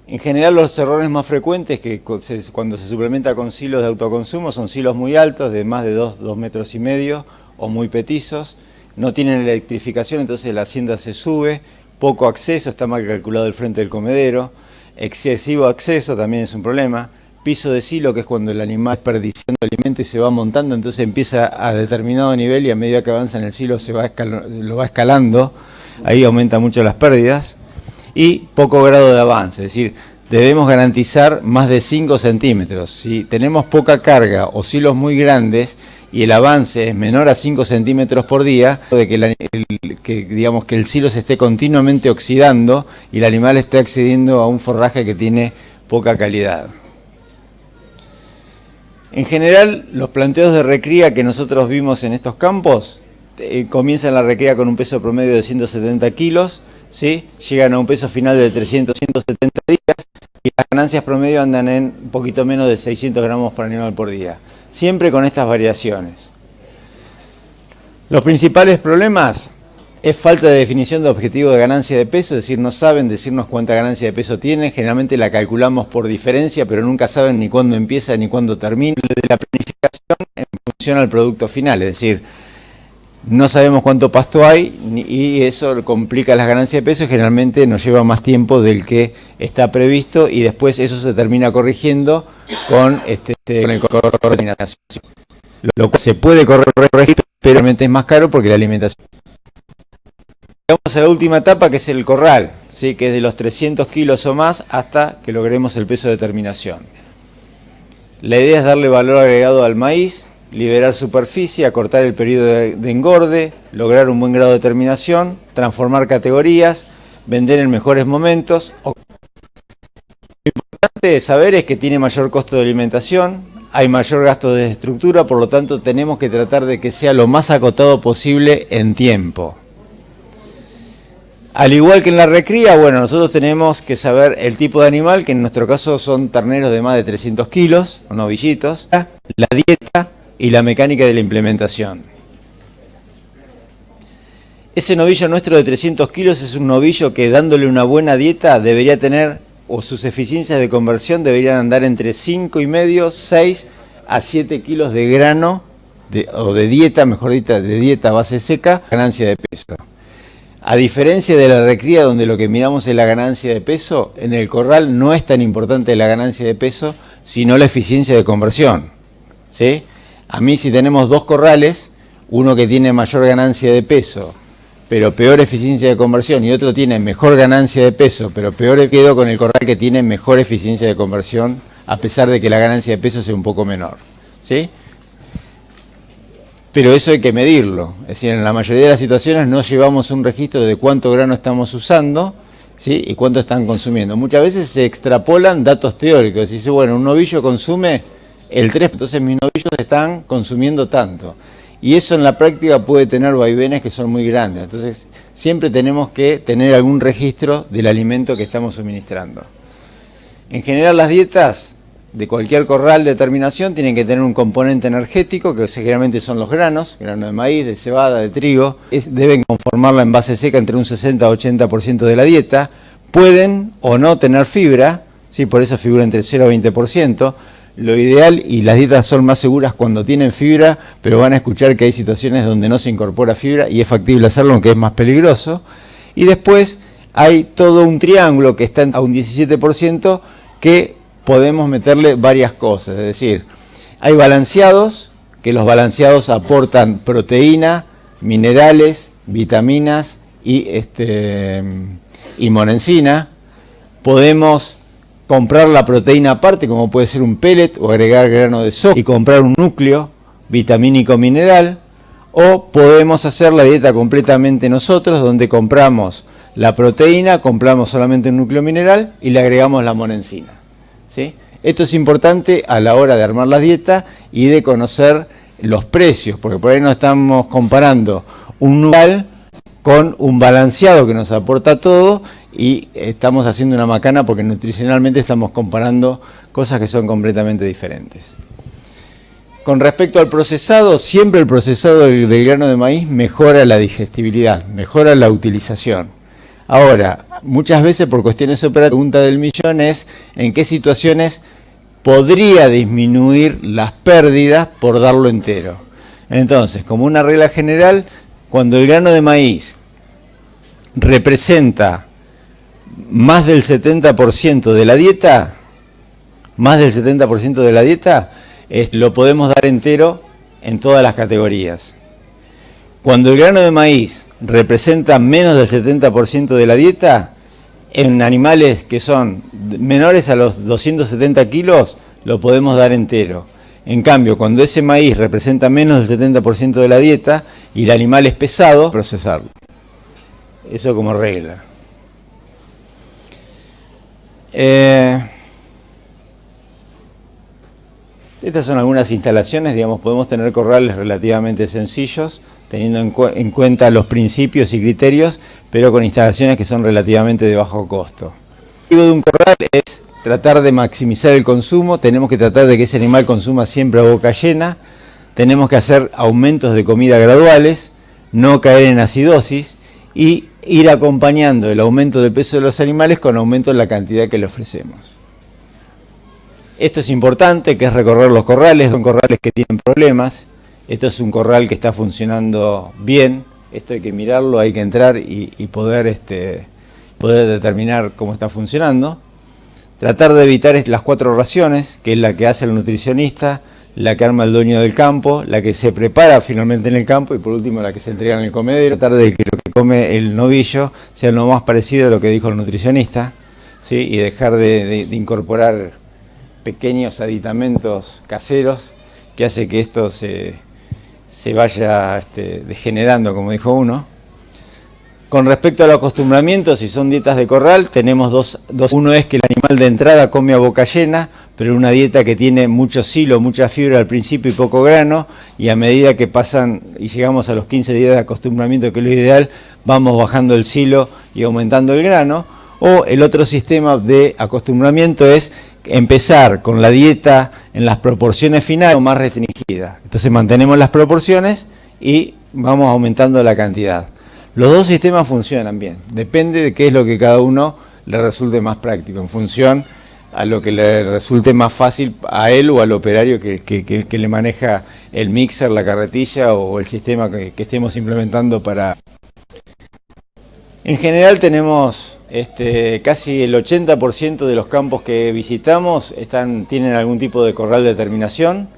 S2: En general los errores más frecuentes que cuando se suplementa con silos de autoconsumo son silos muy altos, de más de 2,5 metros, o muy petizos, no tienen electrificación, entonces la hacienda se sube, poco acceso, está mal calculado el frente del comedero, excesivo acceso también es un problema, piso de silo, que es cuando el animal está desperdiciando alimento y se va montando, entonces empieza a determinado nivel y a medida que avanza en el silo lo va escalando, ahí aumenta mucho las pérdidas. Y poco grado de avance, es decir, debemos garantizar más de 5 centímetros. Si tenemos poca carga o silos muy grandes y el avance es menor a 5 centímetros por día, de digamos que el silo se esté continuamente oxidando y el animal esté accediendo a un forraje que tiene poca calidad. En general, los planteos de recría que nosotros vimos en estos campos comienzan la recría con un peso promedio de 170 kilos, ¿sí?, llegan a un peso final de 300-170 días y las ganancias promedio andan en un poquito menos de 600 gramos por animal por día, siempre con estas variaciones. Los principales problemas es falta de definición de objetivo de ganancia de peso, es decir, no saben decirnos cuánta ganancia de peso tienen, generalmente la calculamos por diferencia, pero nunca saben ni cuándo empieza ni cuándo termina. De la planificación en función al producto final, es decir, no sabemos cuánto pasto hay y eso complica las ganancias de peso y generalmente nos lleva más tiempo del que está previsto y después eso se termina corrigiendo con el correr de terminación. Lo cual se puede corregir, pero realmente es más caro porque la alimentación. Vamos a la última etapa, que es el corral, ¿sí?, que es de los 300 kilos o más hasta que logremos el peso de terminación. La idea es darle valor agregado al maíz, liberar superficie, acortar el periodo de engorde, lograr un buen grado de terminación, transformar categorías, vender en mejores momentos. Lo importante de saber es que tiene mayor costo de alimentación, hay mayor gasto de estructura, por lo tanto tenemos que tratar de que sea lo más acotado posible en tiempo. Al igual que en la recría, bueno, nosotros tenemos que saber el tipo de animal, que en nuestro caso son terneros de más de 300 kilos, o novillitos, la dieta y la mecánica de la implementación. Ese novillo nuestro de 300 kilos es un novillo que, dándole una buena dieta, debería tener, o sus eficiencias de conversión deberían andar entre 5,5, 6 a 7 kilos de grano, o de dieta, mejor dicho, de dieta base seca, ganancia de peso. A diferencia de la recría, donde lo que miramos es la ganancia de peso, en el corral no es tan importante la ganancia de peso, sino la eficiencia de conversión, ¿sí? A mí, si tenemos dos corrales, uno que tiene mayor ganancia de peso, pero peor eficiencia de conversión, y otro tiene mejor ganancia de peso, pero peor, quedo con el corral que tiene mejor eficiencia de conversión, a pesar de que la ganancia de peso sea un poco menor, ¿sí? Pero eso hay que medirlo, es decir, en la mayoría de las situaciones no llevamos un registro de cuánto grano estamos usando, ¿sí?, y cuánto están consumiendo. Muchas veces se extrapolan datos teóricos, dice, bueno, un novillo consume el 3, entonces mis novillos están consumiendo tanto. Y eso en la práctica puede tener vaivenes que son muy grandes, entonces siempre tenemos que tener algún registro del alimento que estamos suministrando. En general las dietas de cualquier corral de terminación tienen que tener un componente energético, que generalmente son los granos, grano de maíz, de cebada, de trigo. Deben conformarla en base seca entre un 60 a 80% de la dieta. Pueden o no tener fibra, ¿sí? Por eso figura entre 0 a 20%. Lo ideal, y las dietas son más seguras cuando tienen fibra, pero van a escuchar que hay situaciones donde no se incorpora fibra y es factible hacerlo, aunque es más peligroso. Y después hay todo un triángulo que está a un 17% que podemos meterle varias cosas. Es decir, hay balanceados, que los balanceados aportan proteína, minerales, vitaminas y monensina. Podemos comprar la proteína aparte, como puede ser un pellet, o agregar grano de soja y comprar un núcleo vitamínico mineral, o podemos hacer la dieta completamente nosotros, donde compramos la proteína, compramos solamente un núcleo mineral y le agregamos la monensina, ¿sí? Esto es importante a la hora de armar la dieta y de conocer los precios, porque por ahí no estamos comparando un núcleo con un balanceado que nos aporta todo, y estamos haciendo una macana porque nutricionalmente estamos comparando cosas que son completamente diferentes. Con respecto al procesado, siempre el procesado del grano de maíz mejora la digestibilidad, mejora la utilización. Ahora, muchas veces por cuestiones operativas, la pregunta del millón es en qué situaciones podría disminuir las pérdidas por darlo entero. Entonces, como una regla general, cuando el grano de maíz representa más del 70% de la dieta, lo podemos dar entero en todas las categorías. Cuando el grano de maíz representa menos del 70% de la dieta, en animales que son menores a los 270 kilos, lo podemos dar entero. En cambio, cuando ese maíz representa menos del 70% de la dieta y el animal es pesado, procesarlo. Eso como regla. Estas son algunas instalaciones, digamos, podemos tener corrales relativamente sencillos, teniendo en cuenta los principios y criterios, pero con instalaciones que son relativamente de bajo costo. El objetivo de un corral es tratar de maximizar el consumo, tenemos que tratar de que ese animal consuma siempre a boca llena, tenemos que hacer aumentos de comida graduales, no caer en acidosis y ir acompañando el aumento del peso de los animales con aumento en la cantidad que le ofrecemos. Esto es importante, que es recorrer los corrales, son corrales que tienen problemas. Esto es un corral que está funcionando bien, esto hay que mirarlo, hay que entrar y poder determinar cómo está funcionando. Tratar de evitar las 4 raciones, que es la que hace el nutricionista, la que arma el dueño del campo, la que se prepara finalmente en el campo y por último la que se entrega en el comedero. Tratar de que lo que come el novillo sea lo más parecido a lo que dijo el nutricionista, ¿sí? Y dejar de incorporar pequeños aditamentos caseros que hace que esto se vaya degenerando, como dijo uno. Con respecto al acostumbramiento, si son dietas de corral, tenemos dos. Uno es que el animal de entrada come a boca llena, pero una dieta que tiene mucho silo, mucha fibra al principio y poco grano, y a medida que pasan y llegamos a los 15 días de acostumbramiento, que es lo ideal, vamos bajando el silo y aumentando el grano. O el otro sistema de acostumbramiento es empezar con la dieta en las proporciones finales o más restringidas. Entonces mantenemos las proporciones y vamos aumentando la cantidad. Los dos sistemas funcionan bien, depende de qué es lo que cada uno le resulte más práctico, en función a lo que le resulte más fácil a él o al operario que le maneja el mixer, la carretilla o el sistema que estemos implementando para... En general tenemos casi el 80% de los campos que visitamos tienen algún tipo de corral de terminación.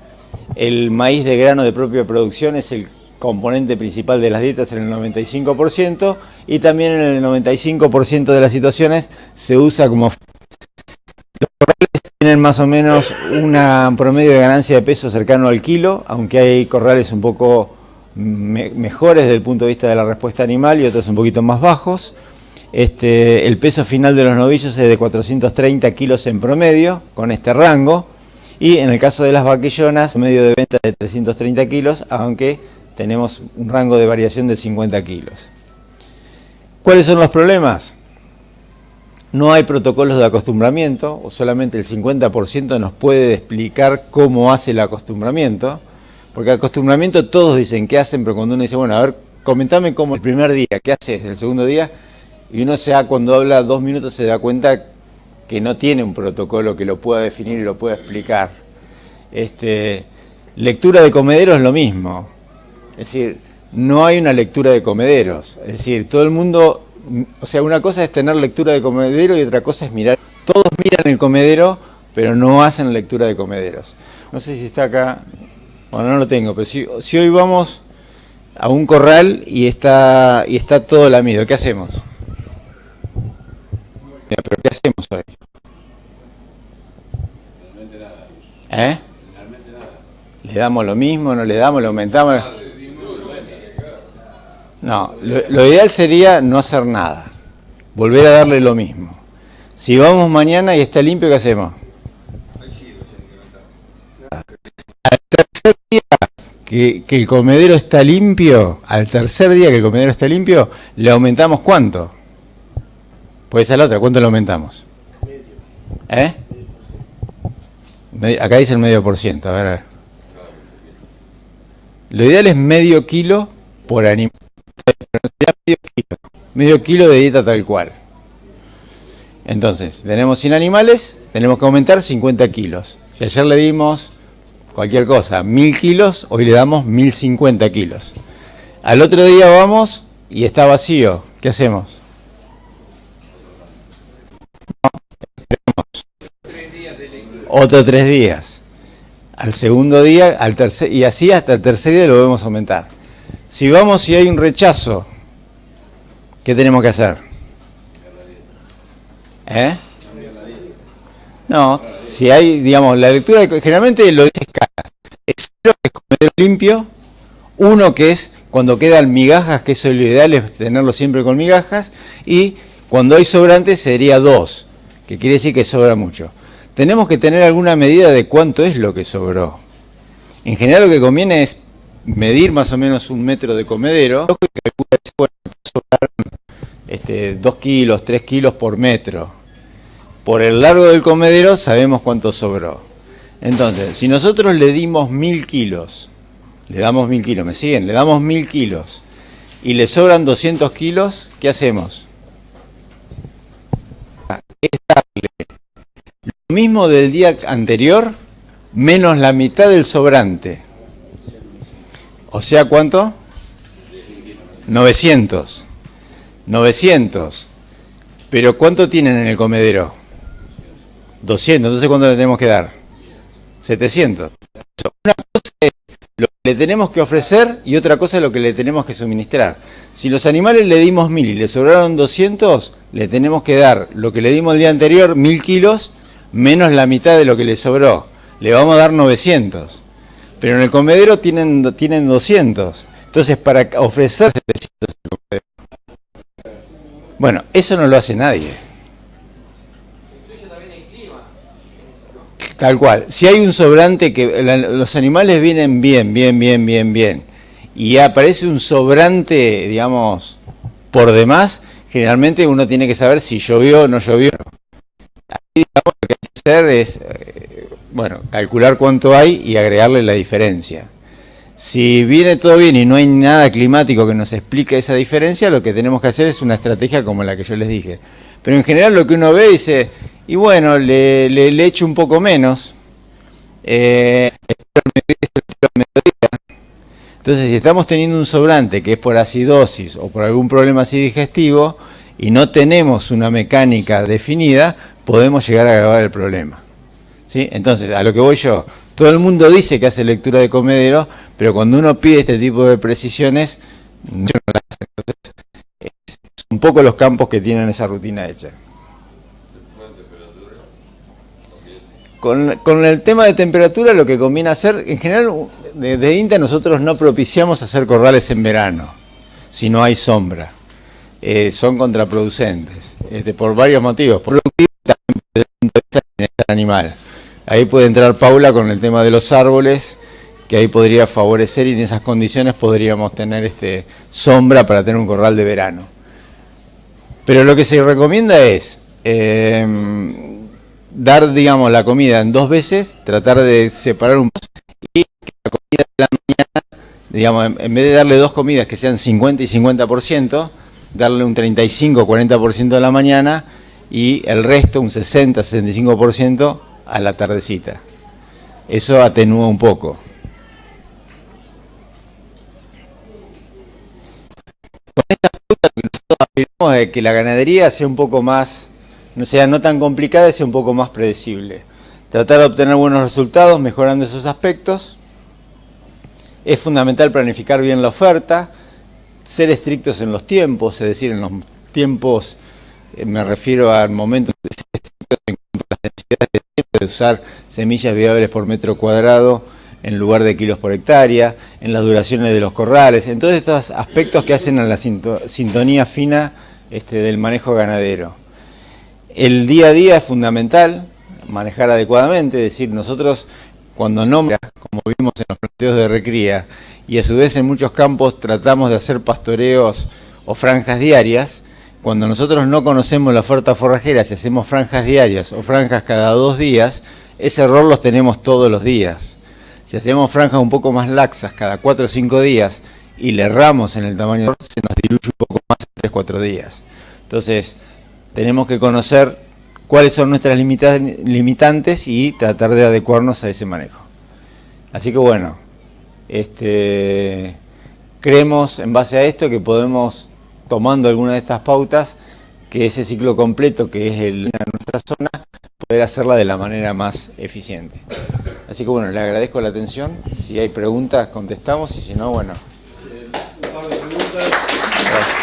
S2: El maíz de grano de propia producción es el componente principal de las dietas en el 95% y también en el 95% de las situaciones se usa como... Los corrales tienen más o menos un promedio de ganancia de peso cercano al kilo, aunque hay corrales un poco mejores desde el punto de vista de la respuesta animal y otros un poquito más bajos. El peso final de los novillos es de 430 kilos en promedio, con este rango, y en el caso de las vaquillonas, promedio de venta de 330 kilos, aunque tenemos un rango de variación de 50 kilos. ¿Cuáles son los problemas? No hay protocolos de acostumbramiento, o solamente el 50% nos puede explicar cómo hace el acostumbramiento, porque acostumbramiento todos dicen qué hacen, pero cuando uno dice, bueno, a ver, comentame cómo el primer día, qué haces el segundo día, y uno cuando habla 2 minutos se da cuenta que no tiene un protocolo que lo pueda definir y lo pueda explicar. Lectura de comederos es lo mismo, es decir, no hay una lectura de comederos, es decir, todo el mundo... O sea, una cosa es tener lectura de comedero y otra cosa es mirar. Todos miran el comedero, pero no hacen lectura de comederos. No sé si está acá, bueno, no lo tengo, pero si hoy vamos a un corral y está todo lamido, ¿qué hacemos? Mira, pero ¿qué hacemos hoy? ¿Eh? ¿Le damos lo mismo? ¿No le damos? ¿Le aumentamos? No, lo ideal sería no hacer nada, volver a darle lo mismo. Si vamos mañana y está limpio, ¿qué hacemos? Al tercer día que el comedero está limpio, ¿le aumentamos cuánto? Pues esa es la otra, ¿cuánto le aumentamos? ¿Eh? Acá dice el 0,5%, a ver. Lo ideal es medio kilo por animal. Medio kilo de dieta tal cual. Entonces, tenemos 100 animales, tenemos que aumentar 50 kilos. Si ayer le dimos cualquier cosa, 1000 kilos, hoy le damos 1050 kilos. Al otro día vamos y está vacío. ¿Qué hacemos? Otros 3 días. Al segundo día, al tercer, y así hasta el tercer día lo debemos aumentar. Si vamos y hay un rechazo, ¿qué tenemos que hacer? No, si hay, digamos, la lectura, generalmente lo dice escalas. Es 0, que es comedero limpio, 1 que es cuando quedan migajas, que eso es lo ideal, es tenerlo siempre con migajas, y cuando hay sobrantes sería 2, que quiere decir que sobra mucho. Tenemos que tener alguna medida de cuánto es lo que sobró. En general lo que conviene es medir más o menos 1 metro de comedero, que sobraron 2 kilos, 3 kilos por metro. Por el largo del comedero sabemos cuánto sobró. Entonces, si nosotros le dimos 1000 kilos, ¿me siguen? Le damos 1000 kilos y le sobran 200 kilos, ¿qué hacemos? Es darle lo mismo del día anterior menos la mitad del sobrante. O sea, ¿cuánto? 900. 900. Pero ¿cuánto tienen en el comedero? 200. Entonces, ¿cuánto le tenemos que dar? 700. Una cosa es lo que le tenemos que ofrecer y otra cosa es lo que le tenemos que suministrar. Si los animales le dimos 1000 y le sobraron 200, le tenemos que dar lo que le dimos el día anterior, 1000 kilos, menos la mitad de lo que le sobró. Le vamos a dar 900. Pero en el comedero tienen 200. Entonces, para ofrecer 700 en el comedero. Bueno, eso no lo hace nadie. Tal cual. Si hay un sobrante que los animales vienen bien, y aparece un sobrante, digamos, por demás, generalmente uno tiene que saber si llovió o no llovió. Ahí, digamos, lo que hay que hacer es, calcular cuánto hay y agregarle la diferencia. Si viene todo bien y no hay nada climático que nos explique esa diferencia, lo que tenemos que hacer es una estrategia como la que yo les dije. Pero en general lo que uno ve dice, y bueno, le echo un poco menos, entonces si estamos teniendo un sobrante que es por acidosis o por algún problema así digestivo y no tenemos una mecánica definida, podemos llegar a agravar el problema. ¿Sí? Entonces, a lo que voy yo, todo el mundo dice que hace lectura de comedero, pero cuando uno pide este tipo de precisiones, no la hace. Entonces, es un poco los campos que tienen esa rutina hecha. Con el tema de temperatura, lo que conviene hacer, en general, desde INTA nosotros no propiciamos hacer corrales en verano, si no hay sombra. Son contraproducentes, por varios motivos. Por también desde el punto de vista del bienestar animal. Ahí puede entrar Paula con el tema de los árboles, que ahí podría favorecer y en esas condiciones podríamos tener sombra para tener un corral de verano. Pero lo que se recomienda es dar, digamos, la comida en 2 veces, tratar de separar un poco, y que la comida de la mañana, digamos, en vez de darle 2 comidas que sean 50 y 50%, darle un 35-40% a la mañana y el resto, un 60-65% a la tardecita. Eso atenúa un poco. Con esta pauta lo que nosotros aspiramos es que la ganadería sea un poco más, no tan complicada y sea un poco más predecible. Tratar de obtener buenos resultados mejorando esos aspectos. Es fundamental planificar bien la oferta, ser estrictos en los tiempos, es decir, en los tiempos, me refiero al momento de ser estrictos en cuanto a las densidades de tiempo, de usar semillas viables por metro cuadrado en lugar de kilos por hectárea, en las duraciones de los corrales, en todos estos aspectos que hacen a la sintonía fina del manejo ganadero. El día a día es fundamental manejar adecuadamente, es decir, nosotros cuando como vimos en los planteos de recría, y a su vez en muchos campos tratamos de hacer pastoreos o franjas diarias, cuando nosotros no conocemos la oferta forrajera, si hacemos franjas diarias o franjas cada 2 días, ese error los tenemos todos los días. Si hacemos franjas un poco más laxas cada 4 o 5 días y le erramos en el tamaño, se nos diluye un poco más en 3-4 días. Entonces, tenemos que conocer cuáles son nuestras limitantes y tratar de adecuarnos a ese manejo. Así que bueno, creemos en base a esto que podemos, tomando alguna de estas pautas, que ese ciclo completo que es en nuestra zona, poder hacerla de la manera más eficiente. Así que bueno, le agradezco la atención. Si hay preguntas, contestamos, y si no, bueno.
S3: Un par de preguntas.
S2: Gracias.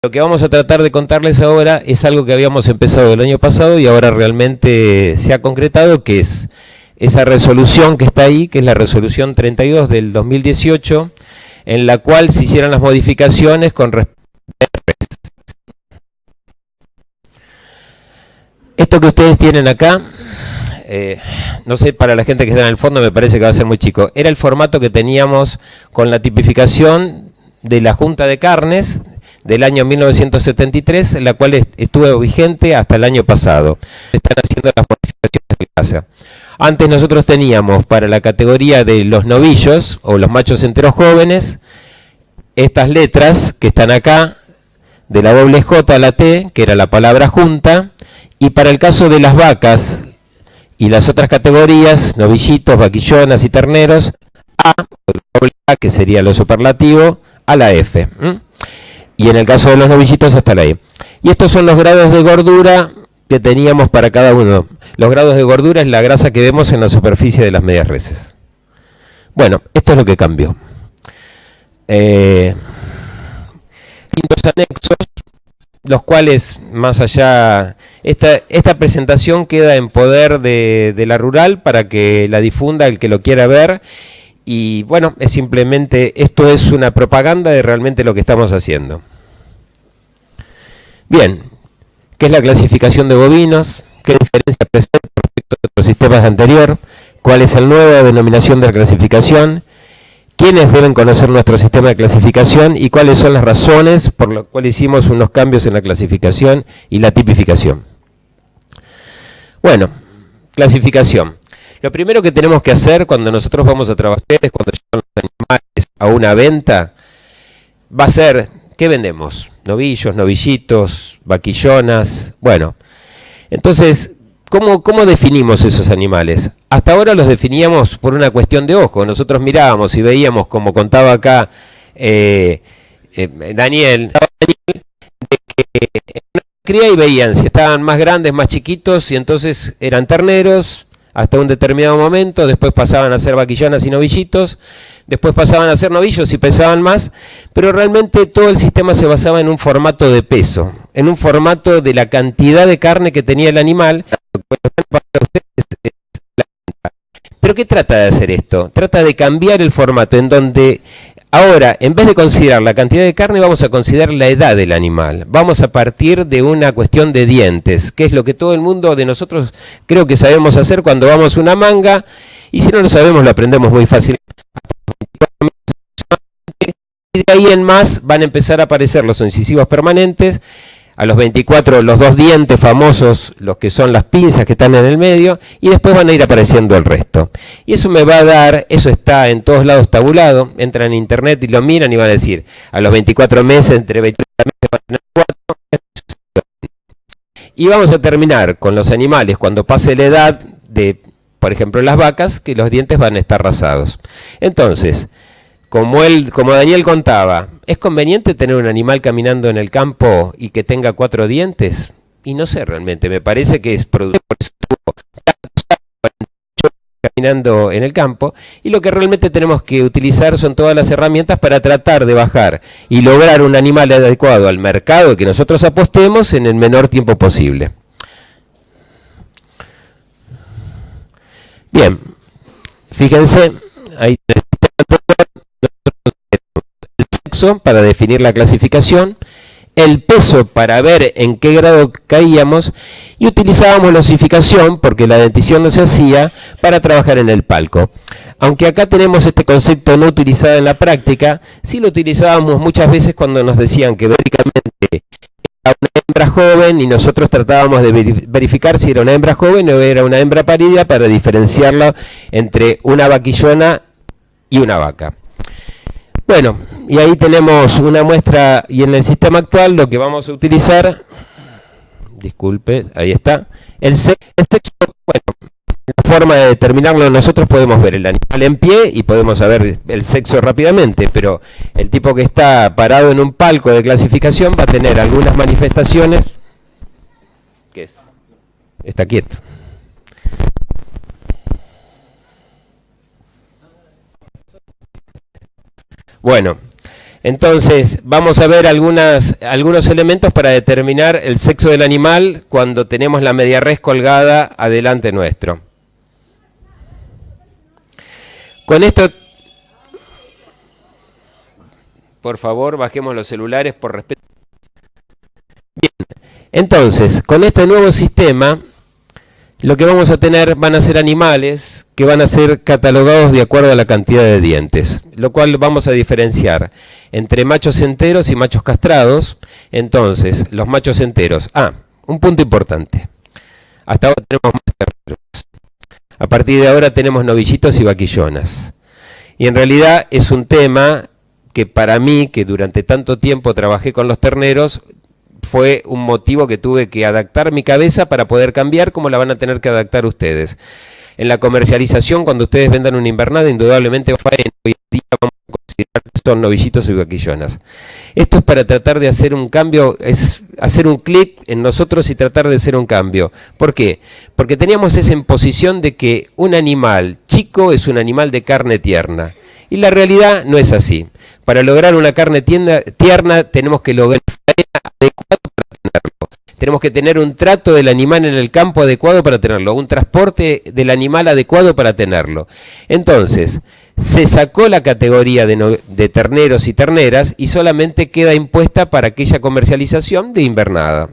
S4: Lo que vamos a tratar de contarles ahora es algo que habíamos empezado el año pasado y ahora realmente se ha concretado, que es esa resolución que está ahí, que es la resolución 32 del 2018, en la cual se hicieron las modificaciones con respecto a esto que ustedes tienen acá. No sé, para la gente que está en el fondo me parece que va a ser muy chico. Era el formato que teníamos con la tipificación de la Junta de Carnes del año 1973, la cual estuvo vigente hasta el año pasado. Se están haciendo las modificaciones de casa. Antes nosotros teníamos para la categoría de los novillos o los machos enteros jóvenes estas letras que están acá, de la doble J a la T, que era la palabra junta, y para el caso de las vacas y las otras categorías, novillitos, vaquillonas y terneros, A, o doble A, que sería lo superlativo, a la F. Y en el caso de los novillitos hasta la E. Y estos son los grados de gordura que teníamos para cada uno. Los grados de gordura es la grasa que vemos en la superficie de las medias reses. Bueno, esto es lo que cambió. Distintos anexos, los cuales, más allá, esta presentación queda en poder de la rural para que la difunda el que lo quiera ver. Y bueno, es simplemente, esto es una propaganda de realmente lo que estamos haciendo. Bien, ¿qué es la clasificación de bovinos? ¿Qué diferencia presenta respecto a los sistemas anteriores? ¿Cuál es la nueva denominación de la clasificación? ¿Quiénes deben conocer nuestro sistema de clasificación? ¿Y cuáles son las razones por las cuales hicimos unos cambios en la clasificación y la tipificación? Bueno, clasificación. Lo primero que tenemos que hacer cuando nosotros vamos a trabajar, cuando llevan los animales a una venta, va a ser, ¿qué vendemos? Novillos, novillitos, vaquillonas, bueno. Entonces, ¿cómo definimos esos animales? Hasta ahora los definíamos por una cuestión de ojo. Nosotros mirábamos y veíamos, como contaba acá Daniel, de que en una cría y veían si estaban más grandes, más chiquitos, y entonces eran terneros, hasta un determinado momento, después pasaban a ser vaquillonas y novillitos, después pasaban a ser novillos y pesaban más, pero realmente todo el sistema se basaba en un formato de peso, en un formato de la cantidad de carne que tenía el animal. ¿Pero qué trata de hacer esto? Trata de cambiar el formato en donde ahora, en vez de considerar la cantidad de carne, vamos a considerar la edad del animal. Vamos a partir de una cuestión de dientes, que es lo que todo el mundo de nosotros creo que sabemos hacer cuando vamos a una manga, y si no lo sabemos lo aprendemos muy fácil. de ahí en más van a empezar a aparecer los incisivos permanentes. A los 24, los 2 dientes famosos, los que son las pinzas que están en el medio, y después van a ir apareciendo el resto. Y eso me va a dar, eso está en todos lados tabulado, entran en internet y lo miran y van a decir, a los 24 meses, entre 24 meses van a tener 4. Y vamos a terminar con los animales cuando pase la edad de, por ejemplo, las vacas, que los dientes van a estar rasados. Entonces, como Daniel contaba, ¿es conveniente tener un animal caminando en el campo y que tenga 4 dientes? Y no sé realmente, me parece que es productivo, por eso estuvo tantos años caminando en el campo, y lo que realmente tenemos que utilizar son todas las herramientas para tratar de bajar y lograr un animal adecuado al mercado que nosotros apostemos en el menor tiempo posible. Bien, fíjense, ahí el sexo para definir la clasificación, el peso para ver en qué grado caíamos, y utilizábamos la osificación, porque la dentición no se hacía, para trabajar en el palco. Aunque acá tenemos este concepto no utilizado en la práctica, sí lo utilizábamos muchas veces cuando nos decían que verticalmente era una hembra joven y nosotros tratábamos de verificar si era una hembra joven o era una hembra parida para diferenciarla entre una vaquillona y una vaca. Bueno, y ahí tenemos una muestra, y en el sistema actual lo que vamos a utilizar, disculpe, ahí está, el sexo, bueno, la forma de determinarlo, nosotros podemos ver el animal en pie y podemos saber el sexo rápidamente, pero el tipo que está parado en un palco de clasificación va a tener algunas manifestaciones. ¿Qué es? Está quieto. Bueno, entonces vamos a ver algunos elementos para determinar el sexo del animal cuando tenemos la media res colgada adelante nuestro. Con esto, por favor, bajemos los celulares por respeto. Bien, entonces, con este nuevo sistema, lo que vamos a tener van a ser animales que van a ser catalogados de acuerdo a la cantidad de dientes, lo cual vamos a diferenciar entre machos enteros y machos castrados. Entonces, los machos enteros. Un punto importante. Hasta ahora tenemos más terneros. A partir de ahora tenemos novillitos y vaquillonas. Y en realidad es un tema que para mí, que durante tanto tiempo trabajé con los terneros, fue un motivo que tuve que adaptar mi cabeza para poder cambiar, como la van a tener que adaptar ustedes. En la comercialización, cuando ustedes vendan una invernada, indudablemente hoy en día vamos a considerar que son novillitos y vaquillonas. Esto es para tratar de hacer un cambio, es hacer un clic en nosotros y tratar de hacer un cambio. ¿Por qué? Porque teníamos esa imposición de que un animal chico es un animal de carne tierna. Y la realidad no es así. Para lograr una carne tierna tenemos que lograr adecuado para tenerlo. Tenemos que tener un trato del animal en el campo adecuado para tenerlo, un transporte del animal adecuado para tenerlo. Entonces, se sacó la categoría de terneros y terneras y solamente queda impuesta para aquella comercialización de invernada.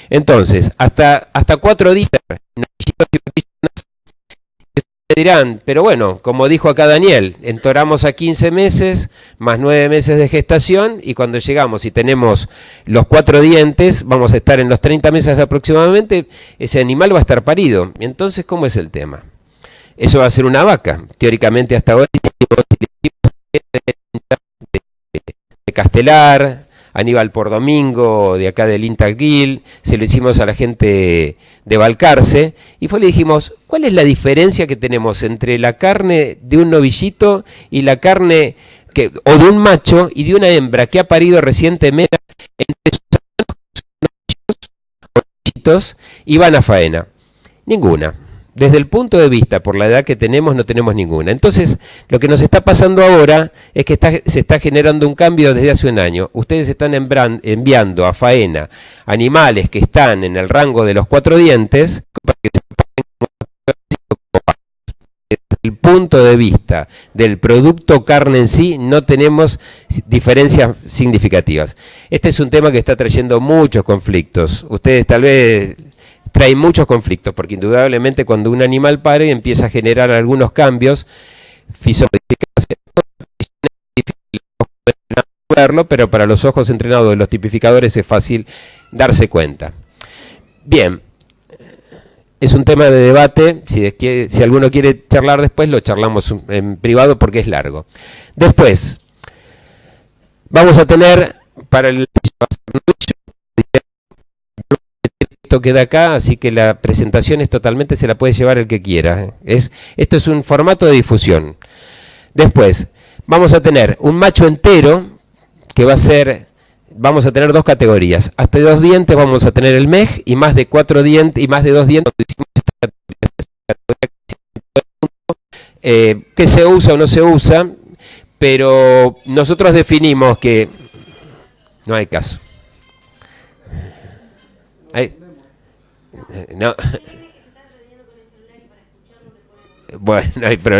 S4: Entonces, hasta 4 días, dirán, pero bueno, como dijo acá Daniel, entoramos a 15 meses, más 9 meses de gestación, y cuando llegamos y tenemos los 4 dientes, vamos a estar en los 30 meses aproximadamente, ese animal va a estar parido. Entonces, ¿cómo es el tema? Eso va a ser una vaca. Teóricamente hasta ahora de Castelar, Aníbal por Domingo, de acá del Intagril, se lo hicimos a la gente de Balcarce, y le dijimos, ¿cuál es la diferencia que tenemos entre la carne de un novillito y la carne o de un macho y de una hembra que ha parido recientemente entre sus novillitos y van a faena? Ninguna. Desde el punto de vista, por la edad que tenemos, no tenemos ninguna. Entonces, lo que nos está pasando ahora es que se está generando un cambio desde hace un año. Ustedes están enviando a faena animales que están en el rango de los 4 dientes, para que se desde el punto de vista del producto carne en sí, no tenemos diferencias significativas. Este es un tema que está trayendo muchos conflictos. Ustedes tal vez trae muchos conflictos, porque indudablemente cuando un animal pare empieza a generar algunos cambios fisiológicos verlo, pero para los ojos entrenados de los tipificadores es fácil darse cuenta. Bien, es un tema de debate, si alguno quiere charlar después, lo charlamos en privado porque es largo. Después, vamos a tener para el esto queda acá, así que la presentación es totalmente, se la puede llevar el que quiera. Esto es un formato de difusión. Después, vamos a tener un macho entero, que va a ser, vamos a tener dos categorías. Hasta 2 dientes vamos a tener el MEG, y más de 4 dientes, y más de 2 dientes, que se usa o no se usa, pero nosotros definimos que no hay caso. No. Bueno,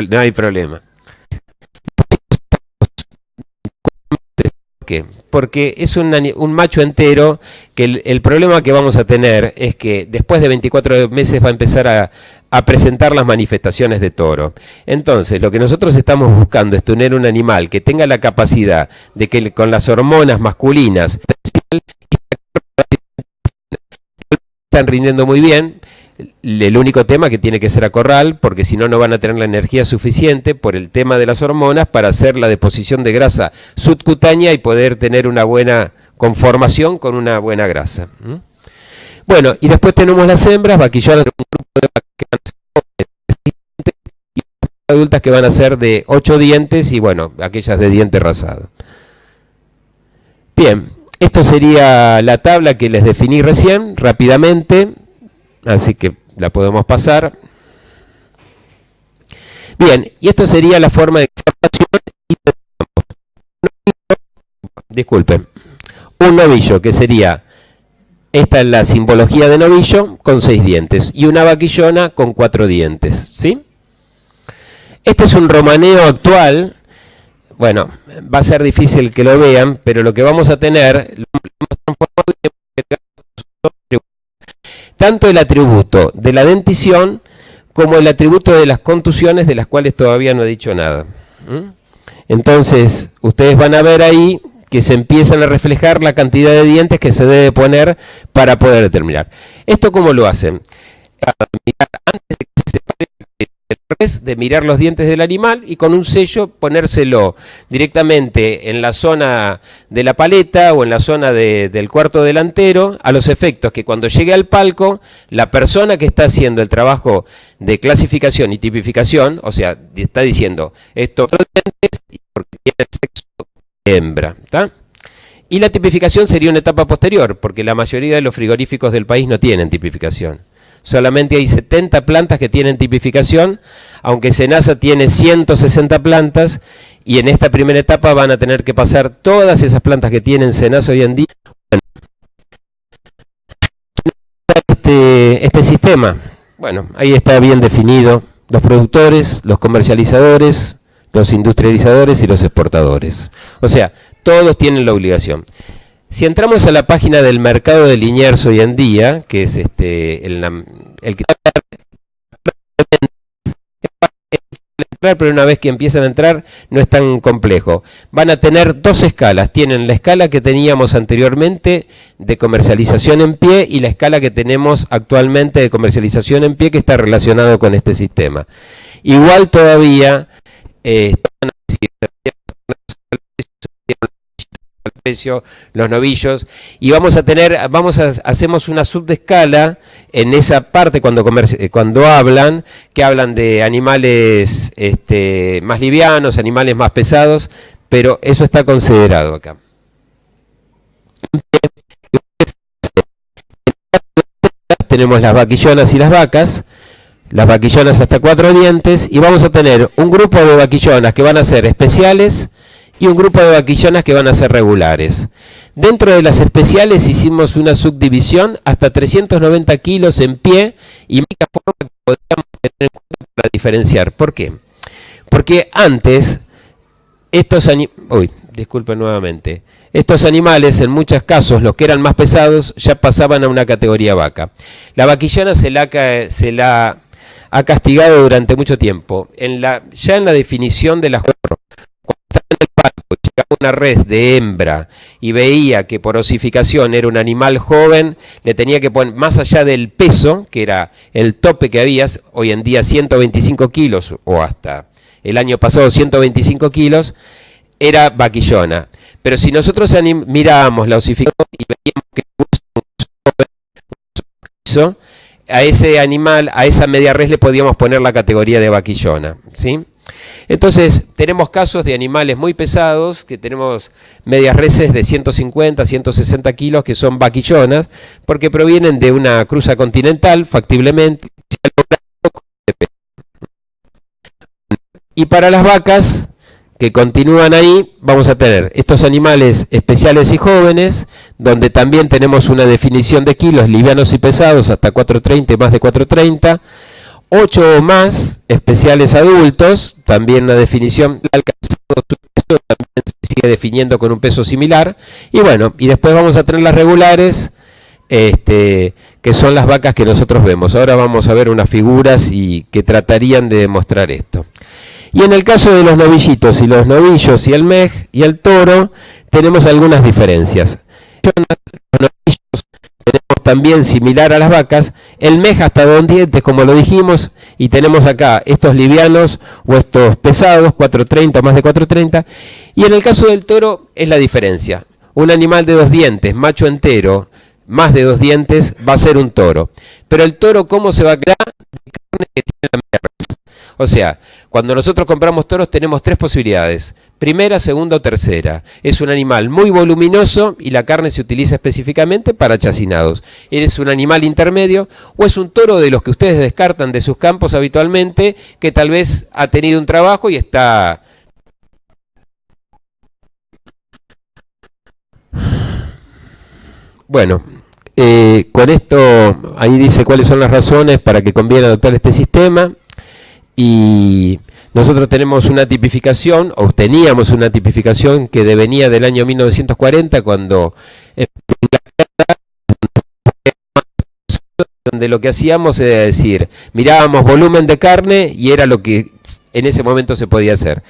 S4: no hay problema. ¿Por qué? Porque es un macho entero que el problema que vamos a tener es que después de 24 meses va a empezar a presentar las manifestaciones de toro. Entonces, lo que nosotros estamos buscando es tener un animal que tenga la capacidad de que con las hormonas masculinas están rindiendo muy bien. El único tema que tiene que ser a corral, porque si no, no van a tener la energía suficiente por el tema de las hormonas para hacer la deposición de grasa subcutánea y poder tener una buena conformación con una buena grasa. Bueno, y después tenemos las hembras, vaquillonas, un grupo de vacas que van a ser de 6 dientes y adultas que van a ser de 8 dientes y bueno, aquellas de diente rasado. Bien, esto sería la tabla que les definí recién, rápidamente. Así que la podemos pasar. Bien, y esto sería la forma de información. Disculpen. Un novillo, que sería, esta es la simbología de novillo, con 6 dientes. Y una vaquillona con 4 dientes. ¿Sí? Este es un romaneo actual. Bueno, va a ser difícil que lo vean, pero lo que vamos a tener, lo hemos transformado en tanto el atributo de la dentición como el atributo de las contusiones, de las cuales todavía no he dicho nada. Entonces, ustedes van a ver ahí que se empiezan a reflejar la cantidad de dientes que se debe poner para poder determinar. ¿Esto cómo lo hacen? Antes de que se separe de mirar los dientes del animal y con un sello ponérselo directamente en la zona de la paleta o en la zona del cuarto delantero, a los efectos que cuando llegue al palco, la persona que está haciendo el trabajo de clasificación y tipificación, o sea, está diciendo esto porque tiene el sexo de hembra, ¿está? Y la tipificación sería una etapa posterior, porque la mayoría de los frigoríficos del país no tienen tipificación. Solamente hay 70 plantas que tienen tipificación, aunque Senasa tiene 160 plantas, y en esta primera etapa van a tener que pasar todas esas plantas que tienen Senasa hoy en día. Este sistema, bueno, ahí está bien definido los productores, los comercializadores, los industrializadores y los exportadores. O sea, todos tienen la obligación. Si entramos a la página del mercado de Liniers hoy en día, que es el que pero una vez que empiezan a entrar no es tan complejo. Van a tener 2 escalas. Tienen la escala que teníamos anteriormente de comercialización en pie y la escala que tenemos actualmente de comercialización en pie, que está relacionado con este sistema. Igual todavía precio, los novillos, y hacemos una subescala en esa parte cuando hablan, que hablan de animales más livianos, animales más pesados, pero eso está considerado acá. Tenemos las vaquillonas y las vacas, las vaquillonas hasta 4 dientes, y vamos a tener un grupo de vaquillonas que van a ser especiales y un grupo de vaquillonas que van a ser regulares. Dentro de las especiales hicimos una subdivisión hasta 390 kilos en pie, y única forma que podríamos tener en cuenta para diferenciar. ¿Por qué? Porque antes estos animales, en muchos casos, los que eran más pesados, ya pasaban a una categoría vaca. La vaquillona se la ha castigado durante mucho tiempo. Ya en la definición de la en el palco, llegaba un una res de hembra y veía que por osificación era un animal joven, le tenía que poner, más allá del peso, que era el tope que había, hoy en día 125 kilos, o hasta el año pasado 125 kilos, era vaquillona. Pero si nosotros mirábamos la osificación y veíamos que a ese animal, a esa media res le podíamos poner la categoría de vaquillona, ¿sí? Entonces, tenemos casos de animales muy pesados, que tenemos medias reses de 150, 160 kilos, que son vaquillonas, porque provienen de una cruza continental, factiblemente. Y para las vacas que continúan ahí, vamos a tener estos animales especiales y jóvenes, donde también tenemos una definición de kilos, livianos y pesados, hasta 430 y más de 430, 8 o más especiales adultos, también una definición, alcanzado su peso, también se sigue definiendo con un peso similar, y bueno, y después vamos a tener las regulares, que son las vacas que nosotros vemos. Ahora vamos a ver unas figuras y que tratarían de demostrar esto. Y en el caso de los novillitos y los novillos y el mej y el toro, tenemos algunas diferencias. Los novillos tenemos también similar a las vacas, el mej hasta 2 dientes, como lo dijimos, y tenemos acá estos livianos o estos pesados, 430 o más de 430, y en el caso del toro es la diferencia. Un animal de 2 dientes, macho entero, más de 2 dientes, va a ser un toro. Pero el toro, ¿cómo se va a quedar? De carne que tiene la media res. O sea, cuando nosotros compramos toros tenemos 3 posibilidades, primera, segunda o tercera. Es un animal muy voluminoso y la carne se utiliza específicamente para chacinados. ¿Es un animal intermedio o es un toro de los que ustedes descartan de sus campos habitualmente, que tal vez ha tenido un trabajo y está... Bueno, con esto ahí dice cuáles son las razones para que conviene adoptar este sistema. Y nosotros tenemos una tipificación, o teníamos una tipificación que devenía del año 1940, cuando en Inglaterra, donde lo que hacíamos era decir, mirábamos volumen de carne y era lo que en ese momento se podía hacer.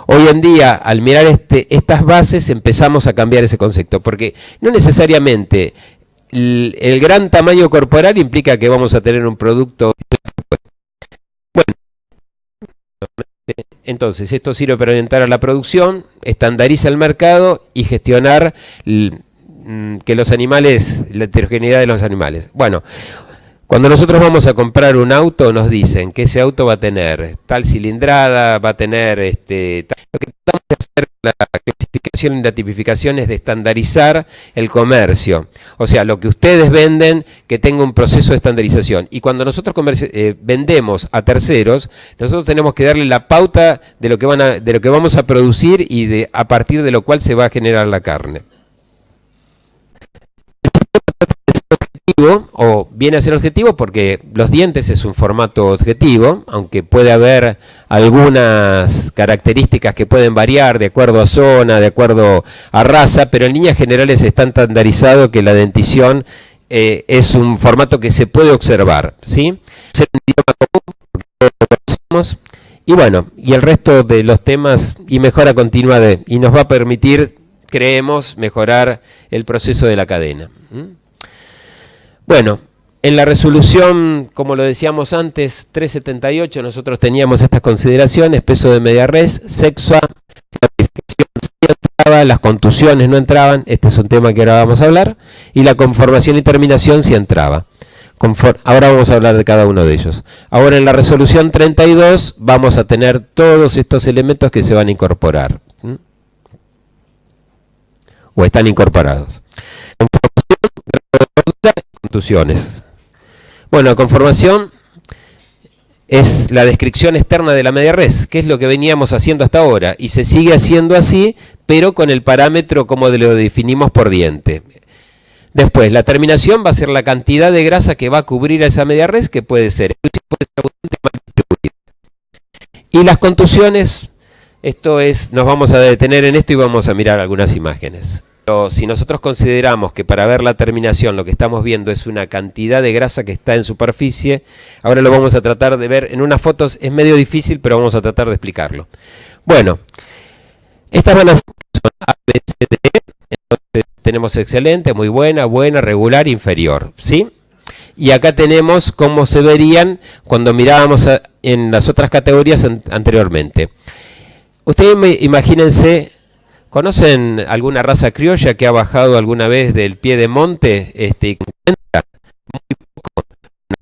S4: Hoy en día, al mirar estas bases, empezamos a cambiar ese concepto, porque no necesariamente el gran tamaño corporal implica que vamos a tener un producto. Bueno, entonces esto sirve para orientar a la producción, estandariza el mercado y gestionar que los animales, la heterogeneidad de los animales. Bueno, cuando nosotros vamos a comprar un auto, nos dicen que ese auto va a tener tal cilindrada, va a tener lo que tratamos de hacer la clasificación y la tipificación es de estandarizar el comercio. O sea, lo que ustedes venden, que tenga un proceso de estandarización. Y cuando nosotros vendemos a terceros, nosotros tenemos que darle la pauta de lo que vamos a producir y a partir de lo cual se va a generar la carne. O viene a ser objetivo porque los dientes es un formato objetivo, aunque puede haber algunas características que pueden variar de acuerdo a zona, de acuerdo a raza, pero en líneas generales está estandarizado que la dentición es un formato que se puede observar, ¿sí? Es un idioma común, porque todos lo conocemos, y bueno, y el resto de los temas y mejora continua y nos va a permitir, creemos, mejorar el proceso de la cadena. Bueno, en la resolución, como lo decíamos antes, 378, nosotros teníamos estas consideraciones: peso de media res, sexo, clasificación sí entraba, las contusiones no entraban, este es un tema que ahora vamos a hablar, y la conformación y terminación sí entraba. Ahora vamos a hablar de cada uno de ellos. Ahora en la resolución 32 vamos a tener todos estos elementos que se van a incorporar. O están incorporados. Contusiones. Bueno, la conformación es la descripción externa de la media res, que es lo que veníamos haciendo hasta ahora, y se sigue haciendo así, pero con el parámetro como lo definimos por diente. Después, la terminación va a ser la cantidad de grasa que va a cubrir a esa media res, que puede ser abundante, mal distribuida. Y las contusiones, nos vamos a detener en esto y vamos a mirar algunas imágenes. Pero si nosotros consideramos que para ver la terminación lo que estamos viendo es una cantidad de grasa que está en superficie, ahora lo vamos a tratar de ver en unas fotos, es medio difícil, pero vamos a tratar de explicarlo. Bueno, estas van a ser A, B, C, D. Entonces tenemos excelente, muy buena, buena, regular, inferior, ¿sí? Y acá tenemos cómo se verían cuando mirábamos en las otras categorías anteriormente. Ustedes imagínense, ¿conocen alguna raza criolla que ha bajado alguna vez del pie de monte? Y muy poco.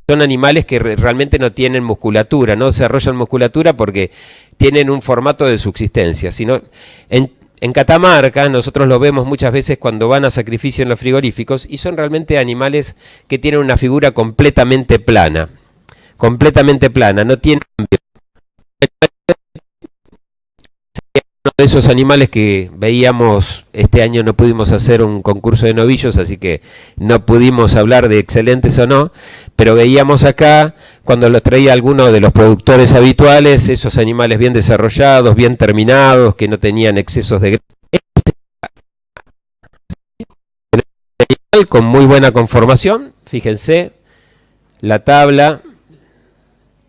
S4: Son animales que realmente no tienen musculatura, no desarrollan musculatura porque tienen un formato de subsistencia. Sino en Catamarca nosotros lo vemos muchas veces cuando van a sacrificio en los frigoríficos y son realmente animales que tienen una figura completamente plana, no tienen cambio. Uno de esos animales que veíamos, este año no pudimos hacer un concurso de novillos, así que no pudimos hablar de excelentes o no, pero veíamos acá, cuando los traía alguno de los productores habituales, esos animales bien desarrollados, bien terminados, que no tenían excesos de grasa, con muy buena conformación, fíjense, la tabla,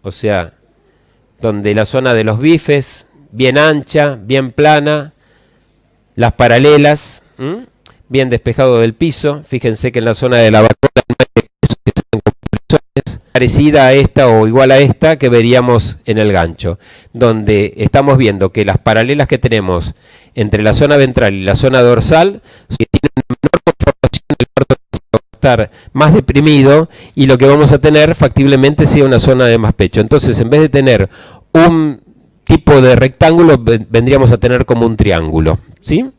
S4: o sea, donde la zona de los bifes, bien ancha, bien plana, las paralelas, bien despejado del piso. Fíjense que en la zona de la vacuola no hay excesos que sean compresiones, parecida a esta o igual a esta que veríamos en el gancho, donde estamos viendo que las paralelas que tenemos entre la zona ventral y la zona dorsal que tienen una menor conformación, el parto va a estar más deprimido y lo que vamos a tener factiblemente sea una zona de más pecho. Entonces, en vez de tener un tipo de rectángulo, vendríamos a tener como un triángulo, ¿sí?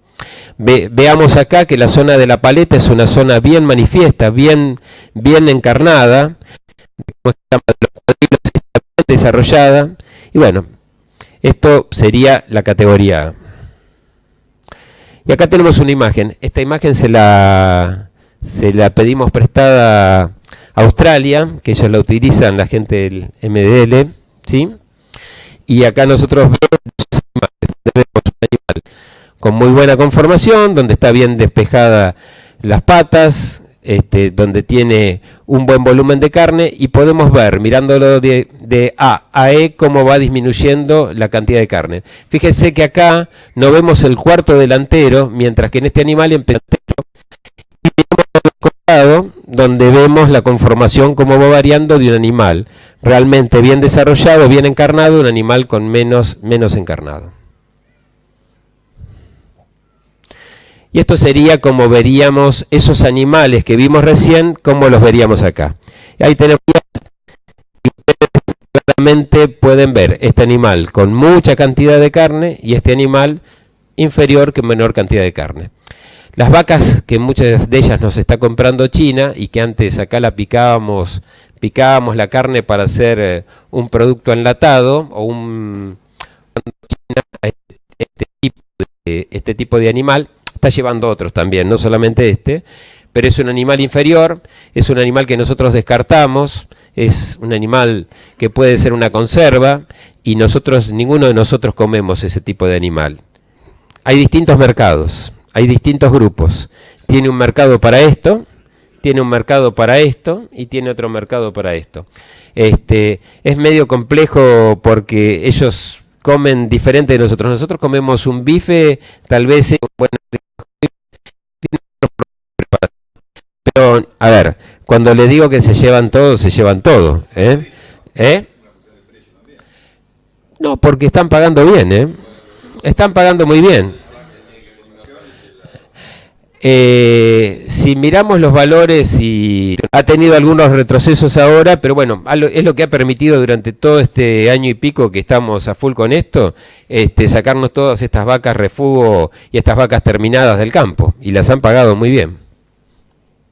S4: Veamos acá que la zona de la paleta es una zona bien manifiesta, bien encarnada, desarrollada, y bueno, esto sería la categoría A. Y acá tenemos una imagen. Esta imagen se la pedimos prestada a Australia, que ellos la utilizan, la gente del MDL, ¿sí? Y acá nosotros vemos un animal con muy buena conformación, donde está bien despejada las patas, donde tiene un buen volumen de carne, y podemos ver, mirándolo de A a E, cómo va disminuyendo la cantidad de carne. Fíjense que acá no vemos el cuarto delantero, mientras que en este animal en delantero, y donde vemos la conformación cómo va variando de un animal realmente bien desarrollado, bien encarnado, un animal con menos encarnado. Y esto sería como veríamos esos animales que vimos recién, como los veríamos acá. Y ahí tenemos, y ustedes claramente pueden ver este animal con mucha cantidad de carne y este animal inferior con menor cantidad de carne. Las vacas, que muchas de ellas nos está comprando China y que antes acá la picábamos la carne para hacer un producto enlatado o este tipo de animal, está llevando otros también, no solamente este, pero es un animal inferior, es un animal que nosotros descartamos, es un animal que puede ser una conserva y ninguno de nosotros comemos ese tipo de animal. Hay distintos mercados. Hay distintos grupos. Tiene un mercado para esto, tiene un mercado para esto y tiene otro mercado para esto. Es medio complejo porque ellos comen diferente de nosotros. Nosotros comemos un bife, tal vez, bueno, pero a ver, cuando le digo que se llevan todo, se llevan todo, ¿eh? No, porque están pagando bien, están pagando muy bien. Si miramos los valores, y ha tenido algunos retrocesos ahora, pero bueno, es lo que ha permitido durante todo este año y pico que estamos a full con esto, sacarnos todas estas vacas refugo y estas vacas terminadas del campo, y las han pagado muy bien.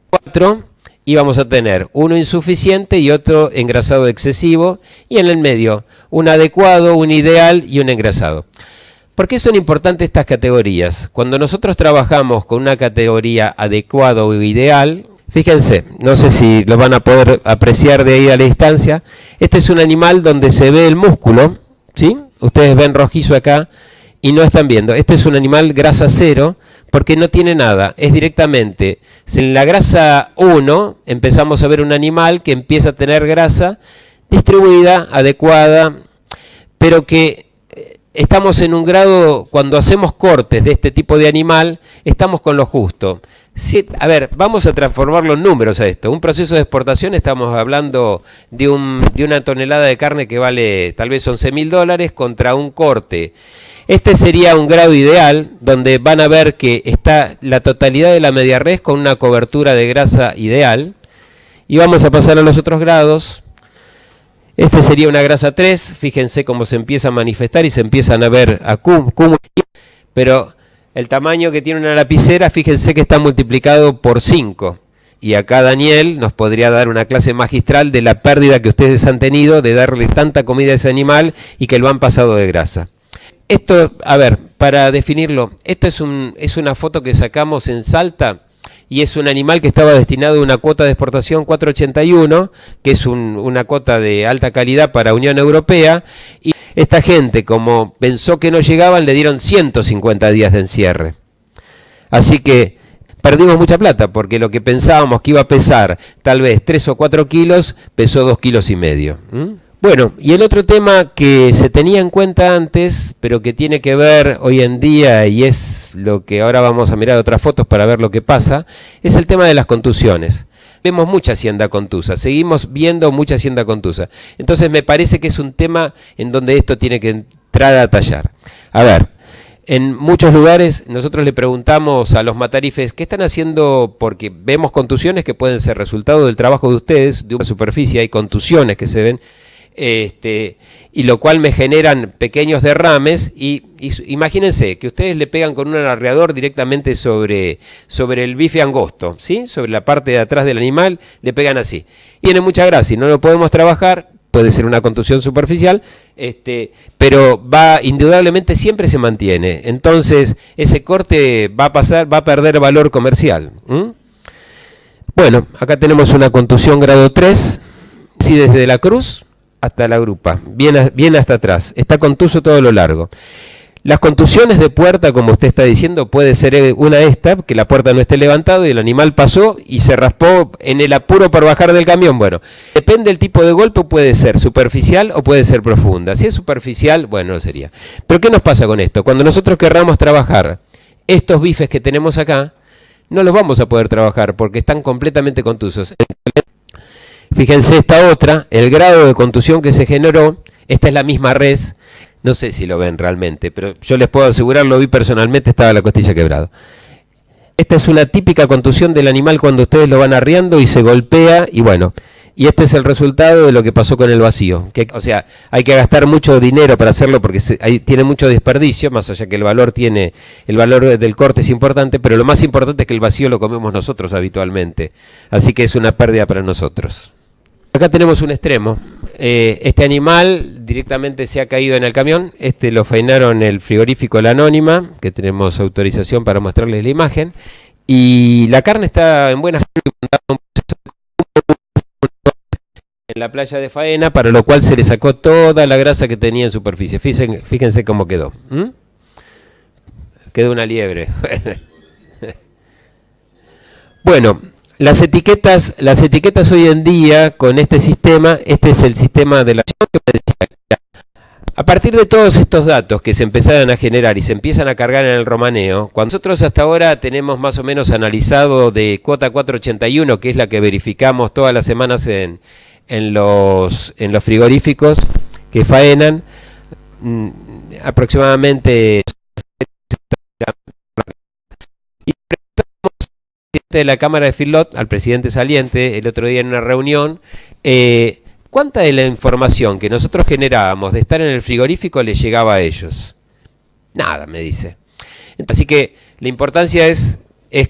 S4: 4, y vamos a tener uno insuficiente y otro engrasado excesivo, y en el medio un adecuado, un ideal y un engrasado. ¿Por qué son importantes estas categorías? Cuando nosotros trabajamos con una categoría adecuado o ideal, fíjense, no sé si lo van a poder apreciar de ahí a la distancia, este es un animal donde se ve el músculo, ¿sí? Ustedes ven rojizo acá y no están viendo. Este es un animal grasa cero porque no tiene nada, es directamente, en la grasa 1 empezamos a ver un animal que empieza a tener grasa distribuida, adecuada, pero que estamos en un grado, cuando hacemos cortes de este tipo de animal, estamos con lo justo. Sí, a ver, vamos a transformarlo en números a esto. Un proceso de exportación, estamos hablando de una tonelada de carne que vale tal vez $11.000 contra un corte. Este sería un grado ideal, donde van a ver que está la totalidad de la media res con una cobertura de grasa ideal. Y vamos a pasar a los otros grados. Este sería una grasa 3, fíjense cómo se empieza a manifestar y se empiezan a ver cúmulos, pero el tamaño que tiene una lapicera, fíjense que está multiplicado por 5. Y acá Daniel nos podría dar una clase magistral de la pérdida que ustedes han tenido de darle tanta comida a ese animal y que lo han pasado de grasa. Esto, a ver, para definirlo, esto es una foto que sacamos en Salta. Y es un animal que estaba destinado a una cuota de exportación 481, que es una cuota de alta calidad para Unión Europea. Y esta gente, como pensó que no llegaban, le dieron 150 días de encierre. Así que perdimos mucha plata, porque lo que pensábamos que iba a pesar tal vez 3 o 4 kilos, pesó 2,5 kilos. Bueno, y el otro tema que se tenía en cuenta antes, pero que tiene que ver hoy en día, y es lo que ahora vamos a mirar otras fotos para ver lo que pasa, es el tema de las contusiones. Vemos mucha hacienda contusa, seguimos viendo mucha hacienda contusa. Entonces me parece que es un tema en donde esto tiene que entrar a tallar. A ver, en muchos lugares nosotros le preguntamos a los matarifes qué están haciendo, porque vemos contusiones que pueden ser resultado del trabajo de ustedes, de una superficie, hay contusiones que se ven, y lo cual me generan pequeños derrames y imagínense que ustedes le pegan con un alarreador directamente sobre el bife angosto, ¿sí? Sobre la parte de atrás del animal, le pegan así. Y tiene mucha gracia y no lo podemos trabajar, puede ser una contusión superficial, pero indudablemente siempre se mantiene. Entonces, ese corte va a perder valor comercial. Bueno, acá tenemos una contusión grado 3, sí, desde la cruz hasta la grupa, bien hasta atrás, está contuso todo lo largo. Las contusiones de puerta, como usted está diciendo, puede ser una esta, que la puerta no esté levantada y el animal pasó y se raspó en el apuro por bajar del camión. Bueno, depende del tipo de golpe, puede ser superficial o puede ser profunda. Si es superficial, bueno, no sería. Pero ¿qué nos pasa con esto? Cuando nosotros querramos trabajar estos bifes que tenemos acá, no los vamos a poder trabajar porque están completamente contusos. Fíjense esta otra, el grado de contusión que se generó, esta es la misma res, no sé si lo ven realmente, pero yo les puedo asegurar, lo vi personalmente, estaba la costilla quebrada. Esta es una típica contusión del animal cuando ustedes lo van arriando y se golpea, y bueno, y este es el resultado de lo que pasó con el vacío. O sea, hay que gastar mucho dinero para hacerlo porque tiene mucho desperdicio, más allá que el valor del corte es importante, pero lo más importante es que el vacío lo comemos nosotros habitualmente, así que es una pérdida para nosotros. Acá tenemos un extremo. Este animal directamente se ha caído en el camión. Lo faenaron el frigorífico La Anónima, que tenemos autorización para mostrarles la imagen. Y la carne está en buena salud en la playa de faena, para lo cual se le sacó toda la grasa que tenía en superficie. Fíjense cómo quedó. Quedó una liebre. Bueno. Las etiquetas hoy en día con este sistema, este es el sistema de la que me decía. A partir de todos estos datos que se empezaron a generar y se empiezan a cargar en el romaneo, cuando nosotros hasta ahora tenemos más o menos analizado de cuota 481, que es la que verificamos todas las semanas en los frigoríficos que faenan, aproximadamente de la Cámara de Feedlot, al presidente saliente, el otro día en una reunión, ¿cuánta de la información que nosotros generábamos de estar en el frigorífico le llegaba a ellos? Nada, me dice. Así que la importancia es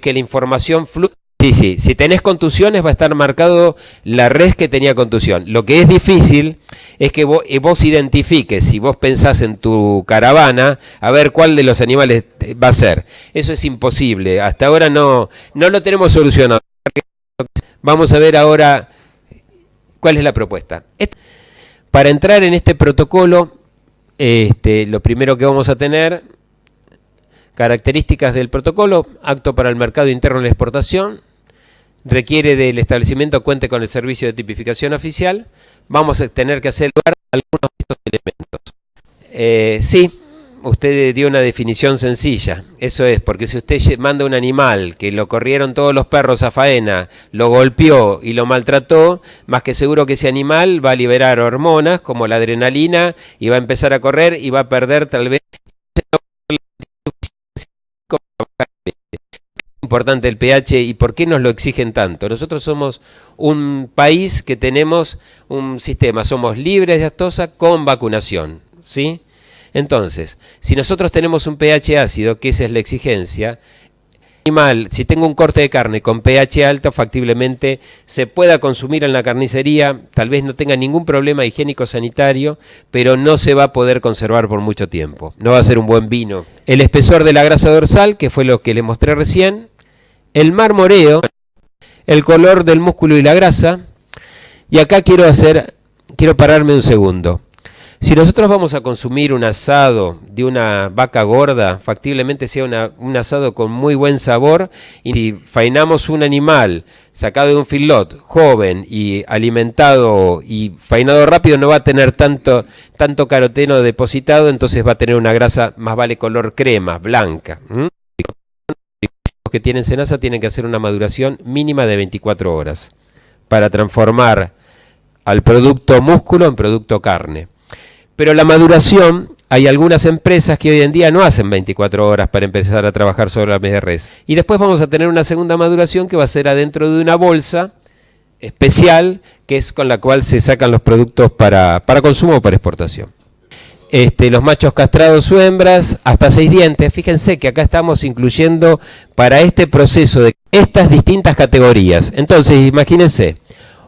S4: que la información fluya. Sí, si tenés contusiones va a estar marcado la res que tenía contusión. Lo que es difícil es que vos identifiques, si vos pensás en tu caravana, a ver cuál de los animales va a ser. Eso es imposible. Hasta ahora no lo tenemos solucionado. Vamos a ver ahora cuál es la propuesta. Para entrar en este protocolo, lo primero que vamos a tener, características del protocolo, acto para el mercado interno de la exportación, requiere del establecimiento cuente con el servicio de tipificación oficial. Vamos a tener que hacer lugar a algunos de estos elementos. Sí, usted dio una definición sencilla. Eso es, porque si usted manda un animal que lo corrieron todos los perros a faena, lo golpeó y lo maltrató, más que seguro que ese animal va a liberar hormonas como la adrenalina y va a empezar a correr y va a perder tal vez... Importante el pH y por qué nos lo exigen tanto. Nosotros somos un país que tenemos un sistema, somos libres de aftosa con vacunación, ¿sí? Entonces, si nosotros tenemos un pH ácido, que esa es la exigencia, animal, si tengo un corte de carne con pH alto, factiblemente se pueda consumir en la carnicería, tal vez no tenga ningún problema higiénico-sanitario, pero no se va a poder conservar por mucho tiempo. No va a ser un buen vino. El espesor de la grasa dorsal, que fue lo que le mostré recién, el marmoreo, el color del músculo y la grasa, y acá quiero pararme un segundo. Si nosotros vamos a consumir un asado de una vaca gorda, factiblemente sea un asado con muy buen sabor, y si faenamos un animal sacado de un feedlot, joven y alimentado y faenado rápido, no va a tener tanto caroteno depositado, entonces va a tener una grasa más vale color crema, blanca. Los que tienen cenaza tienen que hacer una maduración mínima de 24 horas para transformar al producto músculo en producto carne. Pero la maduración, hay algunas empresas que hoy en día no hacen 24 horas para empezar a trabajar sobre la media res. Y después vamos a tener una segunda maduración que va a ser adentro de una bolsa especial, que es con la cual se sacan los productos para consumo o para exportación. Los machos castrados o hembras, hasta 6 dientes. Fíjense que acá estamos incluyendo para este proceso de estas distintas categorías. Entonces, imagínense.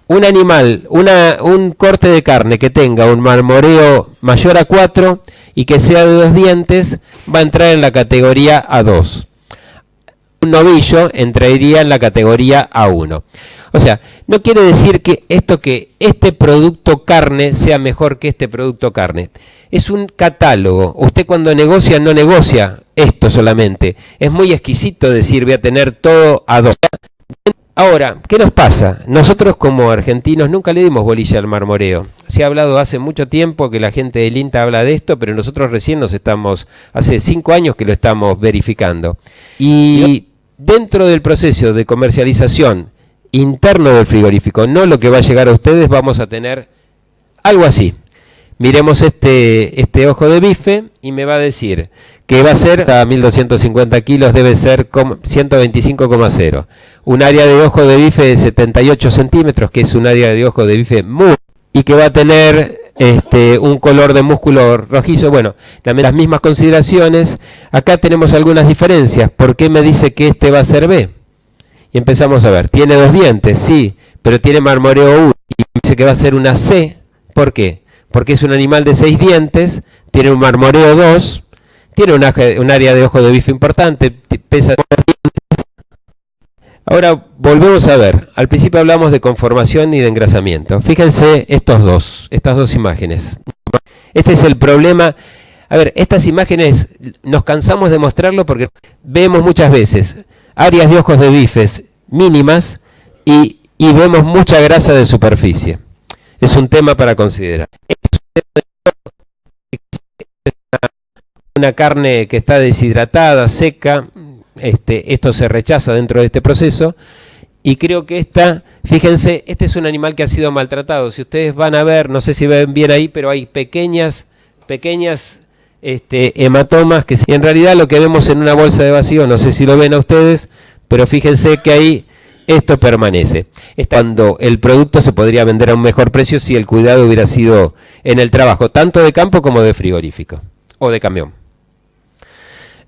S4: Un animal, un corte de carne que tenga un marmoreo mayor a 4 y que sea de 2 dientes, va a entrar en la categoría A2. Un novillo entraría en la categoría A1. O sea, no quiere decir que este producto carne sea mejor que este producto carne. Es un catálogo. Usted cuando negocia, no negocia esto solamente. Es muy exquisito decir voy a tener todo A2. Ahora, ¿qué nos pasa? Nosotros como argentinos nunca le dimos bolilla al marmoreo. Se ha hablado hace mucho tiempo que la gente del INTA habla de esto, pero nosotros recién hace 5 años que lo estamos verificando. Y dentro del proceso de comercialización interno del frigorífico, no lo que va a llegar a ustedes, vamos a tener algo así. Miremos este ojo de bife y me va a decir que va a ser a 1250 kilos, debe ser 125,0. Un área de ojo de bife de 78 centímetros, que es un área de ojo de bife muy... y que va a tener un color de músculo rojizo. Bueno, las mismas consideraciones. Acá tenemos algunas diferencias. ¿Por qué me dice que este va a ser B? Y empezamos a ver. Tiene 2 dientes, sí, pero tiene marmoreo 1. Y dice que va a ser una C. ¿Por qué? Porque es un animal de 6 dientes, tiene un marmoreo 2, tiene un área de ojo de bife importante, pesa 2 dientes. Ahora volvemos a ver, al principio hablamos de conformación y de engrasamiento. Fíjense estas dos imágenes. Este es el problema. A ver, estas imágenes nos cansamos de mostrarlo porque vemos muchas veces áreas de ojos de bifes mínimas y vemos mucha grasa de superficie. Es un tema para considerar. Una carne que está deshidratada, seca, esto se rechaza dentro de este proceso y creo que fíjense, este es un animal que ha sido maltratado. Si ustedes van a ver, no sé si ven bien ahí, pero hay pequeñas hematomas que en realidad lo que vemos en una bolsa de vacío, no sé si lo ven a ustedes, pero fíjense que ahí esto permanece. Cuando el producto se podría vender a un mejor precio si el cuidado hubiera sido en el trabajo, tanto de campo como de frigorífico o de camión.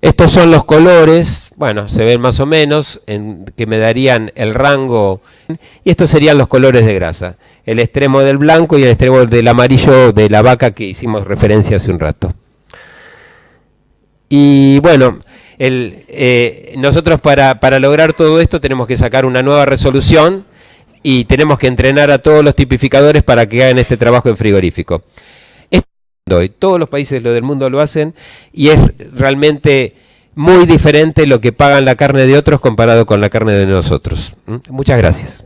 S4: Estos son los colores, bueno, se ven más o menos, que me darían el rango, y estos serían los colores de grasa, el extremo del blanco y el extremo del amarillo de la vaca que hicimos referencia hace un rato. Y bueno, nosotros para lograr todo esto tenemos que sacar una nueva resolución y tenemos que entrenar a todos los tipificadores para que hagan este trabajo en frigorífico. Todos los países del mundo lo hacen y es realmente muy diferente lo que pagan la carne de otros comparado con la carne de nosotros. Muchas gracias.